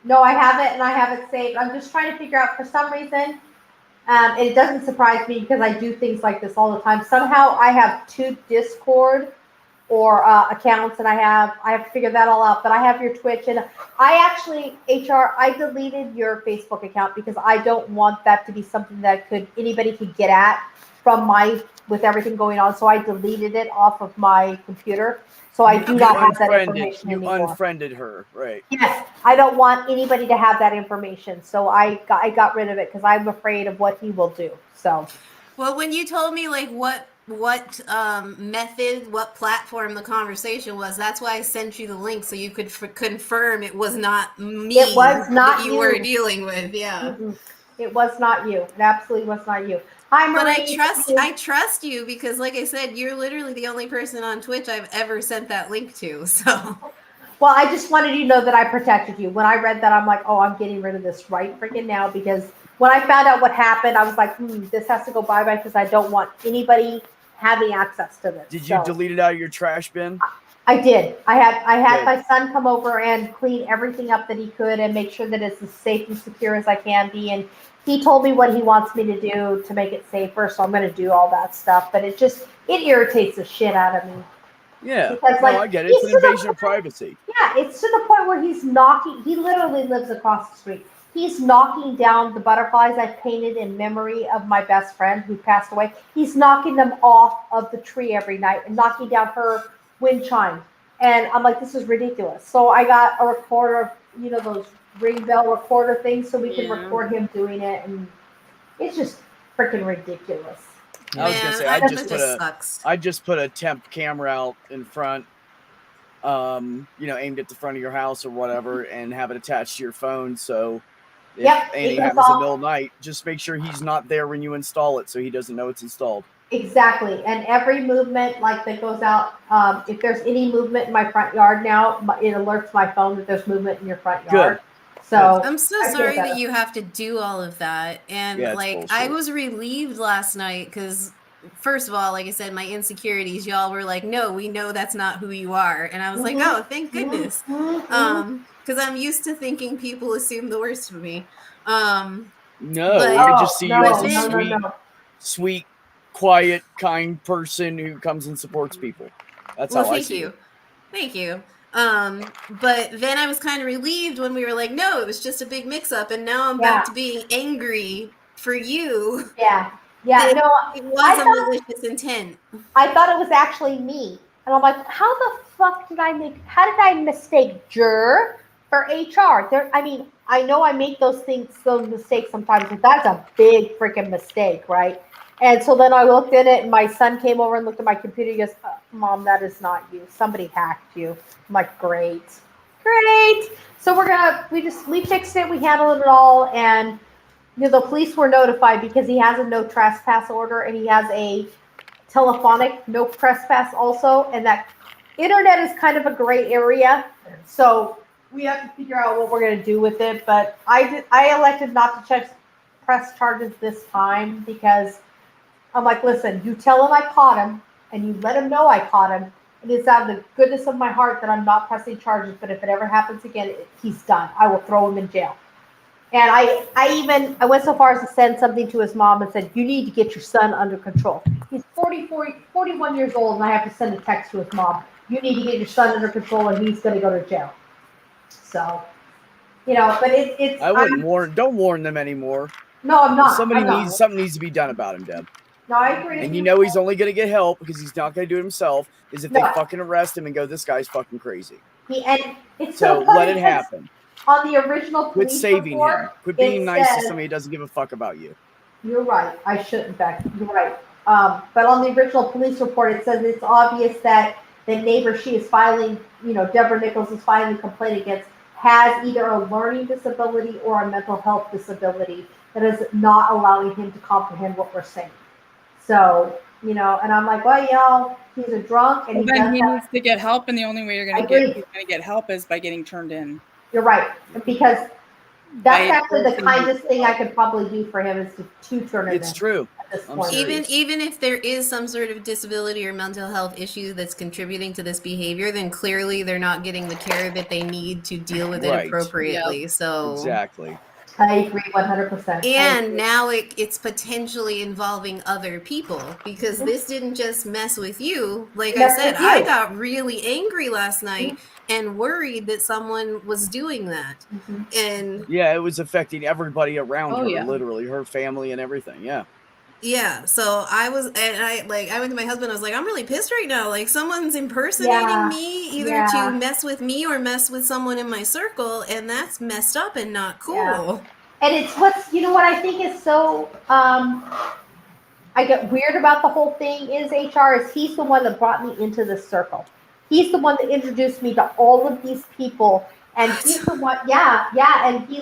S4: No, I have it, and I have it saved. I'm just trying to figure out, for some reason, and it doesn't surprise me because I do things like this all the time. Somehow I have 2 Discord or accounts, and I have to figure that all out. But I have your Twitch, and I actually, HR, I deleted your Facebook account because I don't want that to be something that anybody could get at from with everything going on. So I deleted it off of my computer. So I do not have that information
S2: You
S4: anymore.
S2: unfriended her, right?
S4: Yes, I don't want anybody to have that information. So I got rid of it because I'm afraid of what he will do. So,
S10: well, when you told me like what method, what platform the conversation was, that's why I sent you the link so you could confirm it was not me.
S4: It was not
S10: that you
S4: you.
S10: were dealing with. Yeah.
S4: It was not you. It absolutely was not you. Hi, Marie.
S10: But I trust you because, like I said, you're literally the only person on Twitch I've ever sent that link to. So,
S4: well, I just wanted you to know that I protected you. When I read that, I'm like, oh, I'm getting rid of this right freaking now, because when I found out what happened, I was like, this has to go bye-bye because I don't want anybody having access to this.
S2: Did you delete it out of your trash bin?
S4: I did. I had
S2: Good.
S4: my son come over and clean everything up that he could and make sure that it's as safe and secure as I can be. And he told me what he wants me to do to make it safer, so I'm going to do all that stuff. But it irritates the shit out of me.
S2: Yeah,
S4: because,
S2: no, I get it. It's an invasion of privacy.
S4: Yeah, it's to the point where he's knocking. He literally lives across the street. He's knocking down the butterflies I painted in memory of my best friend who passed away. He's knocking them off of the tree every night and knocking down her wind chime. And I'm like, this is ridiculous. So I got a recorder, those ring bell recorder things so we can record him doing it. And it's just freaking ridiculous.
S2: I was gonna say I just put a temp camera out in front, aimed at the front of your house or whatever, and have it attached to your phone. So if anything happens in the middle of the night, just make sure he's not there when you install it, so he doesn't know it's installed.
S4: Exactly, and every movement that goes out. If there's any movement in my front yard now, it alerts my phone that there's movement in your front yard.
S2: Good.
S4: So
S10: I'm so sorry that you have to do all of that. And I was relieved last night because, first of all, like I said, my insecurities, y'all were like, no, we know that's not who you are. And I was like, oh, thank goodness. Because I'm used to thinking people assume the worst of me.
S2: No, I just see you as a sweet, quiet, kind person who comes and supports people. That's how I see it.
S10: Thank you. But then I was kind of relieved when we were like, no, it was just a big mix-up, and now I'm back to being angry for you.
S4: Yeah.
S10: It was a malicious intent.
S4: I thought it was actually me, and I'm like, how the fuck did I mistake juror for HR? I know I make those mistakes sometimes, but that's a big freaking mistake, right? And so then I looked in it, and my son came over and looked at my computer. He goes, Mom, that is not you. Somebody hacked you. I'm like, great. So we fixed it. We handled it all. And the police were notified because he has a no trespass order and he has a telephonic no trespass also. And that internet is kind of a gray area. So we have to figure out what we're going to do with it. But I elected not to press charges this time because I'm like, listen, you tell him I caught him, and you let him know I caught him. And it's out of the goodness of my heart that I'm not pressing charges. But if it ever happens again, he's done. I will throw him in jail. And I went so far as to send something to his mom and said, you need to get your son under control. He's 41 years old, and I have to send a text to his mom. You need to get your son under control, or he's going to go to jail. So, but it's.
S2: I wouldn't don't warn them anymore.
S4: No, I'm not.
S2: Something needs to be done about him, Deb.
S4: No, I agree.
S2: And he's only going to get help because he's not going to do it himself. Is if they fucking arrest him and go, this guy's fucking crazy.
S4: So
S2: let it happen.
S4: On the original police
S2: quit saving
S4: report,
S2: him. Quit being nice to somebody who doesn't give a fuck about you.
S4: You're right. I should, in fact. You're right. But on the original police report, it says it's obvious that the neighbor she is filing, Deborah Nichols is filing a complaint against, has either a learning disability or a mental health disability that is not allowing him to comprehend what we're saying.
S3: So, and I'm like, well, he's a drunk and
S9: he needs to get help, and the only way you're going to get help is by getting turned in.
S4: You're right, because that's actually the kindest thing I could probably do for him is to turn it in.
S2: It's true.
S10: Even if there is some sort of disability or mental health issue that's contributing to this behavior, then clearly they're not getting the care that they need to deal with it appropriately. Yep. So
S2: exactly.
S4: I agree 100%.
S10: And now it's potentially involving other people because this didn't just mess with you. Like I said, I got really angry last night and worried that someone was doing that.
S4: Mm-hmm.
S10: And
S2: yeah, it was affecting everybody around her, literally her family and everything. Yeah.
S10: Yeah, so I went to my husband, I was like, I'm really pissed right now. Like someone's impersonating me either to mess with me or mess with someone in my circle, and that's messed up and not cool.
S4: Yeah. And it's what I think is so I get weird about the whole thing is HR is he's the one that brought me into this circle. He's the one that introduced me to all of these people, and he's the one and he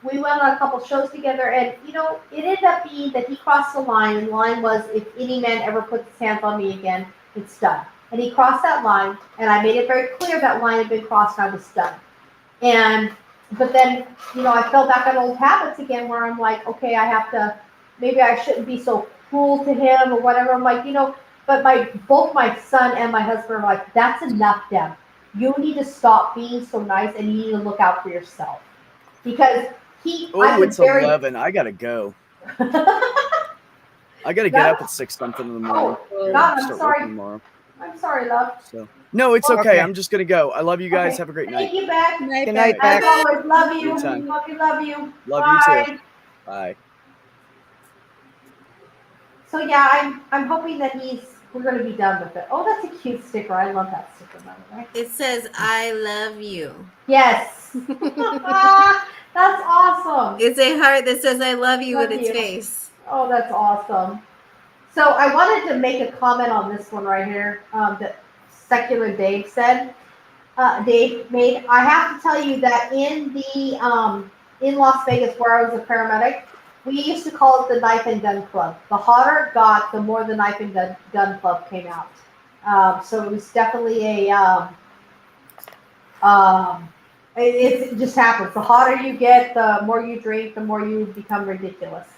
S4: we went on a couple shows together, and it ended up being that he crossed the line, and the line was, if any man ever puts his hands on me again, it's done. And he crossed that line, and I made it very clear that line had been crossed, and I was done. And but then, I fell back on old habits again where I'm like, okay, maybe I shouldn't be so cruel to him or whatever. I'm like, but both my son and my husband are like, that's enough, Deb. You need to stop being so nice and you need to look out for yourself. Because
S2: it's 11. I gotta go. I gotta get up at 6 something in the morning.
S4: Oh, God, I'm
S2: Start
S4: sorry.
S2: working tomorrow.
S4: I'm sorry, love.
S2: So no, it's okay. I'm just gonna go. I love you guys.
S4: Okay.
S2: Have a great night.
S4: Thank you, Beck.
S7: Good night,
S4: As
S7: Beck.
S4: always, love you.
S2: Anytime.
S4: Love you, love you.
S2: Love
S4: Bye.
S2: you too. Bye.
S4: So yeah, I'm hoping that we're gonna be done with it. Oh, that's a cute sticker. I love that sticker, by the way.
S10: It says "I love you."
S4: Yes. That's awesome.
S10: It's a heart that says "I love you"
S4: Love
S10: with its
S4: you.
S10: face.
S4: Oh, that's awesome. So I wanted to make a comment on this one right here that Secular Dave said. Dave made. I have to tell you that in the in Las Vegas where I was a paramedic, we used to call it the Knife and Gun Club. The hotter it got, the more the Knife and Gun Club came out. So it was definitely it just happens. The hotter you get, the more you drink, the more you become ridiculous.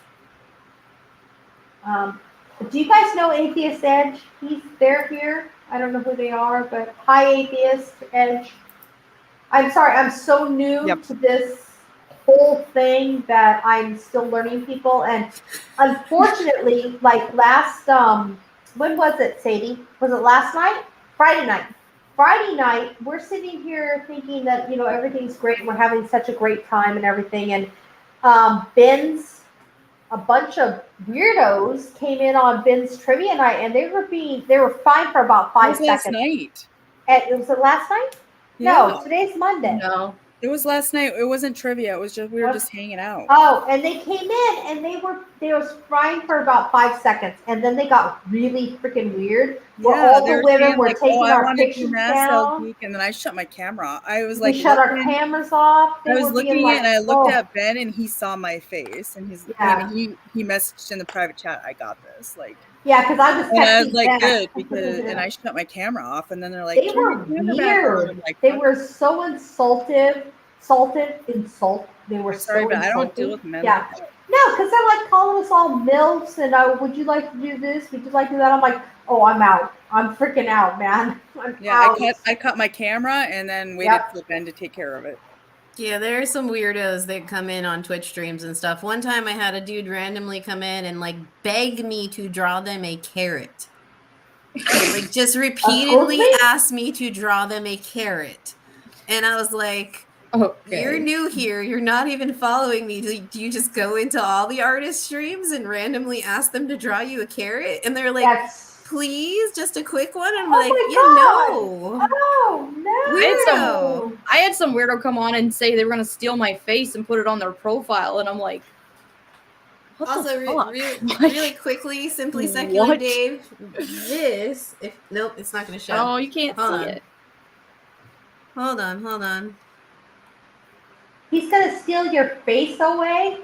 S4: Do you guys know Atheist Edge? They're here. I don't know who they are, but hi, Atheist Edge. I'm sorry, I'm so new to this whole thing that I'm still learning people. And unfortunately, like last, when was it, Sadie? Was it last night? Friday night. Friday night, we're sitting here thinking that, everything's great. We're having such a great time and everything. And a bunch of weirdos came in on Ben's trivia night, and they were fine for about 5 seconds.
S9: Last night.
S4: Was it last night?
S9: Yeah.
S4: No, today's Monday.
S9: No, it was last night. It wasn't trivia. It was just we were just hanging out.
S4: Oh, and they came in and they was fine for about 5 seconds, and then they got really freaking weird. Where all the women were taking our pictures down.
S9: And then I shut my camera off. I was
S4: We
S9: like,
S4: shut our cameras off.
S9: I was looking at it, and I looked at Ben, and he saw my face, and he messaged in the private chat, "I got this." Like,
S4: yeah, because I was texting
S9: and I was like,
S4: Ben.
S9: good, because and I shut my camera off, and then they're like,
S4: They were weird.
S9: Like,
S4: they were so insult. They were
S9: sorry,
S4: so
S9: but I don't
S4: insulting.
S9: deal with men.
S4: Yeah.
S9: Like that.
S4: No, because they're like calling us all MILFs and would you like to do this? Would you like to do that? I'm like, oh, I'm out. I'm freaking out, man. I'm out.
S9: I cut my camera and then waited for Ben to take care of it.
S10: Yeah, there are some weirdos that come in on Twitch streams and stuff. One time I had a dude randomly come in and like beg me to draw them a carrot. Like just repeatedly asked me to draw them a carrot. And I was like, okay. You're new here. You're not even following me. Do you just go into all the artist streams and randomly ask them to draw you a carrot? And they're like, please, just a quick one. And I'm like, no.
S4: Oh, no.
S3: I had some weirdo come on and say they were going to steal my face and put it on their profile. And I'm like, what
S10: also,
S3: the fuck?
S10: really quickly, Simply Secular Dave, nope, it's not going to show.
S3: Oh, you can't see it.
S10: Hold on.
S4: He's gonna steal your face away?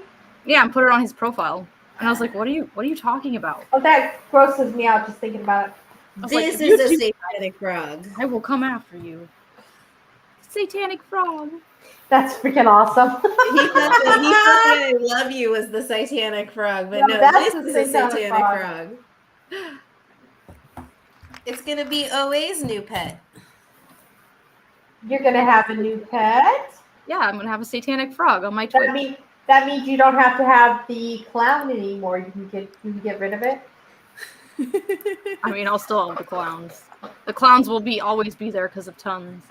S3: Yeah, and put it on his profile. And I was like, what are you talking about?
S4: Oh, that grosses me out just thinking about it.
S10: This is a satanic frog.
S3: I will come after you. Satanic frog.
S4: That's freaking awesome.
S10: He thought that I love you was the satanic frog, but no, this is a satanic frog. It's gonna be OA's new pet.
S4: You're gonna have a new pet?
S3: Yeah, I'm gonna have a satanic frog on my Twitch.
S4: That means you don't have to have the clown anymore. You can get rid of it.
S3: I mean, I'll still have the clowns. The clowns will always be there because of tons.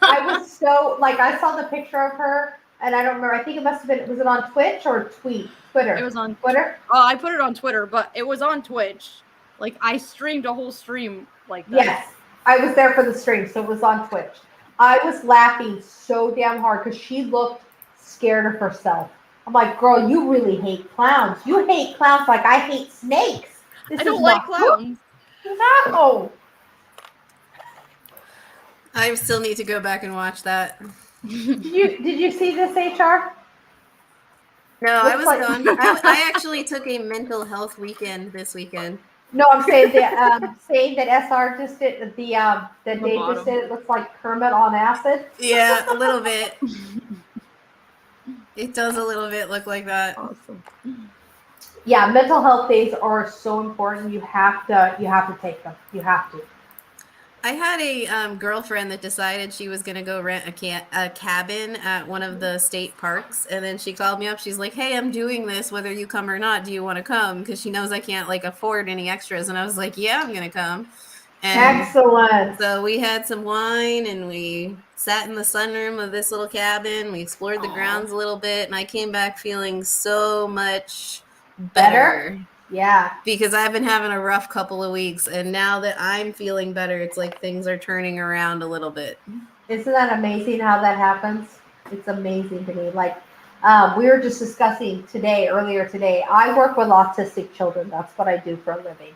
S4: I was so I saw the picture of her, and I don't remember. I think it must have been. Was it on Twitch or Twitter?
S3: It was on
S4: Twitter.
S3: Oh, I put it on Twitter, but it was on Twitch. Like I streamed a whole stream like that.
S4: Yes, I was there for the stream, so it was on Twitch. I was laughing so damn hard because she looked scared of herself. I'm like, girl, you really hate clowns. You hate clowns like I hate snakes.
S3: I don't like clowns.
S4: No.
S10: I still need to go back and watch that.
S4: Did you see this, HR?
S10: No, I was gone. I actually took a mental health weekend this weekend.
S4: No, I'm saying that SR just did that Dave just did. It looks like Kermit on acid.
S10: Yeah, a little bit. It does a little bit look like that.
S4: Awesome. Yeah, mental health days are so important. You have to take them. You have to.
S10: I had a girlfriend that decided she was going to go rent a cabin at one of the state parks. And then she called me up. She's like, hey, I'm doing this, whether you come or not. Do you want to come? Because she knows I can't like afford any extras. And I was like, yeah, I'm going to come. And
S4: excellent.
S10: So we had some wine and we sat in the sunroom of this little cabin. We explored the grounds a little bit. And I came back feeling so much better.
S4: Yeah.
S10: Because I've been having a rough couple of weeks, and now that I'm feeling better, it's like things are turning around a little bit.
S4: Isn't that amazing how that happens? It's amazing to me. Like, we were just discussing earlier today, I work with autistic children. That's what I do for a living.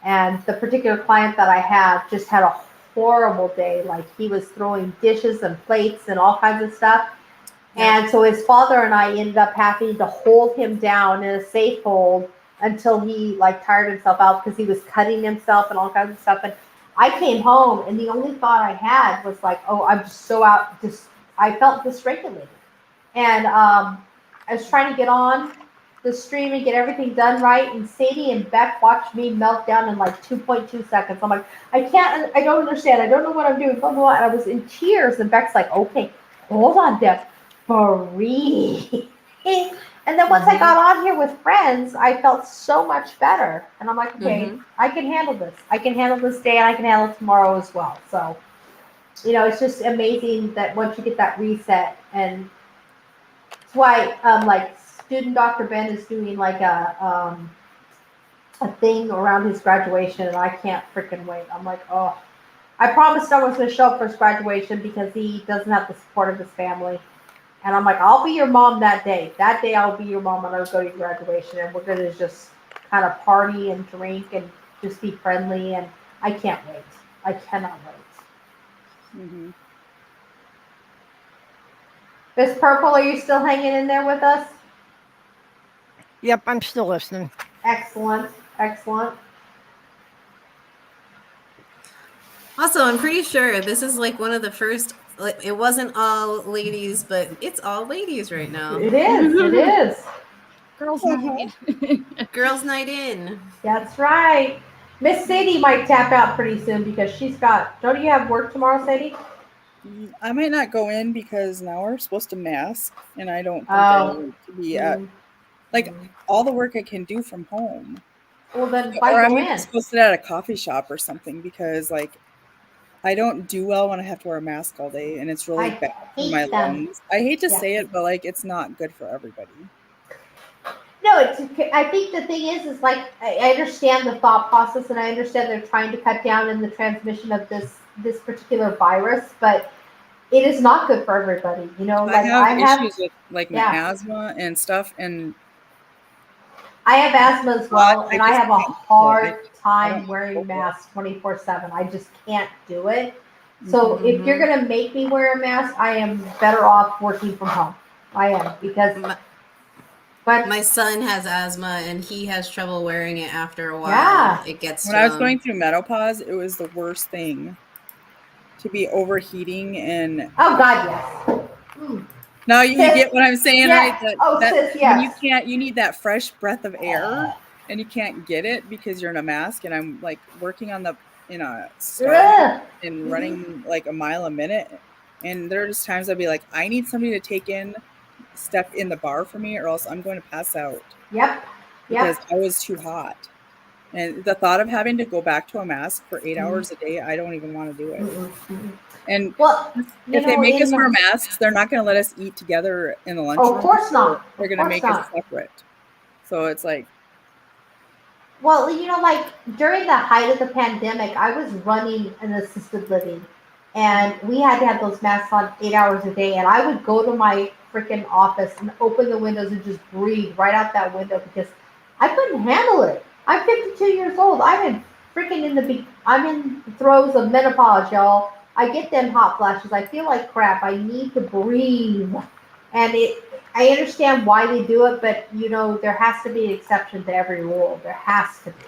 S4: And the particular client that I have just had a horrible day. Like, he was throwing dishes and plates and all kinds of stuff. Yeah. And so his father and I ended up having to hold him down in a safe hold until he like tired himself out because he was cutting himself and all kinds of stuff. And I came home and the only thought I had was like, oh, I'm just so out. I felt dysregulated. And I was trying to get on the stream and get everything done right. And Sadie and Beck watched me melt down in like 2.2 seconds. I'm like, I don't understand. I don't know what I'm doing. Blah, blah, blah. And I was in tears. And Beck's like, okay, hold on, Deb. Breathe. And then once I got on here with friends, I felt so much better. And I'm like, okay, I can handle this. I can handle this day and I can handle it tomorrow as well. So, it's just amazing that once you get that reset. And that's why, like, student Dr. Ben is doing like a thing around his graduation, and I can't freaking wait. I'm like, oh, I promised I was going to show up for his graduation because he doesn't have the support of his family. And I'm like, I'll be your mom that day. That day I'll be your mom when I go to your graduation. And we're going to just kind of party and drink and just be friendly. And I can't wait. I cannot wait.
S9: Mm-hmm.
S4: Miss Purple, are you still hanging in there with us?
S7: Yep, I'm still listening.
S4: Excellent. Excellent.
S10: Also, I'm pretty sure this is like one of the first, like, it wasn't all ladies, but it's all ladies right now.
S4: It is. It is.
S3: Girls night in.
S10: Girls night in.
S4: That's right. Miss Sadie might tap out pretty soon because don't you have work tomorrow, Sadie?
S9: I might not go in because now we're supposed to mask, and I don't think I want to be at all the work I can do from home.
S4: Well, then
S9: or I'm supposed to sit at a coffee shop or something because like I don't do well when I have to wear a mask all day, and it's really bad for my lungs. I hate to say it, but like it's not good for everybody.
S4: No, I think the thing is like I understand the thought process, and I understand they're trying to cut down in the transmission of this particular virus, but it is not good for everybody. Like
S9: I have issues with like my asthma and stuff, and
S4: I have asthma as well, and I have a hard time wearing masks 24/7. I just can't do it. So if you're gonna make me wear a mask, I am better off working from home. I am because. But
S10: my son has asthma and he has trouble wearing it after a while.
S4: Yeah.
S10: It gets
S9: when I was going through menopause, it was the worst thing to be overheating and
S4: oh god, yes.
S9: Now you get what I'm saying, right?
S4: Sis, yes.
S9: When you need that fresh breath of air and you can't get it because you're in a mask, and I'm like working on in a stove and running like a mile a minute, and there are just times I'd be like, I need somebody to take in stuff in the bar for me or else I'm going to pass out.
S4: Yep.
S9: Because I was too hot. And the thought of having to go back to a mask for 8 hours a day, I don't even want to do it. And if they make us wear masks, they're not going to let us eat together in the lunchroom.
S4: Oh, of course not.
S9: They're going to make us separate. So it's like.
S4: Well, like during the height of the pandemic, I was running an assisted living, and we had to have those masks on 8 hours a day. And I would go to my freaking office and open the windows and just breathe right out that window because I couldn't handle it. I'm 52 years old. I'm in the throes of menopause, y'all. I get them hot flashes. I feel like crap. I need to breathe. And I understand why they do it, but there has to be an exception to every rule. There has to be.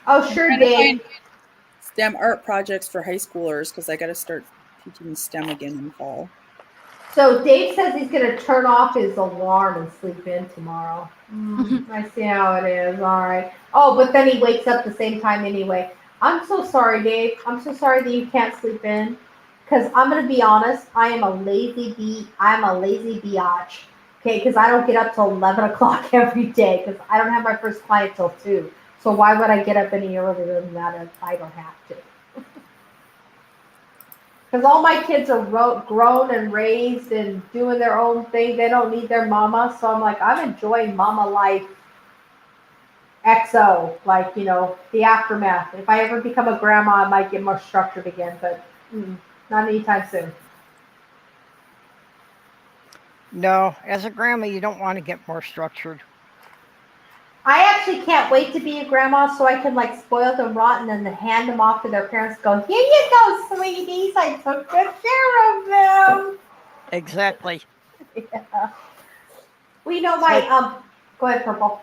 S4: Oh, sure, Dave.
S9: STEM art projects for high schoolers because I got to start teaching STEM again in fall.
S4: So Dave says he's going to turn off his alarm and sleep in tomorrow. I see how it is. All right. Oh, but then he wakes up the same time anyway. I'm so sorry, Dave. I'm so sorry that you can't sleep in. Because I'm going to be honest, I'm a lazy biatch. Okay, because I don't get up till 11 o'clock every day because I don't have my first client till 2. So why would I get up any earlier than that if I don't have to? Because all my kids are grown and raised and doing their own thing. They don't need their mama. So I'm like, I'm enjoying mama life XO, like, the aftermath. If I ever become a grandma, I might get more structured again, but not anytime soon.
S7: No, as a grandma, you don't want to get more structured.
S4: I actually can't wait to be a grandma so I can spoil them rotten and then hand them off to their parents. Go, here you go, sweeties. I took good care of them.
S7: Exactly.
S4: Yeah. We know my Go ahead, Purple.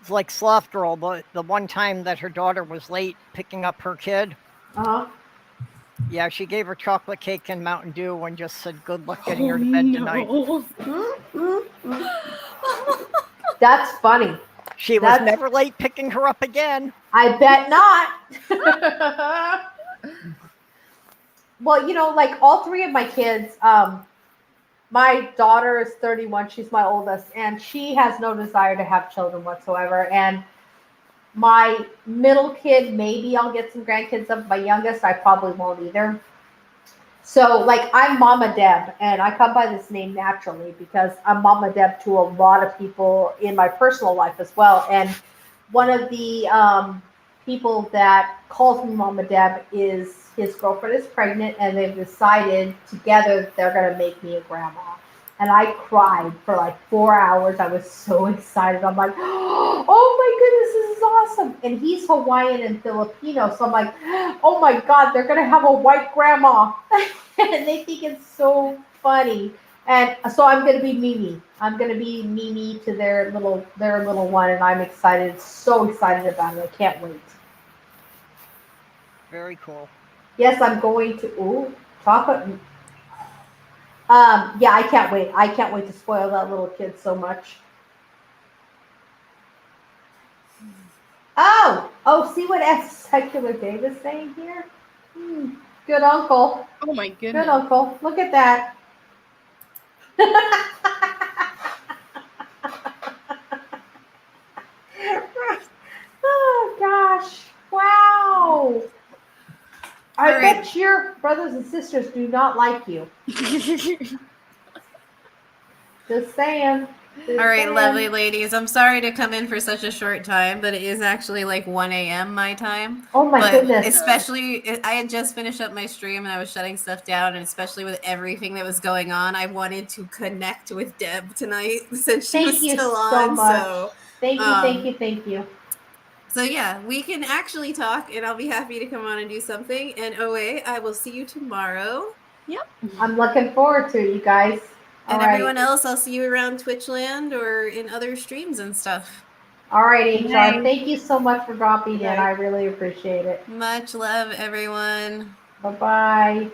S7: It's like Sloth Girl, the one time that her daughter was late picking up her kid. Yeah, she gave her chocolate cake and Mountain Dew and just said, good luck getting her to bed tonight.
S4: That's funny.
S7: She was never late picking her up again.
S4: I bet not. Well, all 3 of my kids, my daughter is 31. She's my oldest, and she has no desire to have children whatsoever. And my middle kid, maybe I'll get some grandkids of. My youngest, I probably won't either. So, I'm Momma Deb, and I come by this name naturally because I'm Momma Deb to a lot of people in my personal life as well. And one of the people that calls me Momma Deb is his girlfriend is pregnant, and they've decided together they're going to make me a grandma. And I cried for 4 hours. I was so excited. I'm like, oh my goodness, this is awesome. And he's Hawaiian and Filipino. So I'm like, oh my God, they're going to have a white grandma. And they think it's so funny. And so I'm going to be Mimi. I'm going to be Mimi to their little one. And I'm excited, so excited about it. I can't wait.
S7: Very cool.
S4: Yes, I'm going to. Chocolate. Yeah, I can't wait. I can't wait to spoil that little kid so much. Oh, see what Secular Dave is saying here? Good uncle.
S3: Oh my goodness.
S4: Good uncle. Look at that. Oh gosh. Wow. I bet your brothers and sisters do not like you. Just saying.
S10: All right, lovely ladies. I'm sorry to come in for such a short time, but it is actually 1 a.m. my time.
S4: Oh my goodness.
S10: Especially, I had just finished up my stream and I was shutting stuff down, and especially with everything that was going on, I wanted to connect with Deb tonight since she was still on. So
S4: thank you.
S10: So yeah, we can actually talk, and I'll be happy to come on and do something. And OA, I will see you tomorrow.
S3: Yep.
S4: I'm looking forward to it, you guys.
S10: And everyone else, I'll see you around Twitchland or in other streams and stuff.
S4: All right, HR. Thank you so much for dropping in. I really appreciate it.
S10: Much love, everyone.
S4: Bye-bye.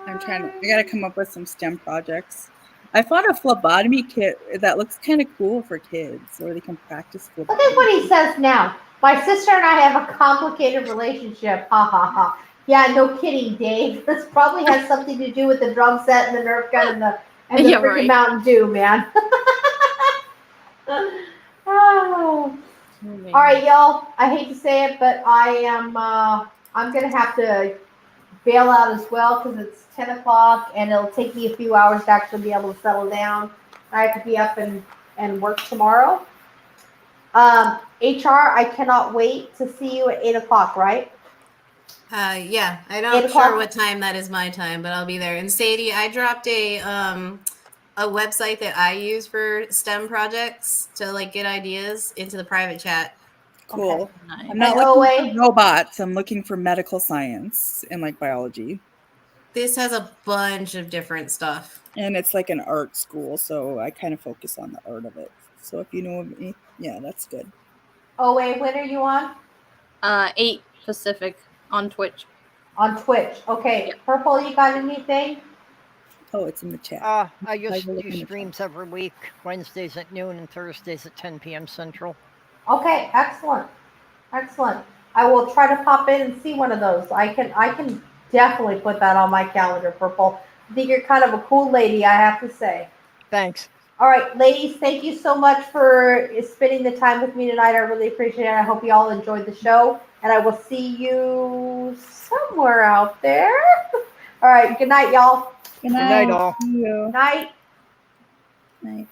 S9: I gotta come up with some STEM projects. I found a phlebotomy kit that looks kind of cool for kids, where they can practice phlebotomy.
S4: Look at what he says now. My sister and I have a complicated relationship. Ha ha ha. Yeah, no kidding, Dave. This probably has something to do with the drum set and the Nerf gun and the freaking Mountain Dew, man. Oh. All right, y'all. I hate to say it, but I'm gonna have to bail out as well because it's 10 o'clock and it'll take me a few hours to actually be able to settle down. I have to be up and work tomorrow. HR, I cannot wait to see you at 8 o'clock, right?
S10: Yeah, I'm not sure what time that is my time, but I'll be there. And Sadie, I dropped a website that I use for STEM projects to get ideas into the private chat.
S9: Cool.
S3: Okay. Nice.
S9: I'm not looking for robots. I'm looking for medical science and biology.
S10: This has a bunch of different stuff.
S9: And it's an art school, so I kind of focus on the art of it. So if you know me, yeah, that's good.
S4: Oh, wait, when are you on?
S3: 8 Pacific on Twitch.
S4: On Twitch. Okay. Yeah. Purple, you got anything?
S9: Oh, it's in the chat.
S7: I used to do streams every week, Wednesdays at noon and Thursdays at 10 p.m. Central.
S4: Okay, excellent. Excellent. I will try to pop in and see one of those. I can definitely put that on my calendar, Purple. I think you're kind of a cool lady, I have to say.
S7: Thanks.
S4: All right, ladies, thank you so much for spending the time with me tonight. I really appreciate it. I hope you all enjoyed the show, and I will see you somewhere out there. All right, good night, y'all.
S9: Good
S7: night all.
S9: See you.
S4: Night.
S9: Night.